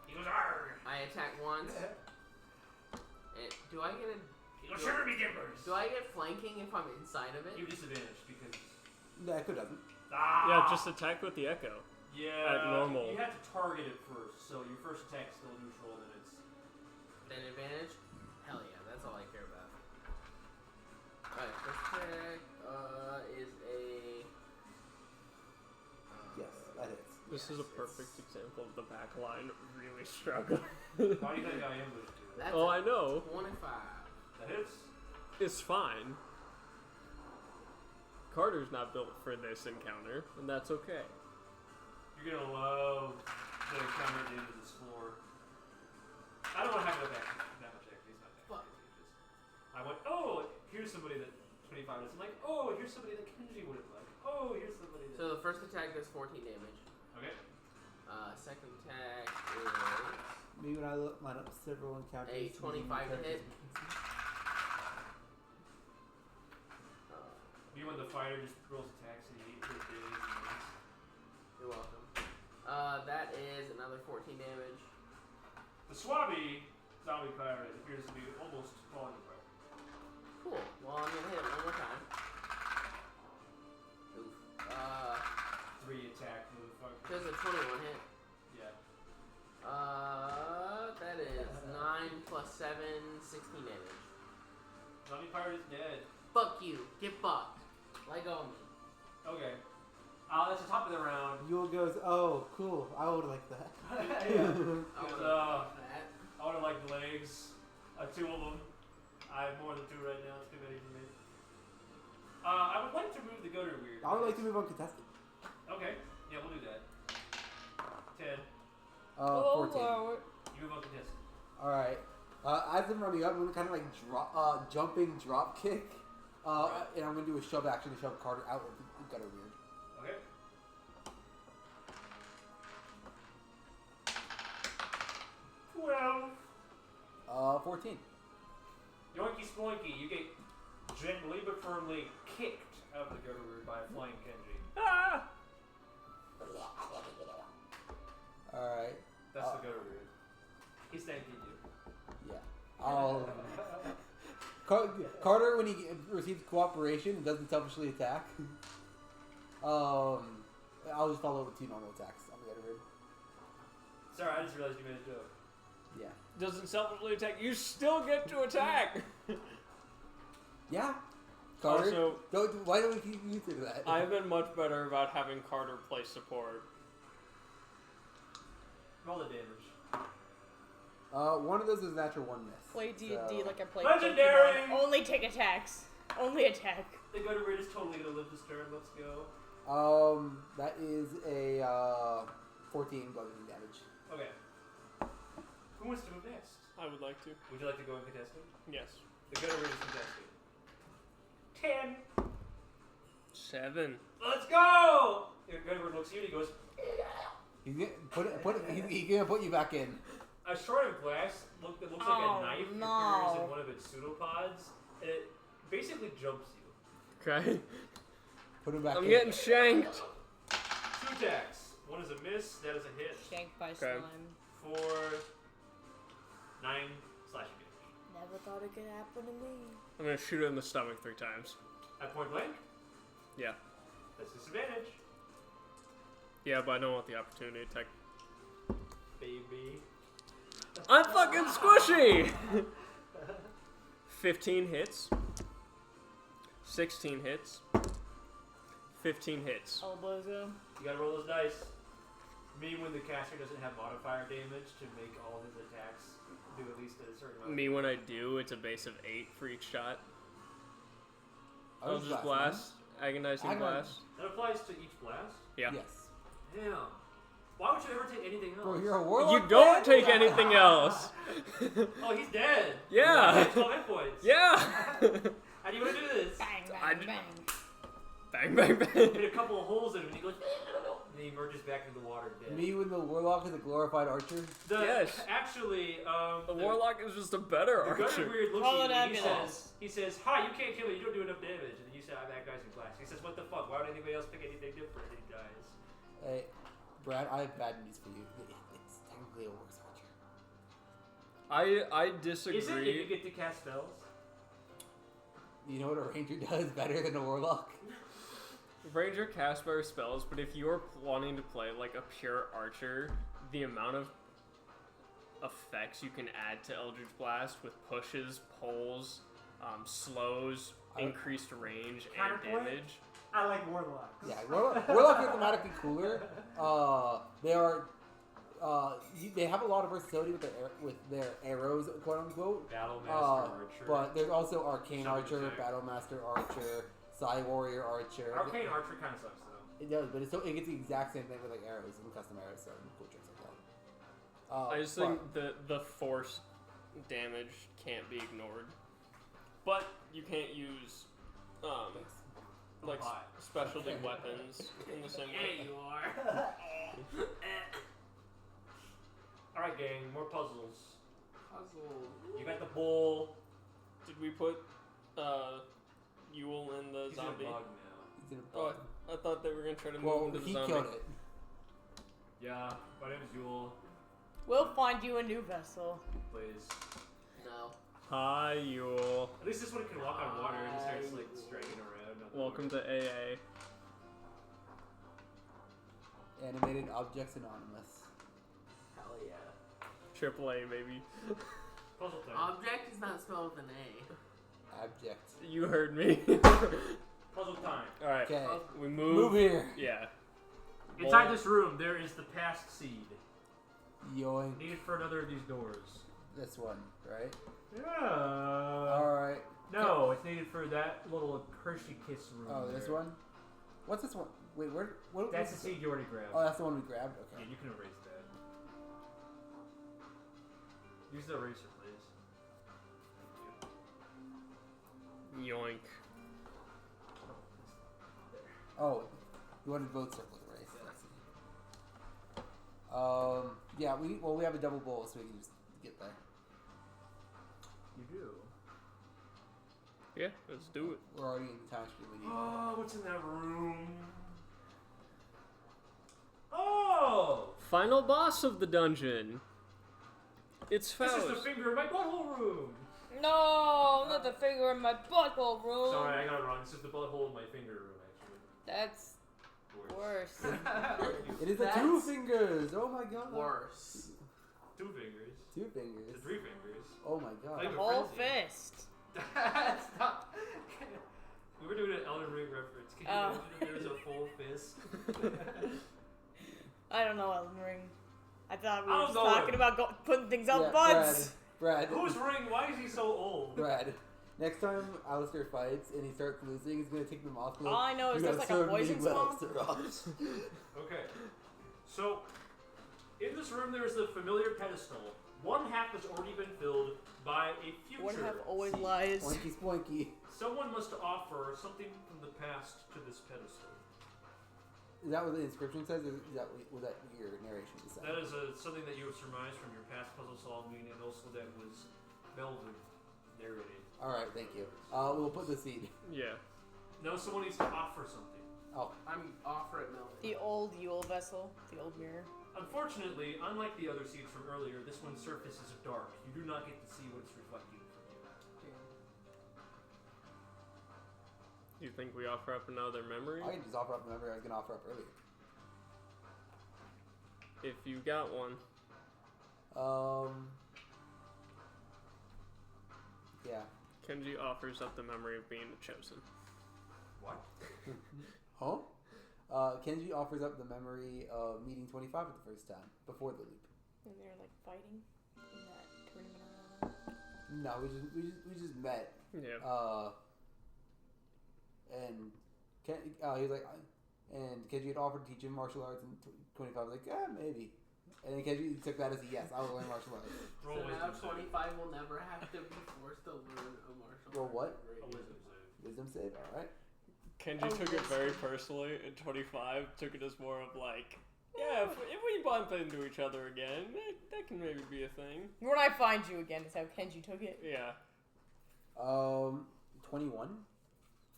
He goes, argh! I attack once. Do I get a? He goes, shiver me gimbers! Do I get flanking if I'm inside of it? You disadvantage because... No, Echo doesn't. Yeah, just attack with the echo. Yeah, at normal. You have to target it first, so your first attack's still neutral, and it's... Then advantage? Hell yeah, that's all I care about. Alright, first attack is a... Yes, that hits. This is a Yes, perfect example of the back line really struggling. Why do you think I ambushed you? That's Oh, a I know. 25. That hits? It's fine. Carter's not built for this encounter, and that's okay. You're gonna love the encounter at the end of this floor. I don't want to have that much actually. It's not that Fuck. crazy. I went, oh, here's somebody that 25 is. I'm like, oh, here's somebody that Kenji would have liked. Oh, here's somebody that... So the first attack does 14 damage. Okay. Second attack is Maybe when I line up several encounters. a 25 to hit. You when the fighter just rolls attacks and he hits damage and wins. You're welcome. That is another 14 damage. The Swabby zombie pirate appears to be almost falling apart. Cool. Well, I'm gonna hit it one more time. Oof. 3 attack, motherfucker. Does a 21 hit? Yeah. That is 9 plus 7, 16 damage. Zombie pirate is dead. Fuck you. Get fucked. Let go of me. Okay. That's the top of the round. Yule goes, oh, cool. I would like that. Yeah. I Because, would've liked that. I would have liked the legs. 2 of them. I have more than 2 right now. It's too many for me. I would like to move the Goater Weird. I would like to move uncontested. Okay. Yeah, we'll do that. 10. 14. You move uncontested. Alright. As I'm running up, I'm going to kind of like jumping drop kick. And I'm going to do a shove action to shove Carter out of the Gutter Weird. Okay. Well. 14. Yoinky Sploinky, you get gently but firmly kicked out of the Goater Weird by a flying Kenji. Ah! Alright. That's the Goater Weird. He's thanking you. Yeah. Carter, when he receives cooperation and doesn't selfishly attack, I'll just follow with 2 normal attacks on the Gutter Weird. Sorry, I just realized you made a joke. Yeah. Doesn't selfishly attack. You still get to attack. Yeah. Carter, Also, why don't we keep you to that? I've been much better about having Carter play support. Roll the damage. One of those is a natural 1 miss. Play D&D so- like I play Legendary! Pokemon. Only take attacks. Only attack. The Goater Weird is totally gonna live this turn. Let's go. That is a 14 bludgeoning damage. Okay. Who wants to move next? I would like to. Would you like to go uncontested? Yes. The Goater Weird is contested. 10. 7. Let's go! The Goater Weird looks at you and he goes, He's gonna put you back in. a shard of glass that looks like a knife appears in one of its pseudopods, and it basically jumps you. Okay. Put him back in. I'm getting shanked. 2 attacks. 1 is a miss, that is a hit. Shanked by Okay. slime. For 9 slashing damage. Never thought it could happen to me. I'm gonna shoot it in the stomach 3 times. At point blank? Yeah. That's disadvantage. Yeah, but I don't want the opportunity attack. Baby. I'm fucking squishy! 15 hits. 16 hits. 15 hits. Elbows him. You gotta roll those dice. Me, when the caster doesn't have modifier damage to make all his attacks do at least a certain amount. Me, when I do, it's a base of 8 for each shot. Eldritch Eldritch Blast. Agonizing Blast. That applies to each blast? Yeah. Yes. Damn. Why would you ever take anything else? Bro, you're a warlock. You don't man? take anything else. Oh, he's dead. Yeah. He has 12 hit points. Yeah. How do you want to do this? Bang, I bang, d- bang. Bang, bang, bang. Hit a couple of holes in him and he goes, and he emerges back into the water dead. Me when the warlock is a glorified archer. Yes. Actually, The Warlock is just a better The Goater archer. Weird looks Call at it you and ambulance. he says, hi, you can't kill me, you don't do enough damage. And then you say, I'm that guy's in class. He says, what the fuck, why would anybody else pick anything different? And he dies. Hey, Brad, I have bad news for you. It's technically a worse archer. I Is it if you disagree. get to cast spells? You know what a ranger does better than a warlock? Ranger casts better spells, but if you're wanting to play like a pure archer, the amount of effects you can add to Eldritch Blast with pushes, pulls, slows, increased range, and Counterpoint? damage. I like warlocks. Yeah, warlock is automatically cooler. They are. They have a lot of versatility with their arrows, quote unquote. Battlemaster Archer. But there's also Arcane Something Archer, to check. Battlemaster Archer, Psy Warrior Archer. Arcane Archer kind of sucks though. It does, but it gets the exact same thing with like arrows and custom arrows, so cool tricks like that. I just think the force damage can't be ignored. But you can't use like Why? specialty weapons in the same way. Yeah, you are. Alright, gang, more puzzles. Puzzle. You got the bull. Did we put Yule in the He's zombie? in a bug now. He's in a Oh, bug. I thought they were gonna try to move Well, him to the he zombie. killed it. Yeah, my name is Yule. We'll find you a new vessel. Please. No. Hi, Yule. At least this one can walk on water and starts like striking around. on the Welcome water. to AA. Animated Objects Anonymous. Hell yeah. AAA, baby. Puzzle time. Object is not spelled with an A. Abject. You heard me. Puzzle time. Alright, Okay. we move. Move here. Yeah. Inside this room, there is the past seed. Yoink. Needed for another of these doors. This one, right? Yeah. Alright. No, it's needed for that little Hershey Kiss room. Oh, this there. one? What's this one? Wait, where? What? That's the what's seed you already grabbed. Oh, that's the one we grabbed? Yeah, Okay. you can erase that. Use the eraser, please. Thank you. Yoink. Oh, you wanted both circles erased. I see. Yeah, we have a double bowl, so we can just get there. You do. Yeah, let's do it. We're already in the time stream we need. Oh, what's in that room? Oh! Final boss of the dungeon. It's This Faust. is the finger in my butthole room! No, not the finger in my butthole room. Sorry, I got it wrong. This is the butthole in my finger room, actually. That's worse. It is the That's two fingers. Oh my god. Worse. 2 fingers. Two To fingers. 3 fingers. Oh my god. Like The a whole frenzy. fist. Stop. We were doing an Elden Ring reference. Can you Oh. imagine if there was a full fist? I don't know Elden Ring. I thought we I were don't just know talking it. about putting things up Yeah, butts. Brad. Who's Ring? Why is he so old? Brad. Next time Alistair fights and he starts losing, he's gonna take the mouth All I know is there's like a poison swamp. Okay. So, in this room there is the familiar pedestal. One half has already been filled by a future. One half always seed. lies. Spoinky spoinky. Someone must offer something from the past to this pedestal. Is that what the inscription says, or is that was that your narration just said? That is something that you have surmised from your past puzzle solving, and also that was Melvin narrated. Alright, thank you. We'll put the seed. Yeah. No, someone needs to offer something. Oh, I'm offer it, Melvin. The old Yule vessel, the old mirror. Unfortunately, unlike the other seeds from earlier, this one's surface is dark. You do not get to see what it's reflecting from you. Do you think we offer up another memory? I can just offer up the memory I was gonna offer up earlier. If you got one. Yeah. Kenji offers up the memory of being the chosen. What? Huh? Kenji offers up the memory of meeting 25 for the first time, before the leap. And they're like fighting in that tournament. No, we just met. Yeah. And he was like, and Kenji had offered to teach him martial arts, and 25 was like, yeah, maybe. And then Kenji took that as a yes, I will learn martial arts. Roll So now wisdom save. 25 will never have to be forced to learn a martial Roll what? A wisdom save. Wisdom save, alright. Kenji took it very personally, and 25 took it as more of like, yeah, if we bump into each other again, that can maybe be a thing. When I find you again is how Kenji took it. Yeah. 21.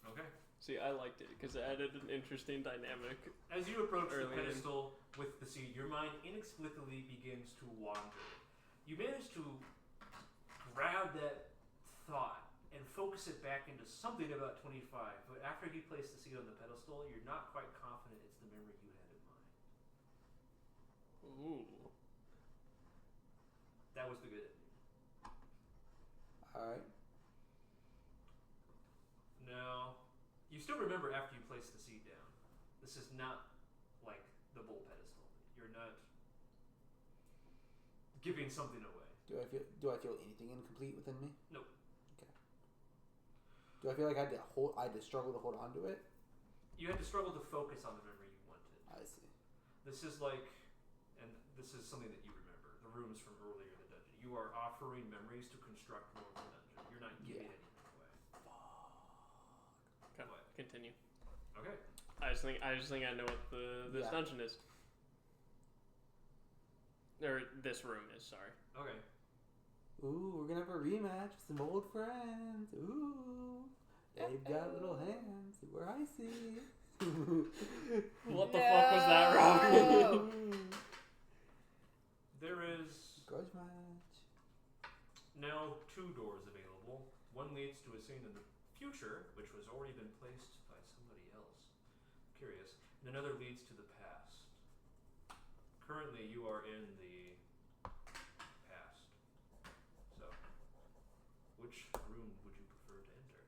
Okay. See, I liked it because it added an interesting dynamic. As you approach the Early in. pedestal with the seed, your mind inexplicably begins to wander. You manage to grab that thought and focus it back into something about 25, but after you place the seed on the pedestal, you're not quite confident it's the memory you had in mind. Ooh. That was the good ending. Alright. Now, you still remember after you place the seed down. This is not like the bull pedestal. You're not giving something away. Do I feel anything incomplete within me? Nope. Okay. Do I feel like I had to struggle to hold on to it? You had to struggle to focus on the memory you wanted. I see. This is like, and this is something that you remember, the rooms from earlier in the dungeon. You are offering memories to construct more of the dungeon. You're not giving anything away. Okay, What? continue. Okay. I just think I know what this Yeah. dungeon is. Or this room is, sorry. Okay. Ooh, we're gonna have a rematch with some old friends. Ooh. They've got little hands. We're icy. What the fuck was that, Rob? There is Grudge match. now 2 doors available future, which was already been placed by somebody else. Curious. And another leads to the past. Currently, you are in the past. So, which room would you prefer to enter?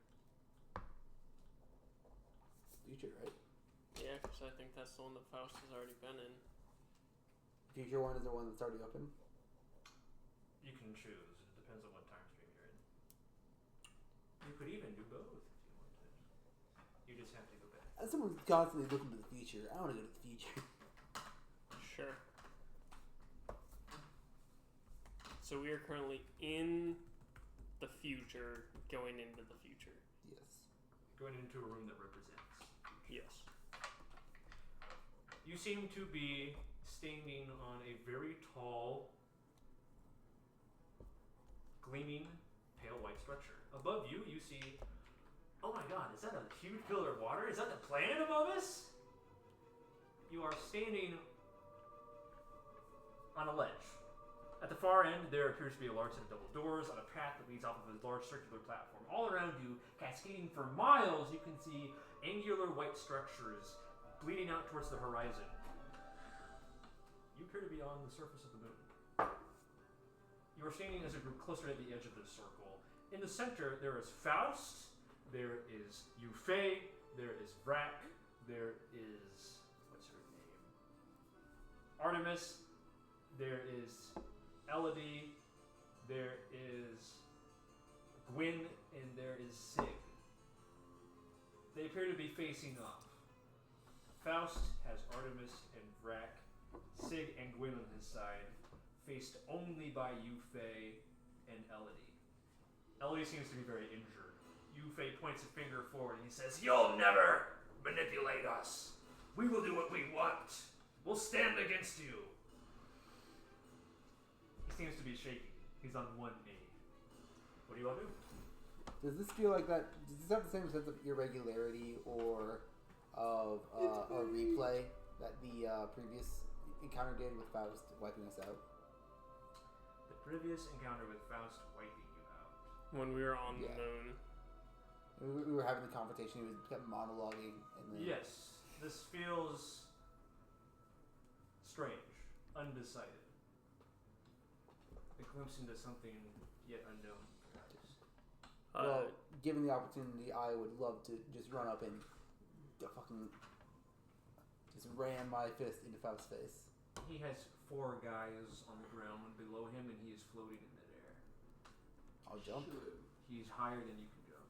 Future, right? Yeah, because I think that's the one that Faust has already been in. Future one is the one that's already open. You can choose. It depends on what time stream you're in. You could even do both if you wanted. You just have to go back. As someone who's constantly looking to the future, I want to go to the future. Sure. So we are currently in the future, going into the future. Yes. Going into a room that represents. Yes. You seem to be standing on a very tall, gleaming, pale white structure. Above you, you see, oh my god, is that a huge pillar of water? Is that the planet above us? You are standing on a ledge. At the far end, there appears to be a large set of double doors on a path that leads off of a large circular platform. All around you, cascading for miles, you can see angular white structures bleeding out towards the horizon. You appear to be on the surface of the moon. You are standing as a group closer to the edge of this circle. In the center, there is Faust, there is Yufei, there is Vrak, there is, what's her name? Artemis, there is Elodie, there is Gwyn, and there is Sig. They appear to be facing off. Faust has Artemis and Vrak, Sig and Gwyn on his side, faced only by Yufei and Elodie. Elodie seems to be very injured. Yufei points a finger forward and he says, "You'll never manipulate us. We will do what we want. We'll stand against you." He seems to be shaking. He's on one knee. What do you want to do? Does this feel like that? Does this have the same sense of irregularity or of a replay that the previous encounter did with Faust wiping us out? The previous encounter with Faust wiping you out. When we were on the Yeah. moon. We were having the conversation. He was kept monologuing, and then Yes, this feels strange, undecided. A glimpse into something yet unknown, perhaps. Well, given the opportunity, I would love to just run up and fucking just ram my fist into Faust's face. He has 4 guys on the ground below him, and he is floating in midair. I'll jump. He's higher than you can jump.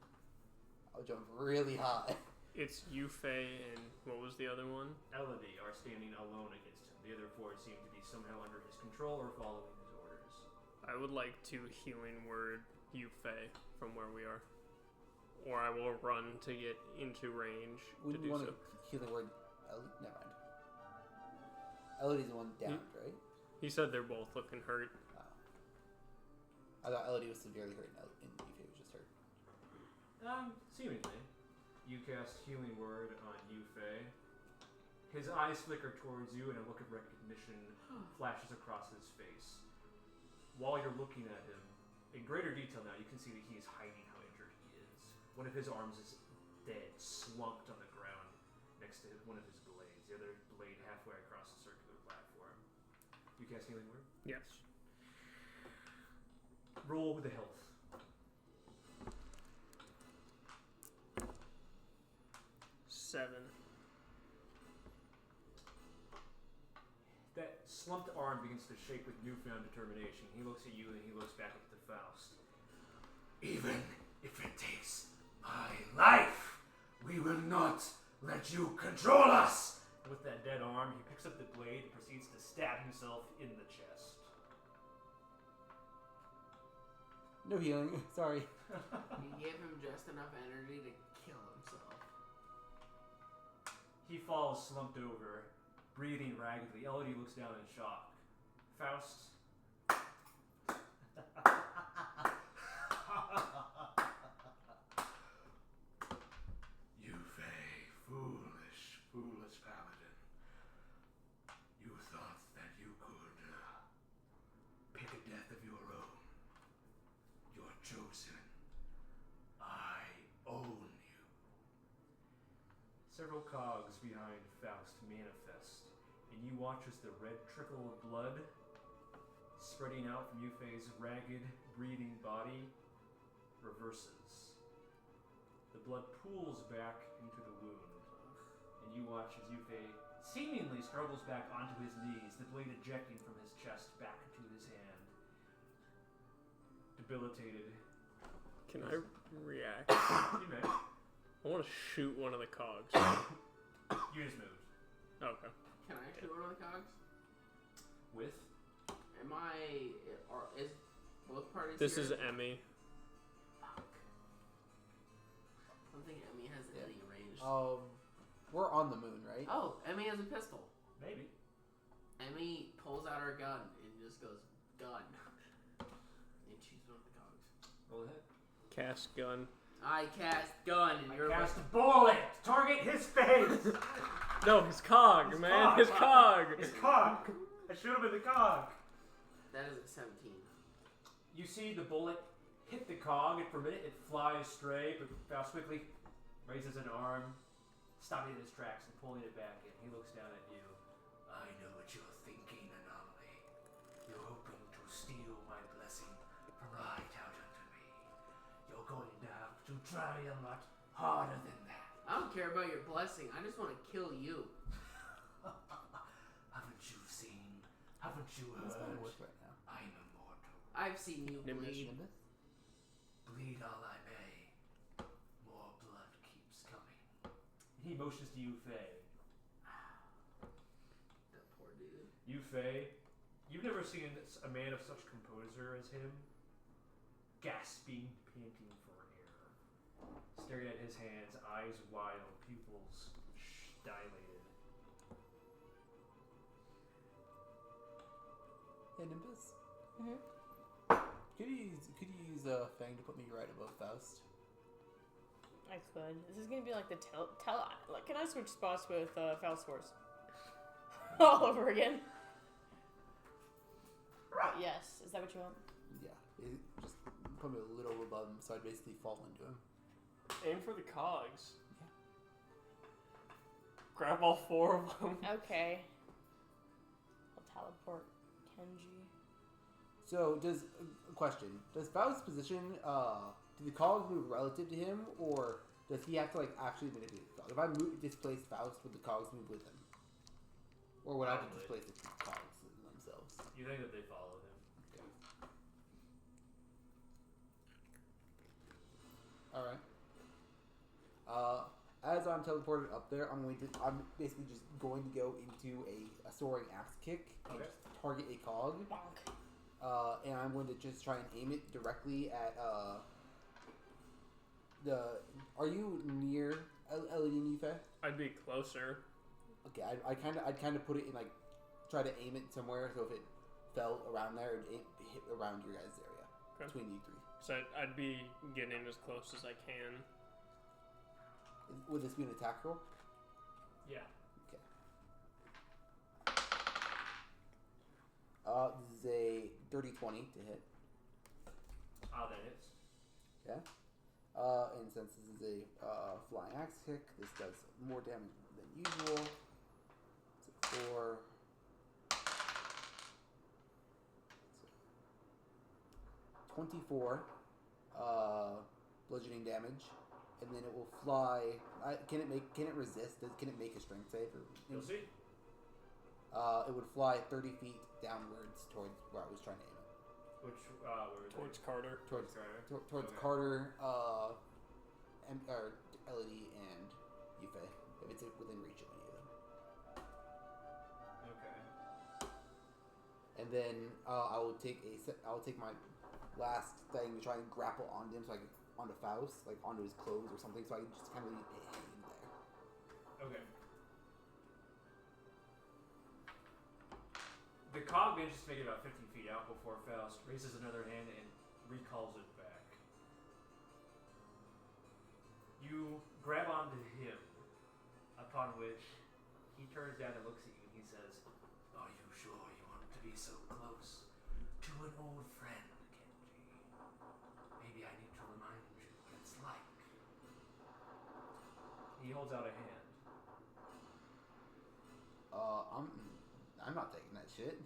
I'll jump really high. It's Yufei and what was the other one? Elodie are standing alone against him. The other 4 seem to be somehow under his control or following his orders. I would like to healing word Yufei from where we are. Or I will run to get into range Wouldn't to do want so. to hear the word never mind. Elodie's the one downed, right? He said they're both looking hurt. Oh. I thought Elodie was severely hurt and Yufei was just hurt. Seemingly. You cast Healing Word on Yufei. His eyes flicker towards you, and a look of recognition flashes across his face. While you're looking at him, in greater detail now, you can see that he is hiding how injured he is. One of his arms is dead, slumped on the ground next to one of his blades. The other blade halfway across the circular platform. You cast Healing Word? Yes. Roll with the health. 7. That slumped arm begins to shake with newfound determination. He looks at you and he looks back at the Faust. Even if it takes my life, we will not let you control us! And with that dead arm, he picks up the blade and proceeds to stab himself in the chest. No healing. Sorry. You gave him just enough energy to kill himself. He falls slumped over, breathing raggedly. Elodie looks down in shock. Faust. Yufei, foolish paladin. You thought that you could pick a death of your own. You're chosen. I own several cogs behind Faust manifest, and you watch as the red trickle of blood spreading out from Yufei's ragged, breathing body reverses. The blood pools back into the wound, and you watch as Yufei seemingly struggles back onto his knees, the blade ejecting from his chest back into his hand. Debilitated. Can I react? You may. I want to shoot one of the cogs. You just moved. Okay. Can I shoot one of the cogs? With? Is both parties This here? is Emmy. Fuck. I don't think Emmy has any range. We're on the moon, right? Oh, Emmy has a pistol. Maybe. Emmy pulls out her gun and just goes, gun. And shoots one of the cogs. Roll ahead. Cast gun. I cast gun and you're Cast a bullet! Target his face! No, his cog, His man. cog. His cog. His cock! I shoot him in the cock! That is a 17. You see the bullet hit the cog, and for a minute it flies stray, but Faust quickly raises an arm, stopping in his tracks and pulling it back in. He looks down at you. I know what you're thinking, Anomaly. You're hoping to steal my blessing from right out under me. You're going to have to try a lot harder than that. I don't care about your blessing. I just want to kill you. Haven't you seen? Haven't you What's my heard? work right now? I'm immortal. I've seen you Nimbus. bleed. Nimbus? Bleed all I may. More blood keeps coming. He motions to Yufei. That poor dude. Yufei, you've never seen a man of such composure as him. Gasping, panting for air. Staring at his hands, eyes wild, pupils dilated. Hey, Nimbus. Mhm. Could you use Fang to put me right above Faust? I could. This is gonna be like the like, can I switch spots with Faust Force? All over again. But yes, is that what you want? Yeah. Just put me a little above him, so I'd basically fall into him. Aim for the cogs. Yeah. Grab all 4 of them. Okay. I'll teleport Kenji. So, question. Does Faust's position, do the cogs move relative to him, or does he have to, actually manipulate the cogs? If I displace Faust, would the cogs move with him? Or would I have to Probably. displace the cogs themselves? You think that they follow him? Alright. As I'm teleported up there, I'm basically just going to go into a soaring axe kick and Okay. just target a cog. Bonk. And I'm going to just try and aim it directly at Are you near LED and Yufe? I'd be closer. Okay, I'd kind of put it in try to aim it somewhere, so if it fell around there, it'd hit around your guys' area Okay. between you three. So I'd be getting as close as I can. Would this be an attack roll? Yeah. Okay. This is a 30-20 to hit. Ah, that hits. Okay. And since this is a flying axe kick, this does more damage than usual. So 4. So 24 bludgeoning damage, and then it will fly. Can it resist? Can it make a strength save? You'll see. It would fly 30 feet downwards towards where I was trying to aim it. Which, where were they? Towards Carter. Towards Carter. towards Okay. Carter, or Elodie and Yufe, if it's within reach of any of them. Okay. And then I'll take my last thing to try and grapple onto him, so I can onto Faust, onto his clothes or something, so I can just kind of leave it hanging there. Okay. The cog manages to make it about 15 feet out before Faust raises another hand and recalls it back. You grab onto him, upon which he turns down and looks at you and he says, Are you sure you want to be so close to an old friend, Kenji? Maybe I need to remind you what it's like. he holds out a hand. I'm not taking that shit.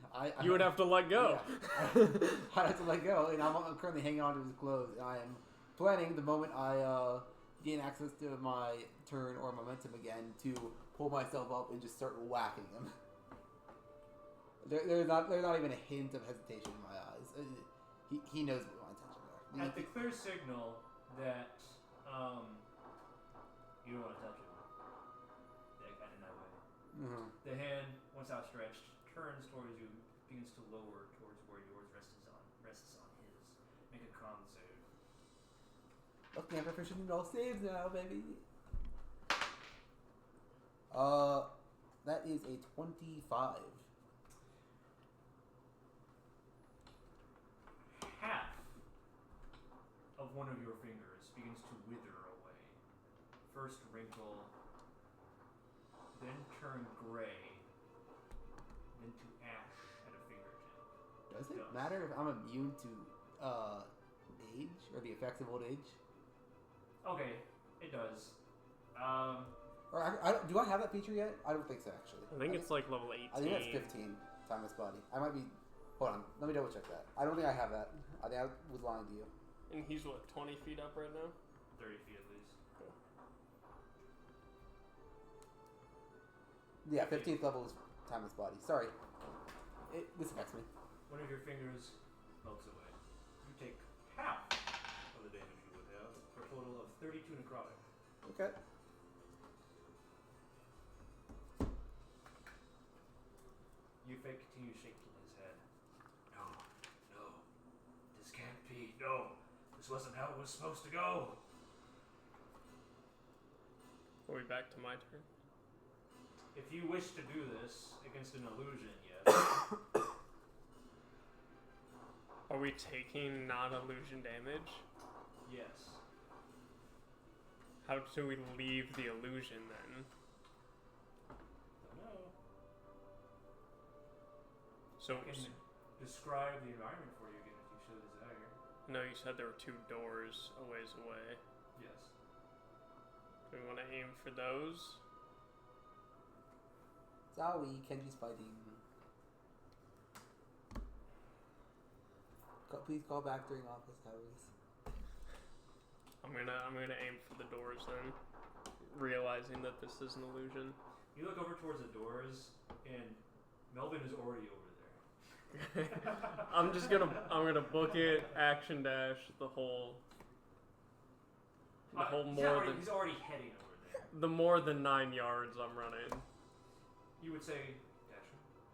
You would have to let go. Yeah. I have to let go, and I'm currently hanging on to his clothes. And I am planning the moment I gain access to my turn or momentum again to pull myself up and just start whacking him. There's not even a hint of hesitation in my eyes. He knows what my intentions are. At the clear signal that you don't want to touch him, in that way. Mm-hmm. The hand, once outstretched, turns towards you, begins to lower towards where yours rests on his. Make a con save. Okay, I'm proficient in all saves now, baby. That is a 25. Half of one of your fingers begins to wither away. First wrinkle, then turn gray, then to ash at a fingertip. Does it matter if I'm immune to age or the effects of old age? Okay, it does. Or do I have that feature yet? I don't think so, actually. I think it's like level 18. I think that's 15. Timeless body. I might be. Hold on. Let me double check that. I don't think I have that. I think I was lying to you. And he's what, 20 feet up right now? 30 feet at least. Cool. Yeah, 15th level is timeless body. Sorry. This affects me. One of your fingers melts away. You take half of the damage you would have, for a total of 32 necrotic. Okay. Yufei continues shaking his head. No. This can't be. No. This wasn't how it was supposed to go. Are we back to my turn? If you wish to do this against an illusion, yes. Are we taking non-illusion damage? Yes. How do we leave the illusion then? Don't know. So, I can describe the environment for you again if you so desire. no, you said there were 2 doors a ways away. Yes. Do we want to aim for those? Zowie, Kenji's fighting. Please call back during office hours. I'm gonna aim for the doors then, realizing that this is an illusion. You look over towards the doors, and Melvin is already over there. I'm gonna book it, action dash the whole He's already heading over there. the more than 9 yards I'm running. You would say, dash.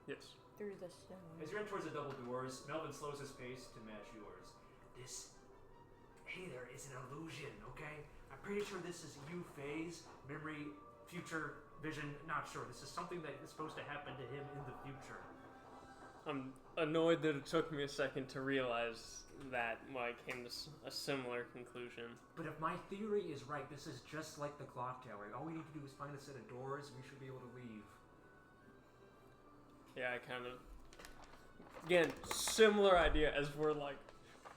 Yes. Through the snow. As you're in towards the double doors, Melvin slows his pace to match yours. Hey, there is an illusion, okay? I'm pretty sure this is you, phase, memory, future, vision, not sure. This is something that is supposed to happen to him in the future. I'm annoyed that it took me a second to realize that when I came to a similar conclusion. But if my theory is right, this is just like the clock tower. All we need to do is find a set of doors, and we should be able to leave. Yeah, I kind of... Again, similar idea as we're like...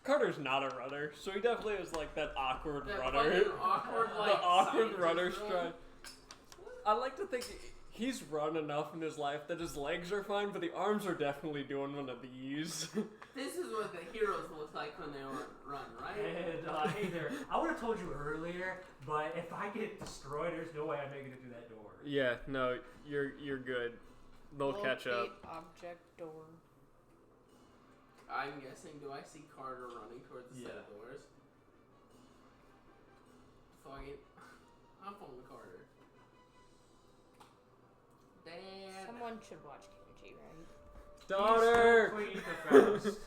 Carter's not a runner, so he definitely is like that awkward That runner. fucking awkward, like, the awkward scientist runner run. stride. I like to think he's run enough in his life that his legs are fine, but the arms are definitely doing one of these. This is what the heroes look like when they run, right? And, hey there, I would have told you earlier, but if I get destroyed, there's no way I'm making it through that door. Yeah, no, you're good. They'll catch up. Locate object door. I'm guessing, do I see Carter running towards the set of doors? Fuck it. I'm following Carter. Dad. Someone should watch Kenji, right? Daughter! He's the fastest.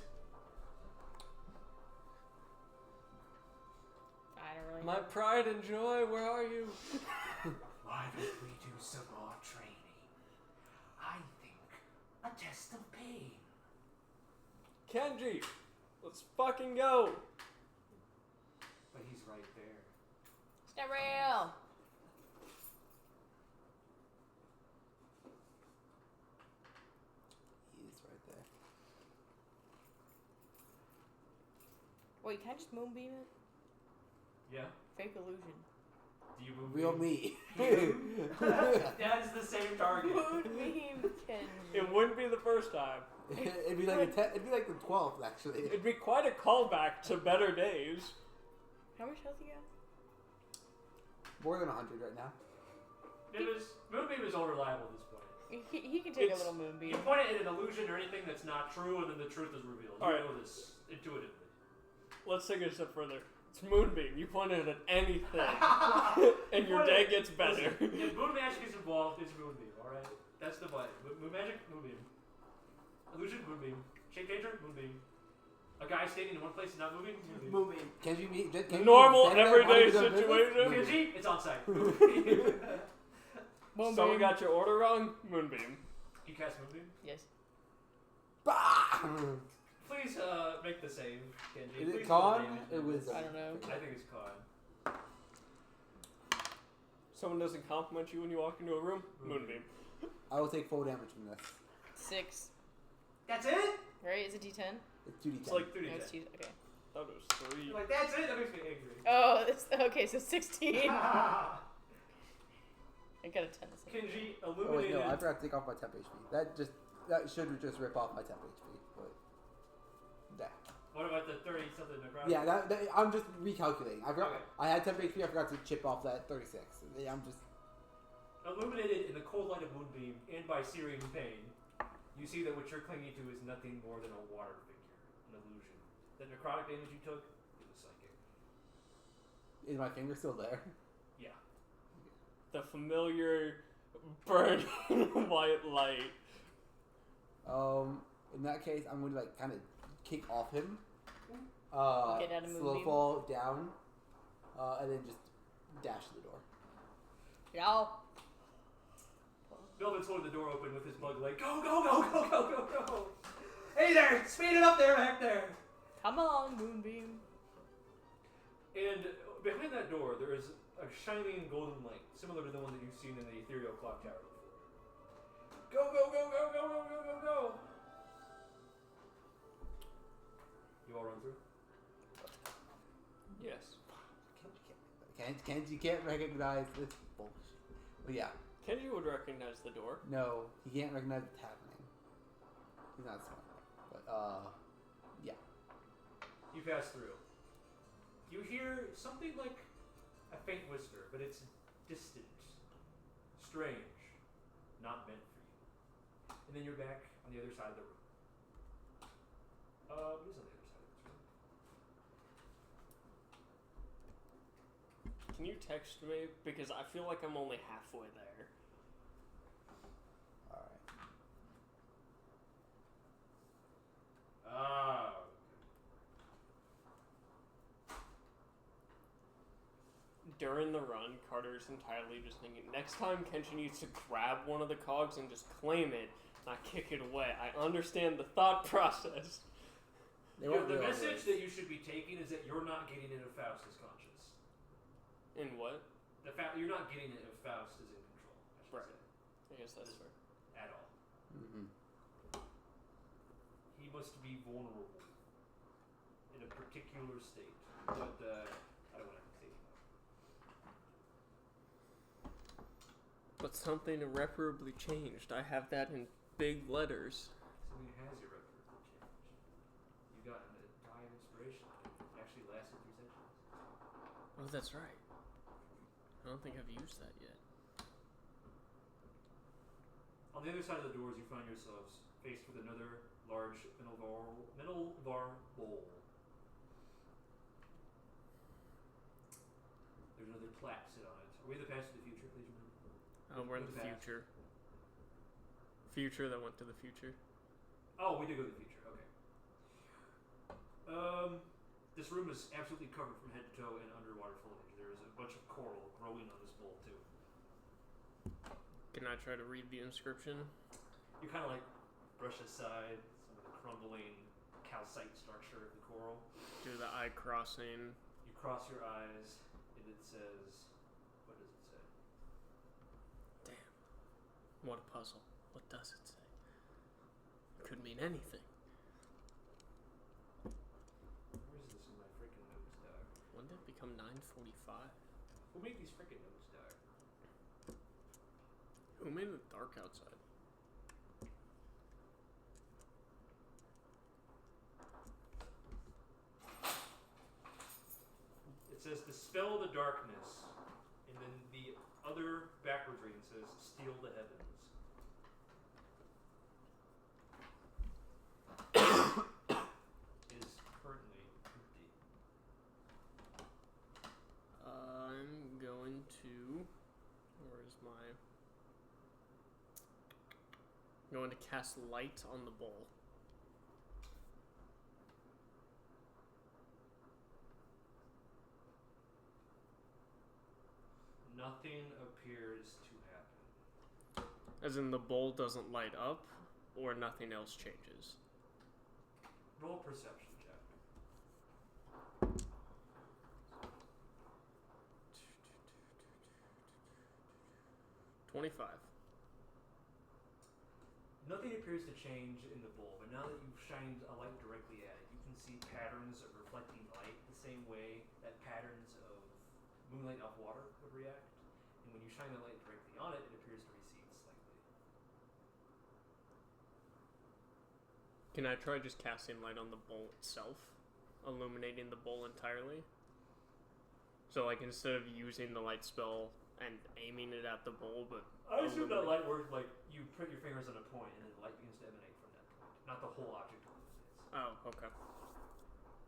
I don't really My know. pride and joy, where are you? Why don't we do some more training? I think a test of pain. Kenji, let's fucking go. But he's right there. It's not real. He is right there. Wait, can I just moonbeam it? Yeah? Fake illusion. Do you move Real me. That is the same target. Moonbeam Kenji. wouldn't be the first time. It'd be like the 12th actually. It'd be quite a callback to better days. How much health you got? More than 100 right now. Moonbeam is all reliable at this point. He can take a little moonbeam. You point it at an illusion or anything that's not true, and then the truth is revealed. All You right. know this intuitively. Let's take it a step further. It's Moonbeam. You point it at anything, and your day gets better. If moon magic is involved, it's Moonbeam, alright? That's the vibe. Moon magic, Moonbeam. Illusion, Moonbeam. Shape changer, Moonbeam. A guy standing in one place and not moving, Moonbeam. Moving. Kenji meet Normal, everyday situation. Kenji, it's on site. Moonbeam. Someone got your order wrong? Moonbeam. You cast Moonbeam? Yes. Bah! Please make the save, Kenji. Is Please it roll con? damage. It was. I don't know. I think it's con. Someone doesn't compliment you when you walk into a room? Moonbeam. I will take full damage from this. 6. That's it? Right? Is it D10? It's 2d10. It's like 3 No, d it's 2. Okay. thought it was 3. You're like, that's it? That makes me angry. Oh, okay. So 16. I got a 10. Kenji Oh wait, illuminated. no, I forgot to take off my temp HP. That should just rip off my temp HP, but that. What about the 30 something necrotic? Yeah, that I'm just recalculating. I forgot. Okay. I had temp HP. I forgot to chip off that 36. Yeah, I'm just. Illuminated in the cold light of Moonbeam and by searing pain, you see that what you're clinging to is nothing more than a water figure, an illusion. The necrotic damage you took, it was psychic. Is my finger still there? Yeah. The familiar burning white light. In that case, I'm going to like kind of kick off him. Get out of Slow Moonbeam. fall down, and then just dash to the door. Yeah. Melvin's holding the door open with his bug leg. Go, go, go, go, go, go, go! Hey there! Speed it up there, back there! Come along, Moonbeam. And behind that door, there is a shining golden light, similar to the one that you've seen in the ethereal clock tower before. Go, go, go, go, go, go, go, go, go! You all run through? Yes. Kenji can't recognize this bullshit. But yeah, Kenji would recognize the door. no, he can't recognize what's happening. He's not smart. But yeah. You pass through. You hear something like a faint whisper, but it's distant, strange, not meant for you. And then you're back on the other side of the room. What is on the other side of this room? Can you text me? Because I feel like I'm only halfway there. Alright. Ah. During the run, Carter's entirely just thinking, next time Kenji needs to grab one of the cogs and just claim it, not kick it away. I understand the thought process. They won't The realize message this. that you should be taking is that you're not getting into Faust's conscience. In what? The fact you're not getting it if Faust is in control. I should Right. say. I guess that's fair. At all. Mm-hmm. He must be vulnerable in a particular state, but I don't want to say about. But something irreparably changed. I have that in big letters. Something has irreparably changed. You got a die of inspiration. It actually lasted 3 centuries. Oh, that's right. I don't think I've used that yet. On the other side of the doors, you find yourselves faced with another large Middlevar bowl. There's another plaque sit on it. Are we in the past or the future, please remember? Oh, we're in With the the past. future. Future that went to the future. Oh, we did go to the future. Okay. This room is absolutely covered from head to toe in underwater foliage. There is a bunch of coral growing on this bowl too. Can I try to read the inscription? You kind of like brush aside some of the crumbling calcite structure of the coral. Do the eye crossing. You cross your eyes, and it says, "What does it say?" Damn. What a puzzle. What does it say? Could mean anything. Where is this in my freaking notes, dog? When did it become 9:45? Who made these freaking notes, dog? Who made it dark outside? says dispel the darkness, and then the other backwards reading says steal the heavens. Is currently empty. I'm going to. Where's my? I'm going to cast light on the bowl. Nothing appears to happen. As in the bowl doesn't light up, or nothing else changes. Roll perception check. 25. Nothing appears to change in the bowl, but now that you've shined a light directly at it, you can see patterns of reflecting light the same way that patterns of moonlight off water would react. And when you shine the light directly on it, it appears to recede slightly. Can I try just casting light on the bowl itself? Illuminating the bowl entirely? So like instead of using the light spell and aiming it at the bowl, but I assume that light works like you put your fingers on a point and then the light begins to emanate from that point, not the whole object illuminates. Oh, okay.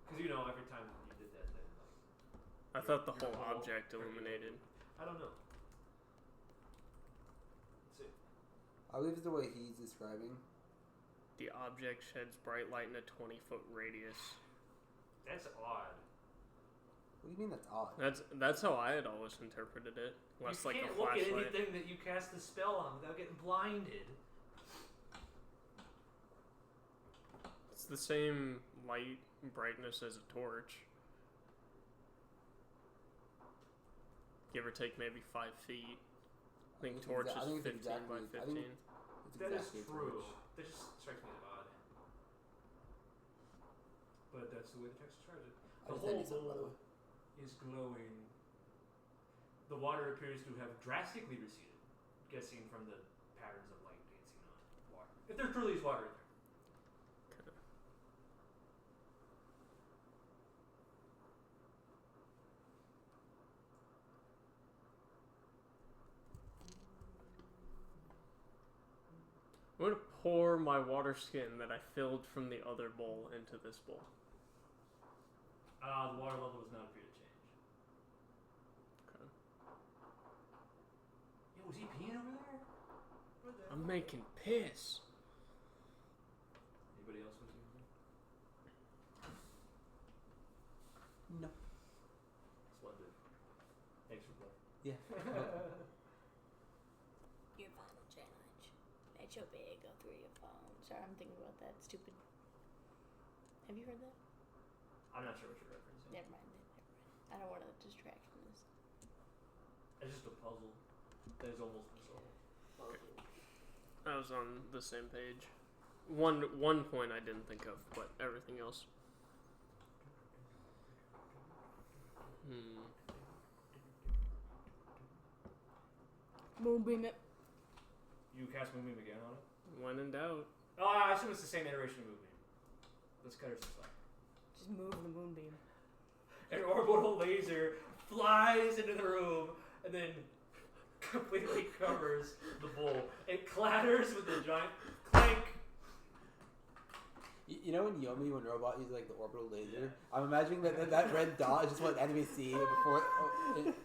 Because you know, every time you did that, then like I thought the whole object illuminated. I don't know. Let's see. I believe it's the way he's describing. The object sheds bright light in a 20-foot radius. That's odd. What do you mean that's odd? That's how I had always interpreted it. Less You like can't a look at flashlight. anything that you cast the spell on without getting blinded. It's the same light brightness as a torch. Give or take maybe 5 feet. I think torch is 15 by 15. That is true. That just strikes me as odd. But that's the way the text describes it. The whole bowl is glowing. The water appears to have drastically receded, guessing from the patterns of light dancing on water. If there truly is water in there. Okay. I'm going to pour my water skin that I filled from the other bowl into this bowl. The water level does not appear to change. Okay. Yo, was he peeing over there? What the I'm hell? making piss. Anybody else want to see anything? No. Splendid. Thanks for playing. Yeah. Your final challenge. Let your bag go through your phone. Sorry, I'm thinking about that stupid. Have you heard that? I'm not sure what you're referencing. Never mind. I don't want to distract from this. It's just a puzzle that is almost unsolved. I was on the same page. One point I didn't think of, but everything else. Moonbeam it. You cast Moonbeam again on it? When in doubt. Oh, I assume it's the same iteration of Moonbeam. Let's cut her some slack. Just move the moonbeam. An orbital laser flies into the room and then completely covers the bowl. It clatters with a giant clank. You know in Yomi when Robot uses like the orbital laser? I'm imagining that red dot is just what enemies see before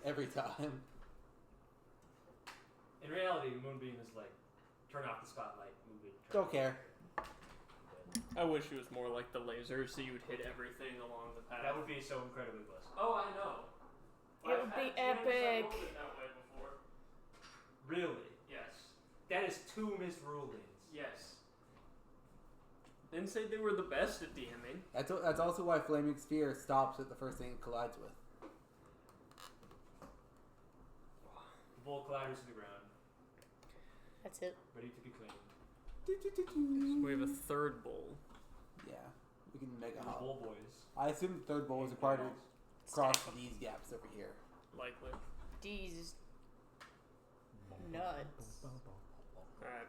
every time. In reality, Moonbeam is like, turn off the spotlight, move it. Don't care. I wish it was more like the laser, so you would hit everything along the path. That would be so incredibly blessed. Oh, I know. It would be epic. I've it that way before. Really? Yes. That is 2 missed rulings. Yes. Didn't say they were the best at DMing. That's also why Flaming Sphere stops at the first thing it collides with. The bowl clatters to the ground, That's it. ready to be cleaned. We have a third bowl. Yeah, we can mega And the hop. bowl boys. I assume the third bowl is required to cross these gaps over here. Likely. These nuts. Alright.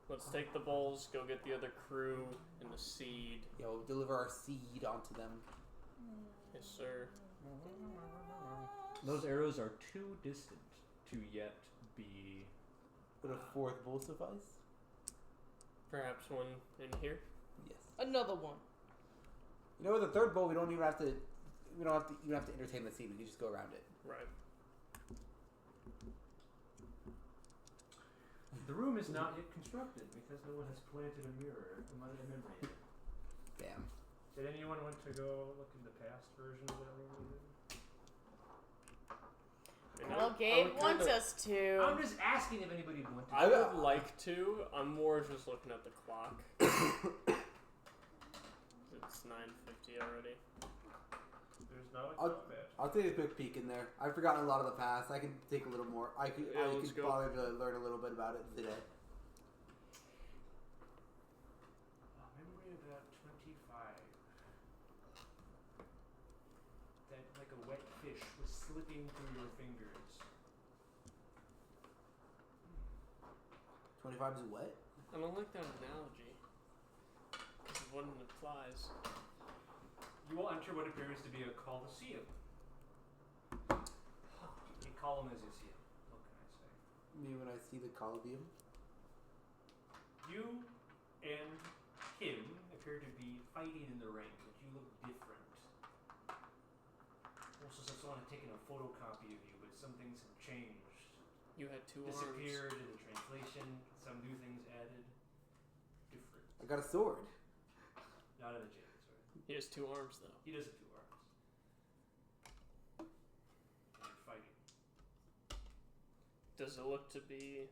Let's take the bowls, go get the other crew and the seed. Yo, deliver our seed onto them. Yes, sir. Those arrows are too distant to yet be. Would a fourth bull suffice? Perhaps one in here. Yes. Another one. You know, with the third bowl, we don't even have to. We don't have to even have to entertain the scene. We can just go around it. Right. The room is not yet constructed because no one has planted a mirror, a memory. Damn. Did anyone want to go look in the past version of that room? Well, Gabe wants us to. I'm just asking if anybody would want to. I would like to. I'm more just looking at the clock. It's 9:50 already. There's not a combat. I'll take a quick peek in there. I've forgotten a lot of the past. I can take a little more. I could bother to learn a little bit about it today. Memory about 25. That like a wet fish was slipping through your fingers. 25 is what? I don't like that analogy. Because of what it implies. You will enter what appears to be a coliseum. A column as you see it. What can I say? Me when I see the Colosseum. You and him appear to be fighting in the ring, but you look different. Also, someone had taken a photocopy of you, but some things have changed. You had two Disappeared arms. in the translation, some new things added. Different. I got a sword. Not in the jail, sorry. He has two arms, though. He does have 2 arms. And you're fighting. Does it look to be...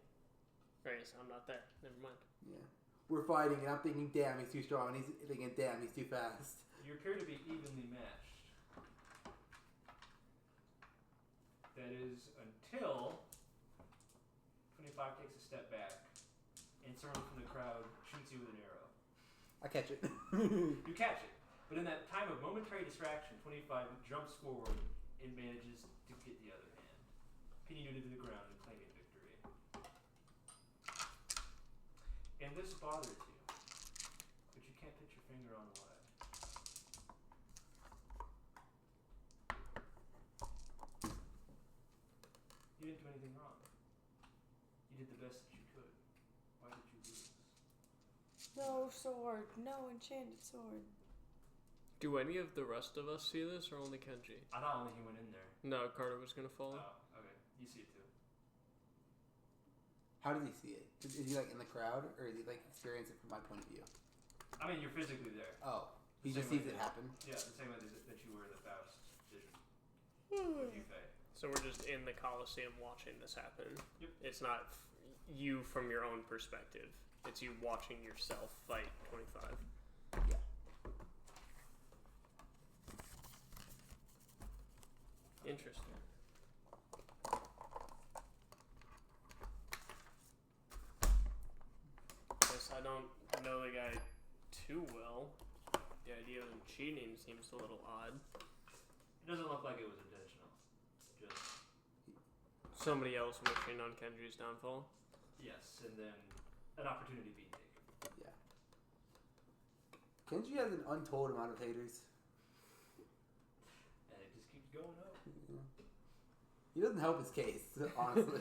I guess I'm not there. Never mind. Yeah. We're fighting, and I'm thinking, damn, he's too strong, and he's thinking, damn, he's too fast. You appear to be evenly matched. That is until 25 takes a step back, and someone from the crowd shoots you with an arrow. I catch it. You catch it, but in that time of momentary distraction, 25 jumps forward and manages to get the other hand, pinning you to the ground and claiming victory. And this bothers you, but you can't put your finger on why. You didn't do anything wrong. You did the best that you could. Why did you lose? No sword. No enchanted sword. Do any of the rest of us see this, or only Kenji? I thought only he went in there. No, Carter was gonna follow. Oh, okay. You see it too. How does he see it? Is he like in the crowd, or is he like experience it from my point of view? I mean, you're physically there. Oh, he Same just way sees it that- happen. Yeah, the same way that you were in the Faust vision. With you, Faye. So we're just in the Coliseum watching this happen. Yep. It's not you from your own perspective. It's you watching yourself fight 25. Yeah. Interesting. Guess I don't know the guy too well. The idea of him cheating seems a little odd. It doesn't look like it was intentional. Just Somebody else wishing on Kenji's downfall. yes, and then an opportunity being taken. Yeah. Kenji has an untold amount of haters. And it just keeps going up. He doesn't help his case, honestly.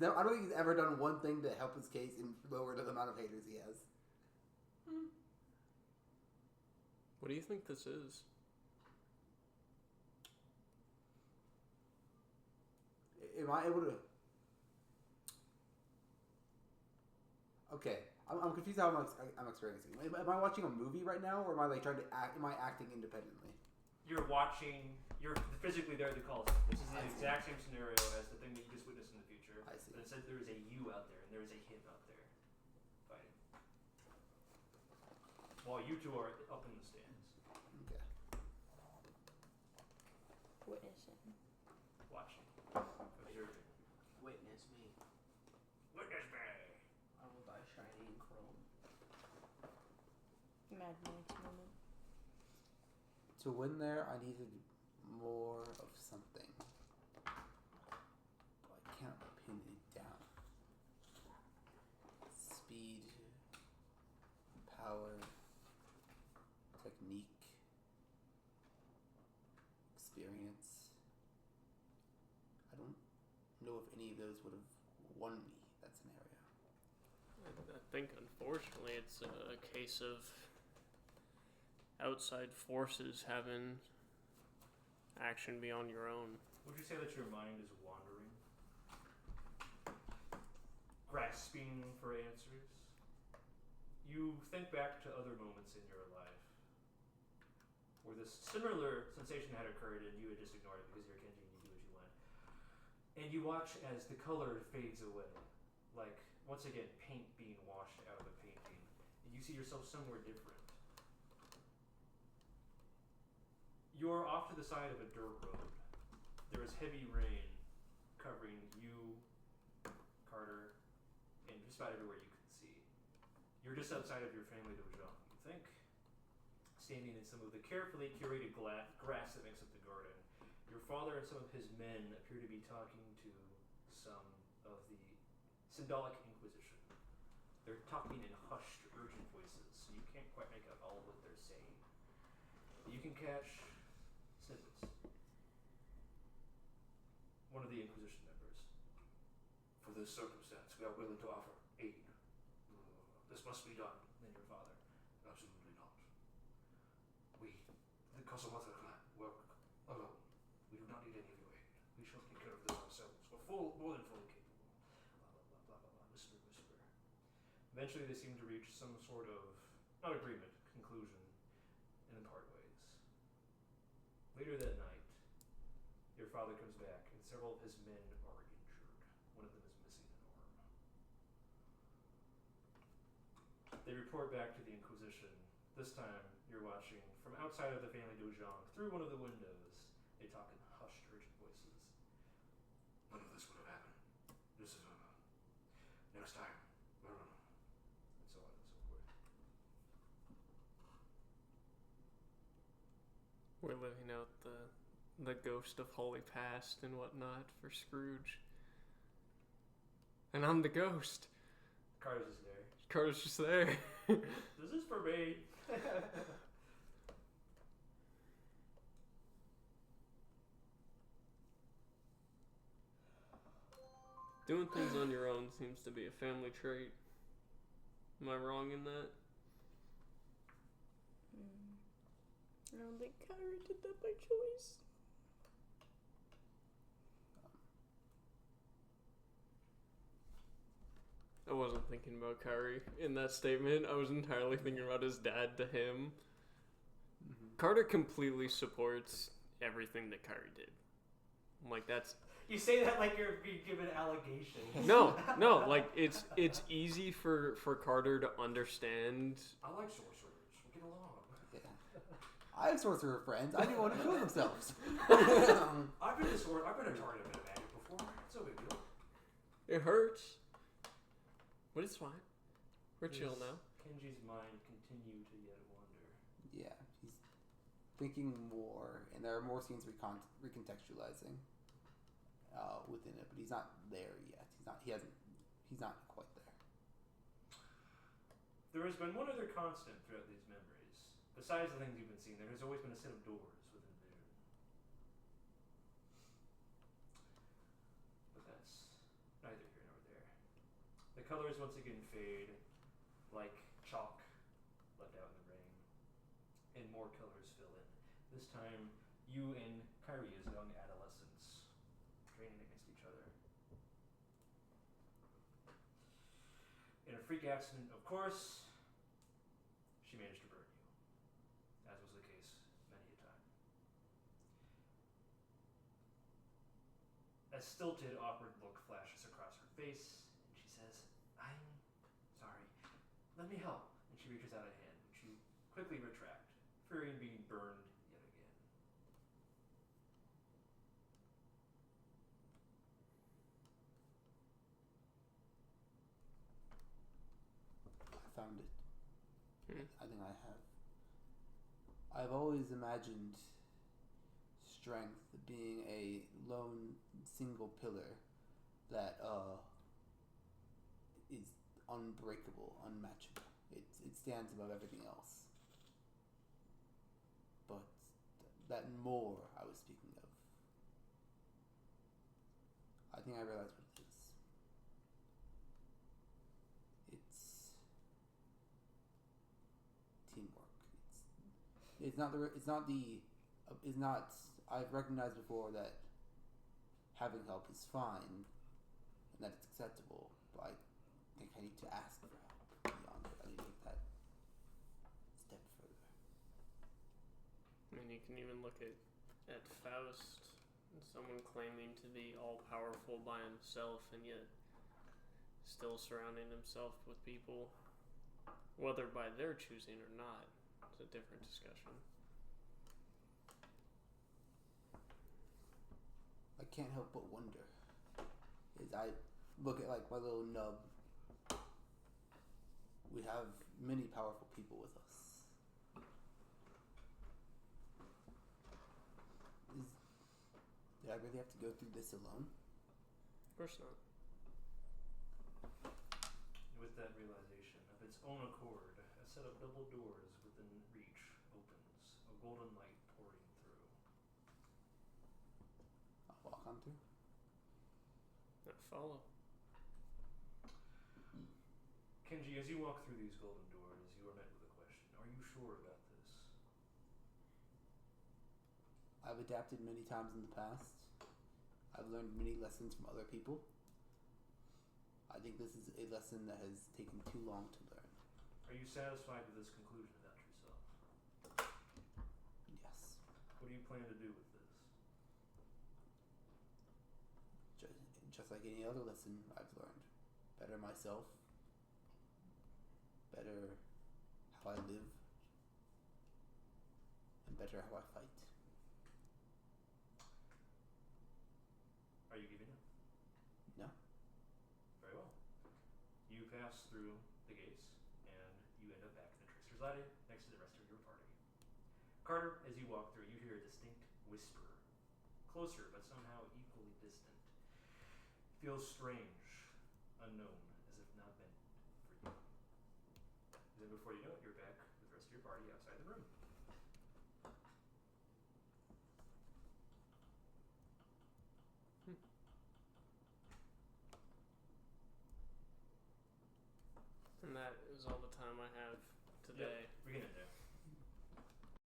I don't think he's ever done one thing to help his case and lower the amount of haters he has. What do you think this is? Am I able to... Okay, I'm confused how I'm experiencing. Am I watching a movie right now, or am I like trying to act? Am I acting independently? You're watching. You're physically there at the call. This is the exact same scenario as the thing that you just witnessed in the future. I see. But it says there is a you out there, and there is a him out there fighting. While you two are up in the stands, Okay. Witnessing. watching, observing. Witness me. Witness me. I will die shiny and chrome. Mad Max moment. To win there, I needed more of something. But I can't pin it down. Speed, power, technique, experience. know if any of those would have won me that scenario. I think, unfortunately, it's a case of outside forces having action beyond your own. Would you say that your mind is wandering? Grasping for answers? You think back to other moments in your life where this similar sensation had occurred and you had just ignored it because you're Kenji and you do as you went. And you watch as the color fades away. Like, once again, paint being washed out of a painting. And you see yourself somewhere different. You're off to the side of a dirt road. There is heavy rain covering you, Carter, and just about everywhere you can see. You're just outside of your family dojo, you think, standing in some of the carefully curated grass that makes up the garden. Your father and some of his men appear to be talking to some of the Syndolic Inquisition. They're talking in hushed, urgent voices, so you can't quite make out all of what they're saying. But you can catch snippets. One of the Inquisition members. For this circumstance, we are willing to offer aid. This must be done. Then your father. Absolutely not. We, the Kosamata clan, work alone. We do not need any of your aid. We shall take care of this ourselves. We're more than fully capable. Blah, blah, blah, blah, blah, blah. Whisper, whisper. Eventually they seem to reach some sort of, not agreement, conclusion, and then part ways. Later that night, your father comes back, and several of his men are injured. One of them is missing an arm. They report back to the Inquisition. This time, you're watching from outside of the family dojang, through one of the windows. They talk in hushed, urgent voices. None of this would have happened. This is next time. And so on and so forth. We're living out the ghost of holy past and whatnot for Scrooge. And I'm the ghost. Carter's just there. Carter's just there. This is for me. Doing things on your own seems to be a family trait. Am I wrong in that? I don't think Kyrie did that by choice. I wasn't thinking about Kyrie in that statement. I was entirely thinking about his dad to him. Mm-hmm. Carter completely supports everything that Kyrie did. Like, that's... You say that like you're being given allegations. No, like, it's easy for Carter to understand. I like sorcerers. We'll get along. Yeah. I have sorcerer friends. I didn't want to kill themselves. I've been a target of a magnet before. It's no big deal. It hurts. But it's fine. We're chill Does now. Kenji's mind continue to yet wander. Yeah, he's thinking more, and there are more scenes recontextualizing within it, but he's not there yet. He's not quite there. There has been one other constant throughout these memories. Besides the things you've been seeing, there has always been a set of doors within there. But that's neither here nor there. The colors once again fade like chalk left out in the rain, and more colors fill in. This time, you and Kyrie as young adolescents training against each other. In a freak accident, of course, she managed to burn you, as was the case many a time. A stilted, awkward look flashes across her face, and she says, "I'm sorry. Let me help." And she reaches out a hand, which you quickly retract, fearing being burned yet again. I found it. Hmm. I think I have. I've always imagined strength being a lone single pillar that is unbreakable, unmatchable. It stands above everything else. But that more I was speaking of, I I think I realized what it is. It's teamwork. It's not the. It's not the. It's not. I've recognized before that having help is fine and that it's acceptable, but I think I need to ask for help beyond it. I need to take that step further. I mean, you can even look at Faust, and someone claiming to be all-powerful by himself and yet still surrounding himself with people, whether by their choosing or not. It's a different discussion. I can't help but wonder. As I look at like my little nub, we have many powerful people with us. Did I really have to go through this alone? Of course not. With that realization, of its own accord, a set of double doors within reach opens, a golden light pouring through. I'll walk on through. Follow. Kenji, as you walk through these golden doors, you are met with a question. Are you sure about this? I've adapted many times in the past. I've learned many lessons from other people. I think this is a lesson that has taken too long to learn. Are you satisfied with this conclusion about yourself? Yes. What do you plan to do with this? Just like any other lesson I've learned. Better myself. Better how I live. And better how I fight. Are you giving up? No. Very well. You pass through the gates, and you end up back in the Trickster's Ladder next to the rest of your party. Carter, as you walk through, you hear a distinct whisper. Closer, but somehow equally distant. Feels strange, unknown, as if not meant for you. And then before you know it, you're back with the rest of your party outside the room.